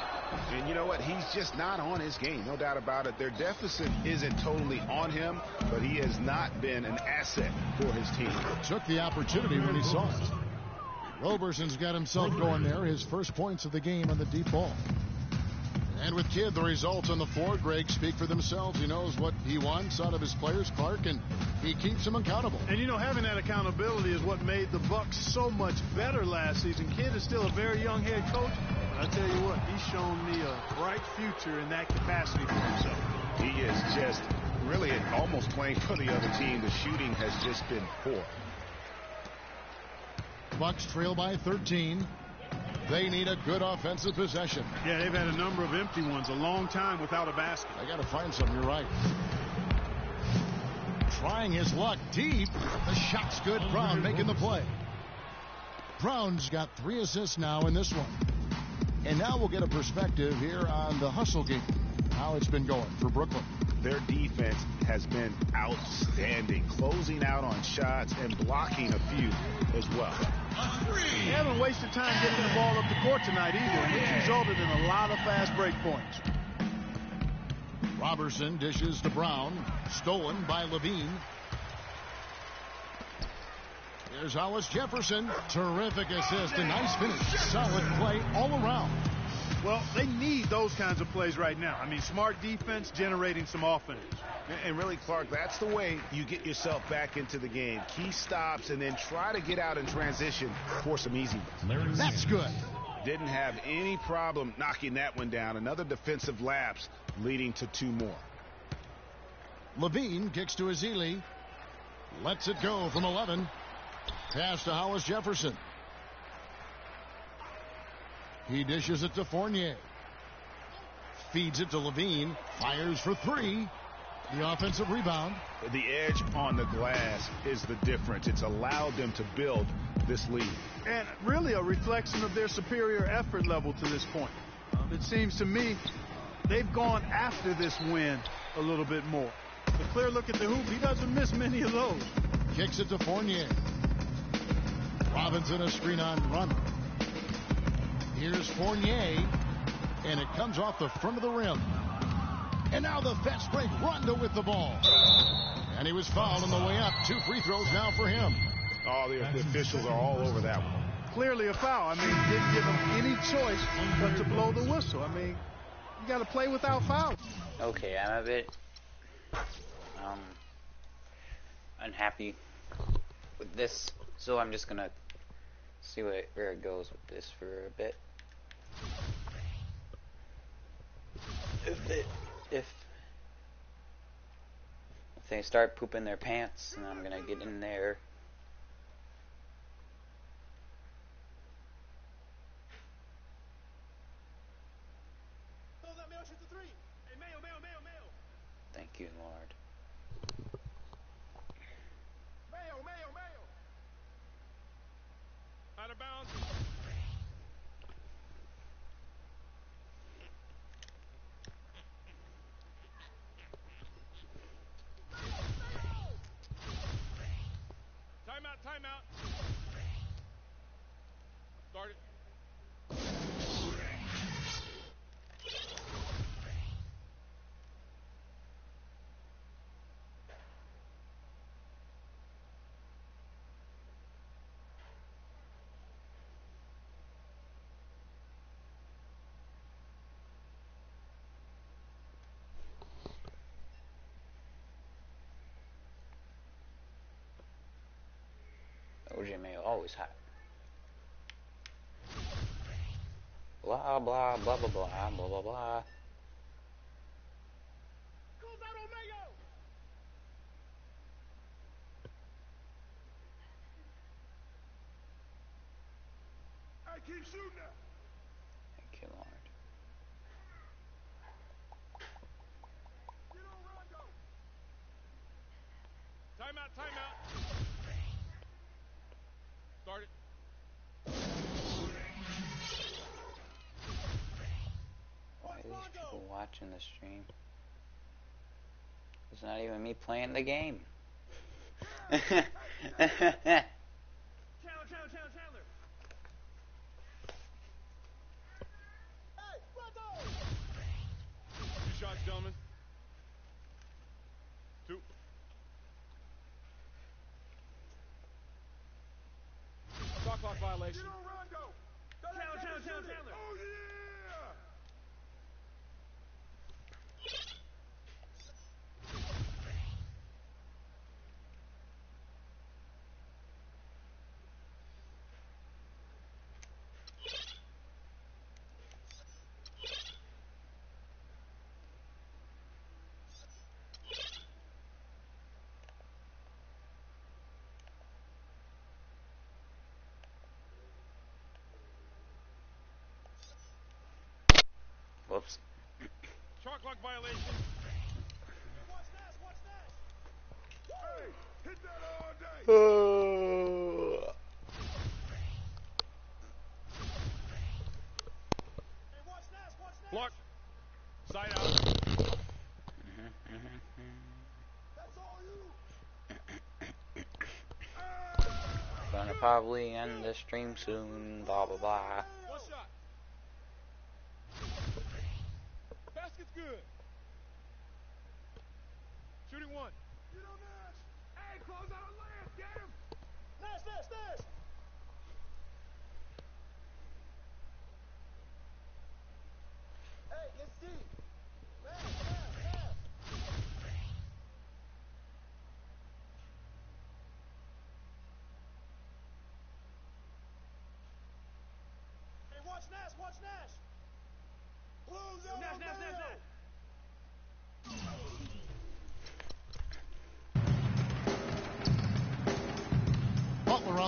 S8: And you know what? He's just not on his game. No doubt about it. Their deficit isn't totally on him, but he has not been an asset for his team.
S1: Took the opportunity when he saw it. Roberson's got himself going there. His first points of the game on the deep ball. And with Kidd, the results on the floor, Greg, speak for themselves. He knows what he wants out of his players, Clark, and he keeps them accountable.
S5: And, you know, having that accountability is what made the Bucks so much better last season. Kidd is still a very young head coach, but I tell you what, he's shown me a bright future in that capacity for himself.
S8: He is just really almost playing for the other team. The shooting has just been poor.
S1: Bucks trail by 13. They need a good offensive possession.
S5: Yeah, they've had a number of empty ones, a long time without a basket.
S1: I got to find some, you're right. Trying his luck deep. The shot's good. Brown making the play. Brown's got 3 assists now in this one. And now we'll get a perspective here on the hustle game, how it's been going for Brooklyn.
S8: Their defense has been outstanding, closing out on shots and blocking a few as well.
S5: They haven't wasted time getting the ball up the court tonight either, which resulted in a lot of fast break points.
S1: Robertson dishes to Brown, stolen by Levine. Here's Hollis Jefferson. Terrific assist, a nice finish. Solid play all around.
S5: Well, they need those kinds of plays right now. I mean, smart defense generating some offense.
S8: And really, Clark, that's the way you get yourself back into the game. Key stops and then try to get out in transition for some easy ones.
S1: That's good.
S8: Didn't have any problem knocking that one down. Another defensive lapse leading to 2 more.
S1: Levine kicks to Ezeli. Lets it go from 11. Pass to Hollis Jefferson. He dishes it to Fournier. Feeds it to Levine. Fires for 3. The offensive rebound.
S8: The edge on the glass is the difference. It's allowed them to build this lead.
S5: And really a reflection of their superior effort level to this point. It seems to me they've gone after this win a little bit more. A clear look at the hoop. He doesn't miss many of those.
S1: Kicks it to Fournier. Robinson a screen on run. Here's Fournier. And it comes off the front of the rim. And now the fast break. Rondo with the ball. And he was fouled on the way up. 2 free throws now for him.
S8: Oh, the officials are all over that one.
S5: Clearly a foul. I mean, didn't give him any choice but to blow the whistle. I mean, you got to play without fouls.
S2: Okay, I'm a bit unhappy with this, so I'm just gonna see where it goes with this for a bit. If they start pooping their pants, then I'm gonna get in there. Thank you, Lord.
S10: Out of bounds. Timeout. Start it.
S2: OJ Mayo always hot. Blah blah blah blah blah blah blah blah.
S10: I keep shooting now.
S2: Thank you, Lord.
S10: Timeout. Start it.
S2: Why are these people watching the stream? It's not even me playing the game.
S10: Chandler. 2 shots, gentlemen. 2. Shot clock violation. Chandler. Oh, yeah!
S2: Whoops.
S10: Shot clock violation. Watch that. Hey, hit that all day. Hey, watch that. Block. Side out. That's all you.
S2: Gonna probably end the stream soon. Blah blah blah.
S10: One shot. Basket's good. Shooting 1. Get on Nash. Hey, close out a layup. Get him. Nash. Hey, get Steve. Nash. Hey, watch Nash. Close out. Nash.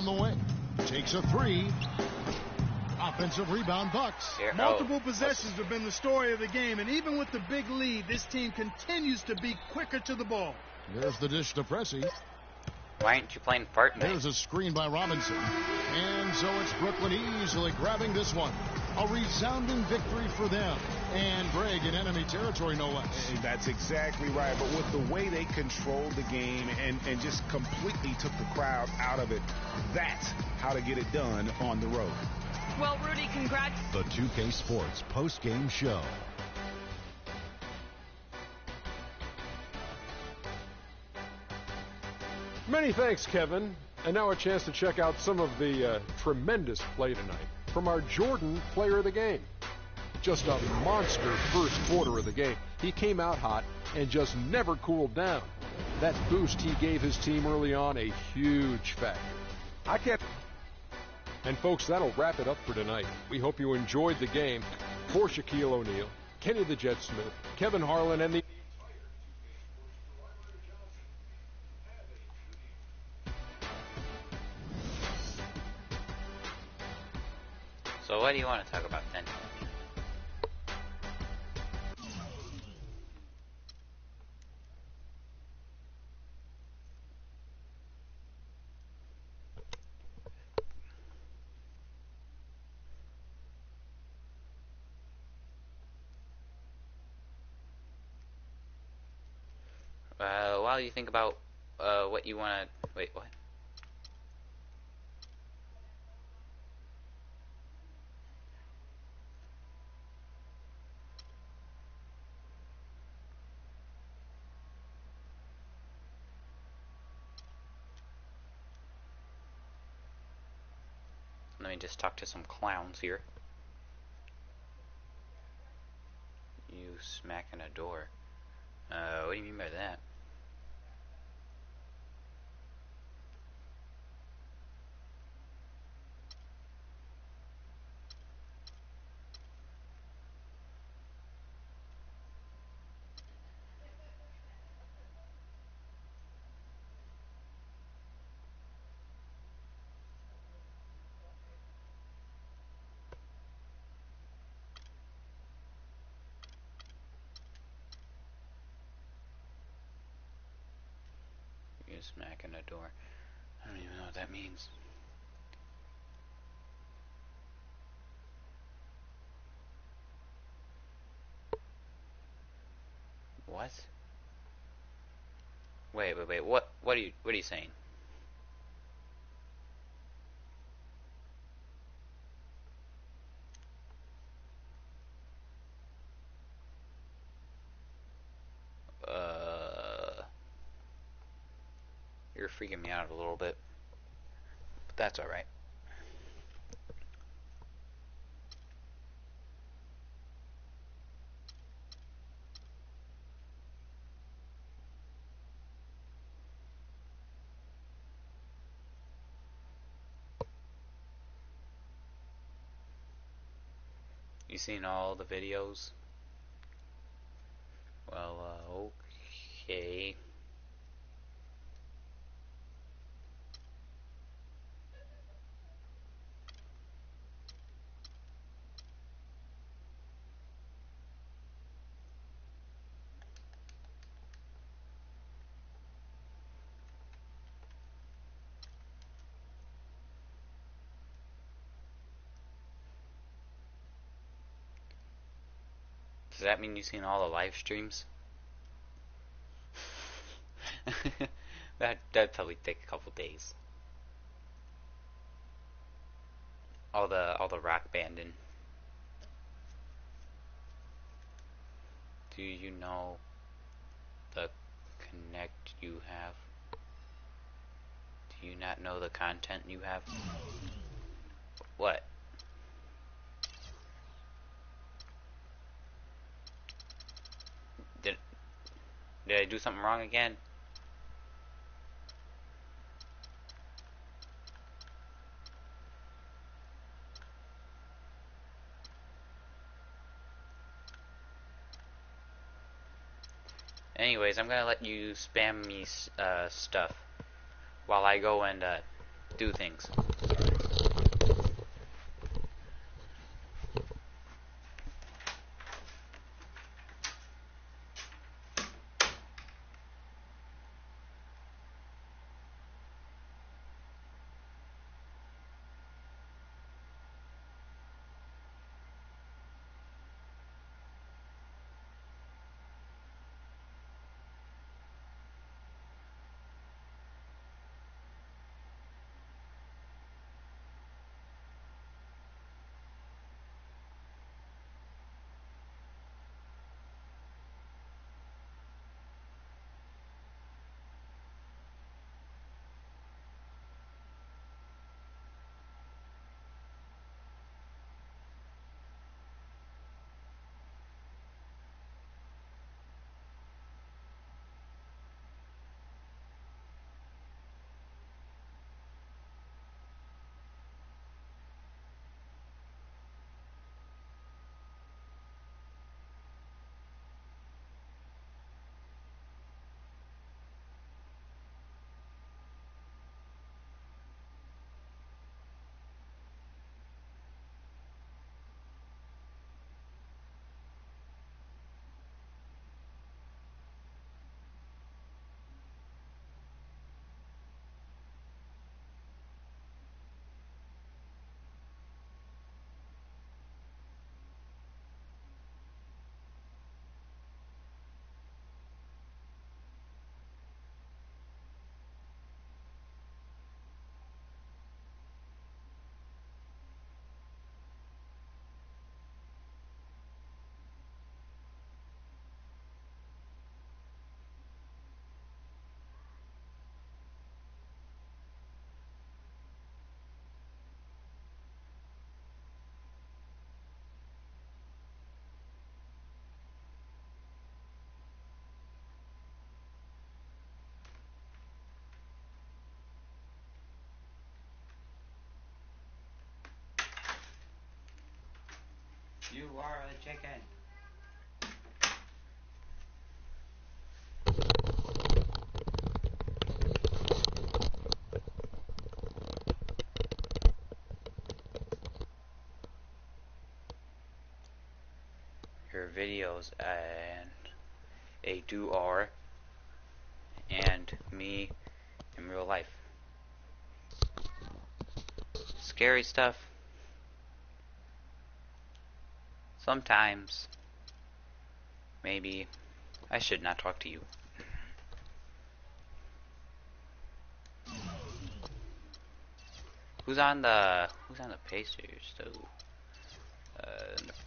S1: on the way. Takes a three. Offensive rebound, Bucks.
S5: Multiple possessions have been the story of the game, and even with the big lead, this team continues to be quicker to the ball.
S1: There's the dish to Pressey.
S2: Why aren't you playing Fortnite?
S1: There's a screen by Robinson. And so it's Brooklyn easily grabbing this one. A resounding victory for them. And Greg in enemy territory, no less.
S8: And that's exactly right. But with the way they controlled the game and just completely took the crowd out of it, that's how to get it done on the road.
S6: Well, Rudy, congrats.
S12: The 2K Sports post-game show.
S7: Many thanks, Kevin. And now a chance to check out some of the tremendous play tonight from our Jordan player of the game. Just a monster first quarter of the game. He came out hot and just never cooled down. That boost he gave his team early on, a huge factor. And folks, that'll wrap it up for tonight. We hope you enjoyed the game. For Shaquille O'Neal, Kenny the Jet Smith, Kevin Harlan, and the
S2: So what do you want to talk about then? While you think about what you want to... Wait, what? Let me just talk to some clowns here. You smacking a door. What do you mean by that? Smacking a door. I don't even know what that means. What? Wait. What are you saying? You're freaking me out a little bit, but that's all right. You seen all the videos? Well, okay. Does that mean you've seen all the live streams? That'd probably take a couple days. All the rock banding. Do you know the connect you have? Do you not know the content you have? What? Did I do something wrong again? Anyways, I'm gonna let you spam me stuff while I go and do things. You are a chicken. Her videos and a do-or and me in real life. Scary stuff. Sometimes, maybe, I should not talk to you. Who's on the Pacers though?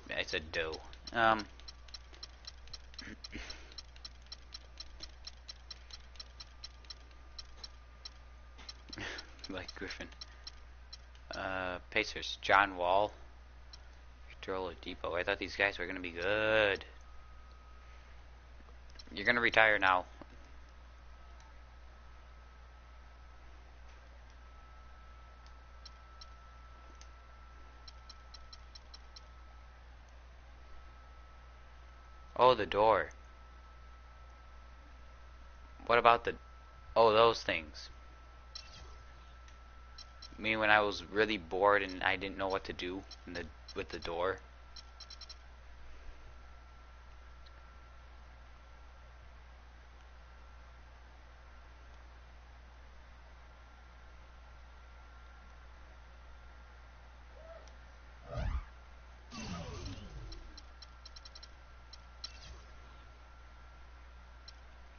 S2: I said dough. Like Griffin. Pacers, John Wall. Oladipo. I thought these guys were gonna be good. You're gonna retire now. Oh, the door. What about the... Oh, those things. Me when I was really bored and I didn't know what to do with the door.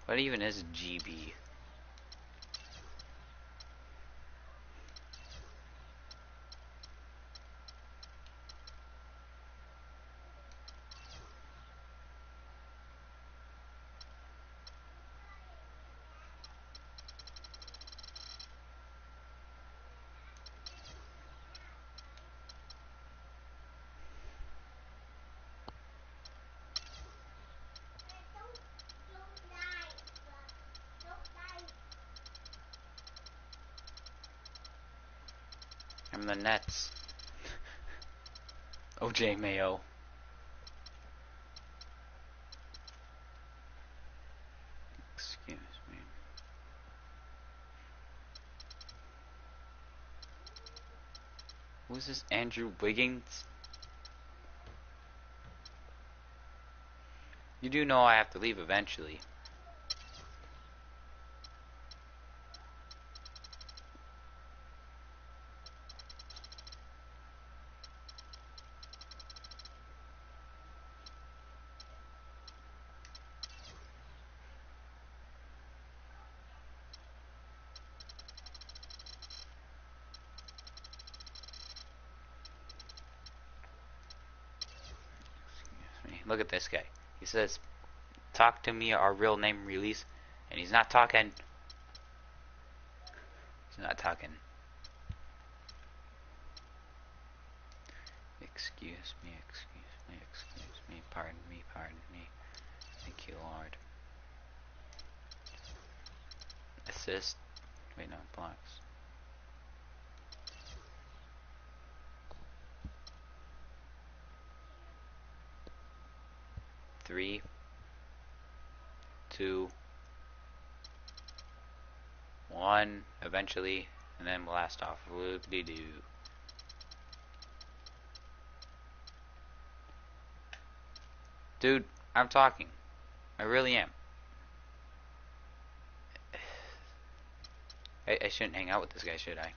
S2: What even is GB? I'm the Nets. OJ Mayo. Excuse me. Who's this Andrew Wiggins? You do know I have to leave eventually. Look at this guy. He says, talk to me, our real name release. And he's not talking. He's not talking. Excuse me, pardon me. Thank you, Lord. Assist. Wait, no, blocks. Three, 2, 1, eventually, and then blast off. Whoop-de-doo. Dude, I'm talking. I really am. I shouldn't hang out with this guy, should I?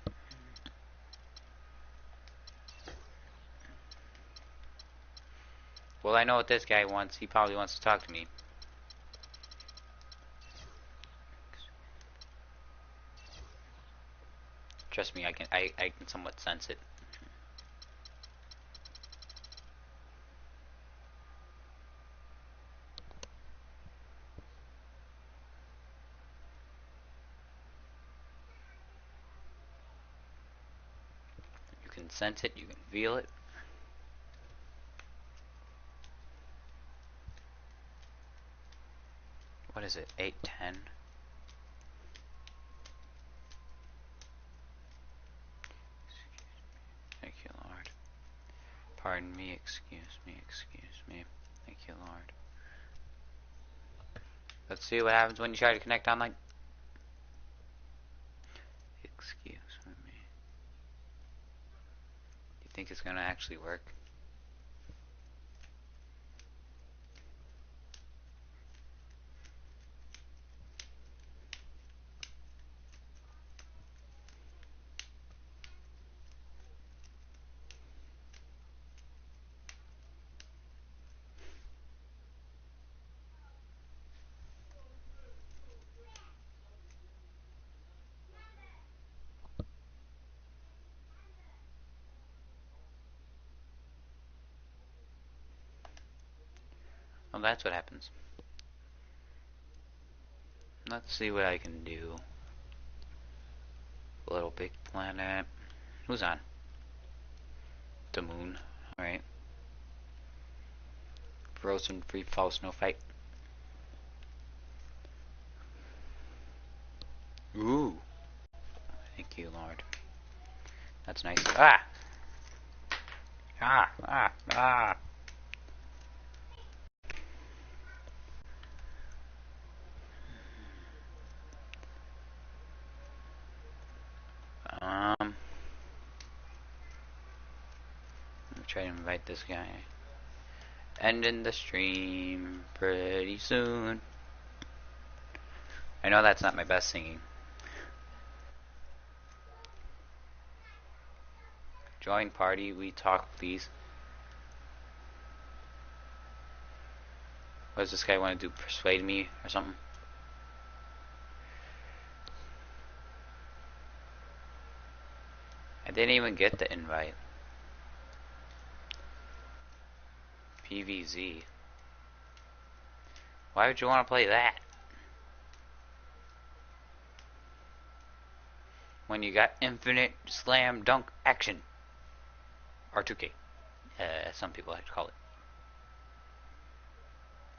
S2: Well, I know what this guy wants. He probably wants to talk to me. Trust me, I can somewhat sense it. You can sense it, you can feel it. What is it? 8-10. Thank you, Lord. Pardon me, excuse me. Thank you, Lord. Let's see what happens when you try to connect online. Excuse me. You think it's gonna actually work? Well, that's what happens. Let's see what I can do. Little Big Planet. Who's on? The Moon. Alright. Frozen Free Fall Snow Fight. Ooh. Thank you, Lord. That's nice. Ah! Ah! I'm gonna try to invite this guy. Ending the stream pretty soon. I know that's not my best singing. Join party, we talk please. What does this guy want to do? Persuade me or something? I didn't even get the invite. PVZ. Why would you want to play that? When you got infinite slam dunk action. R2K. Some people like to call it.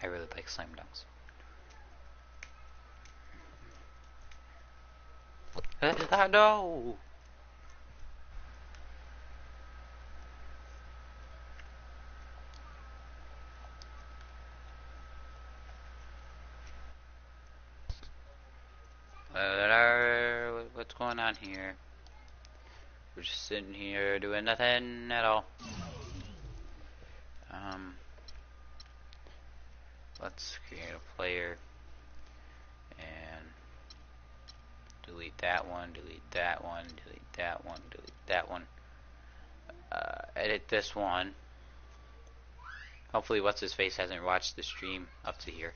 S2: I really like slam dunks. No! What's going on here? We're just sitting here doing nothing at all. Let's create a player and delete that one, delete that one, delete that one, delete that one. Edit this one. Hopefully what's his face hasn't watched the stream up to here.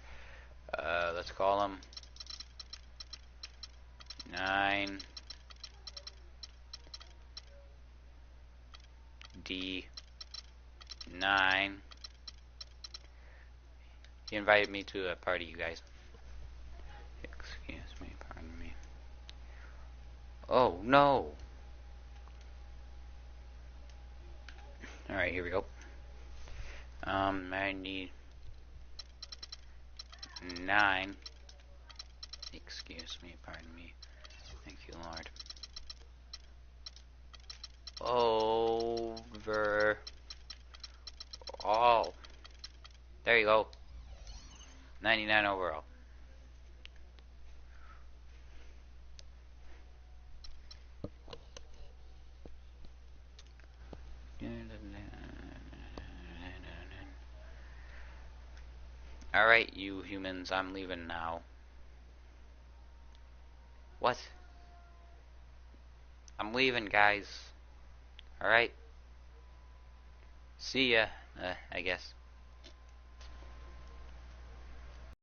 S2: Let's call him 9 D9. He invited me to a party, you guys. Excuse me, pardon me. Oh no. Alright, here we go. I need 9. Excuse me, pardon me. Thank you, Lord. Over all. There you go. 99 overall. Alright, you humans, I'm leaving now. What? I'm leaving, guys. Alright. See ya, I guess.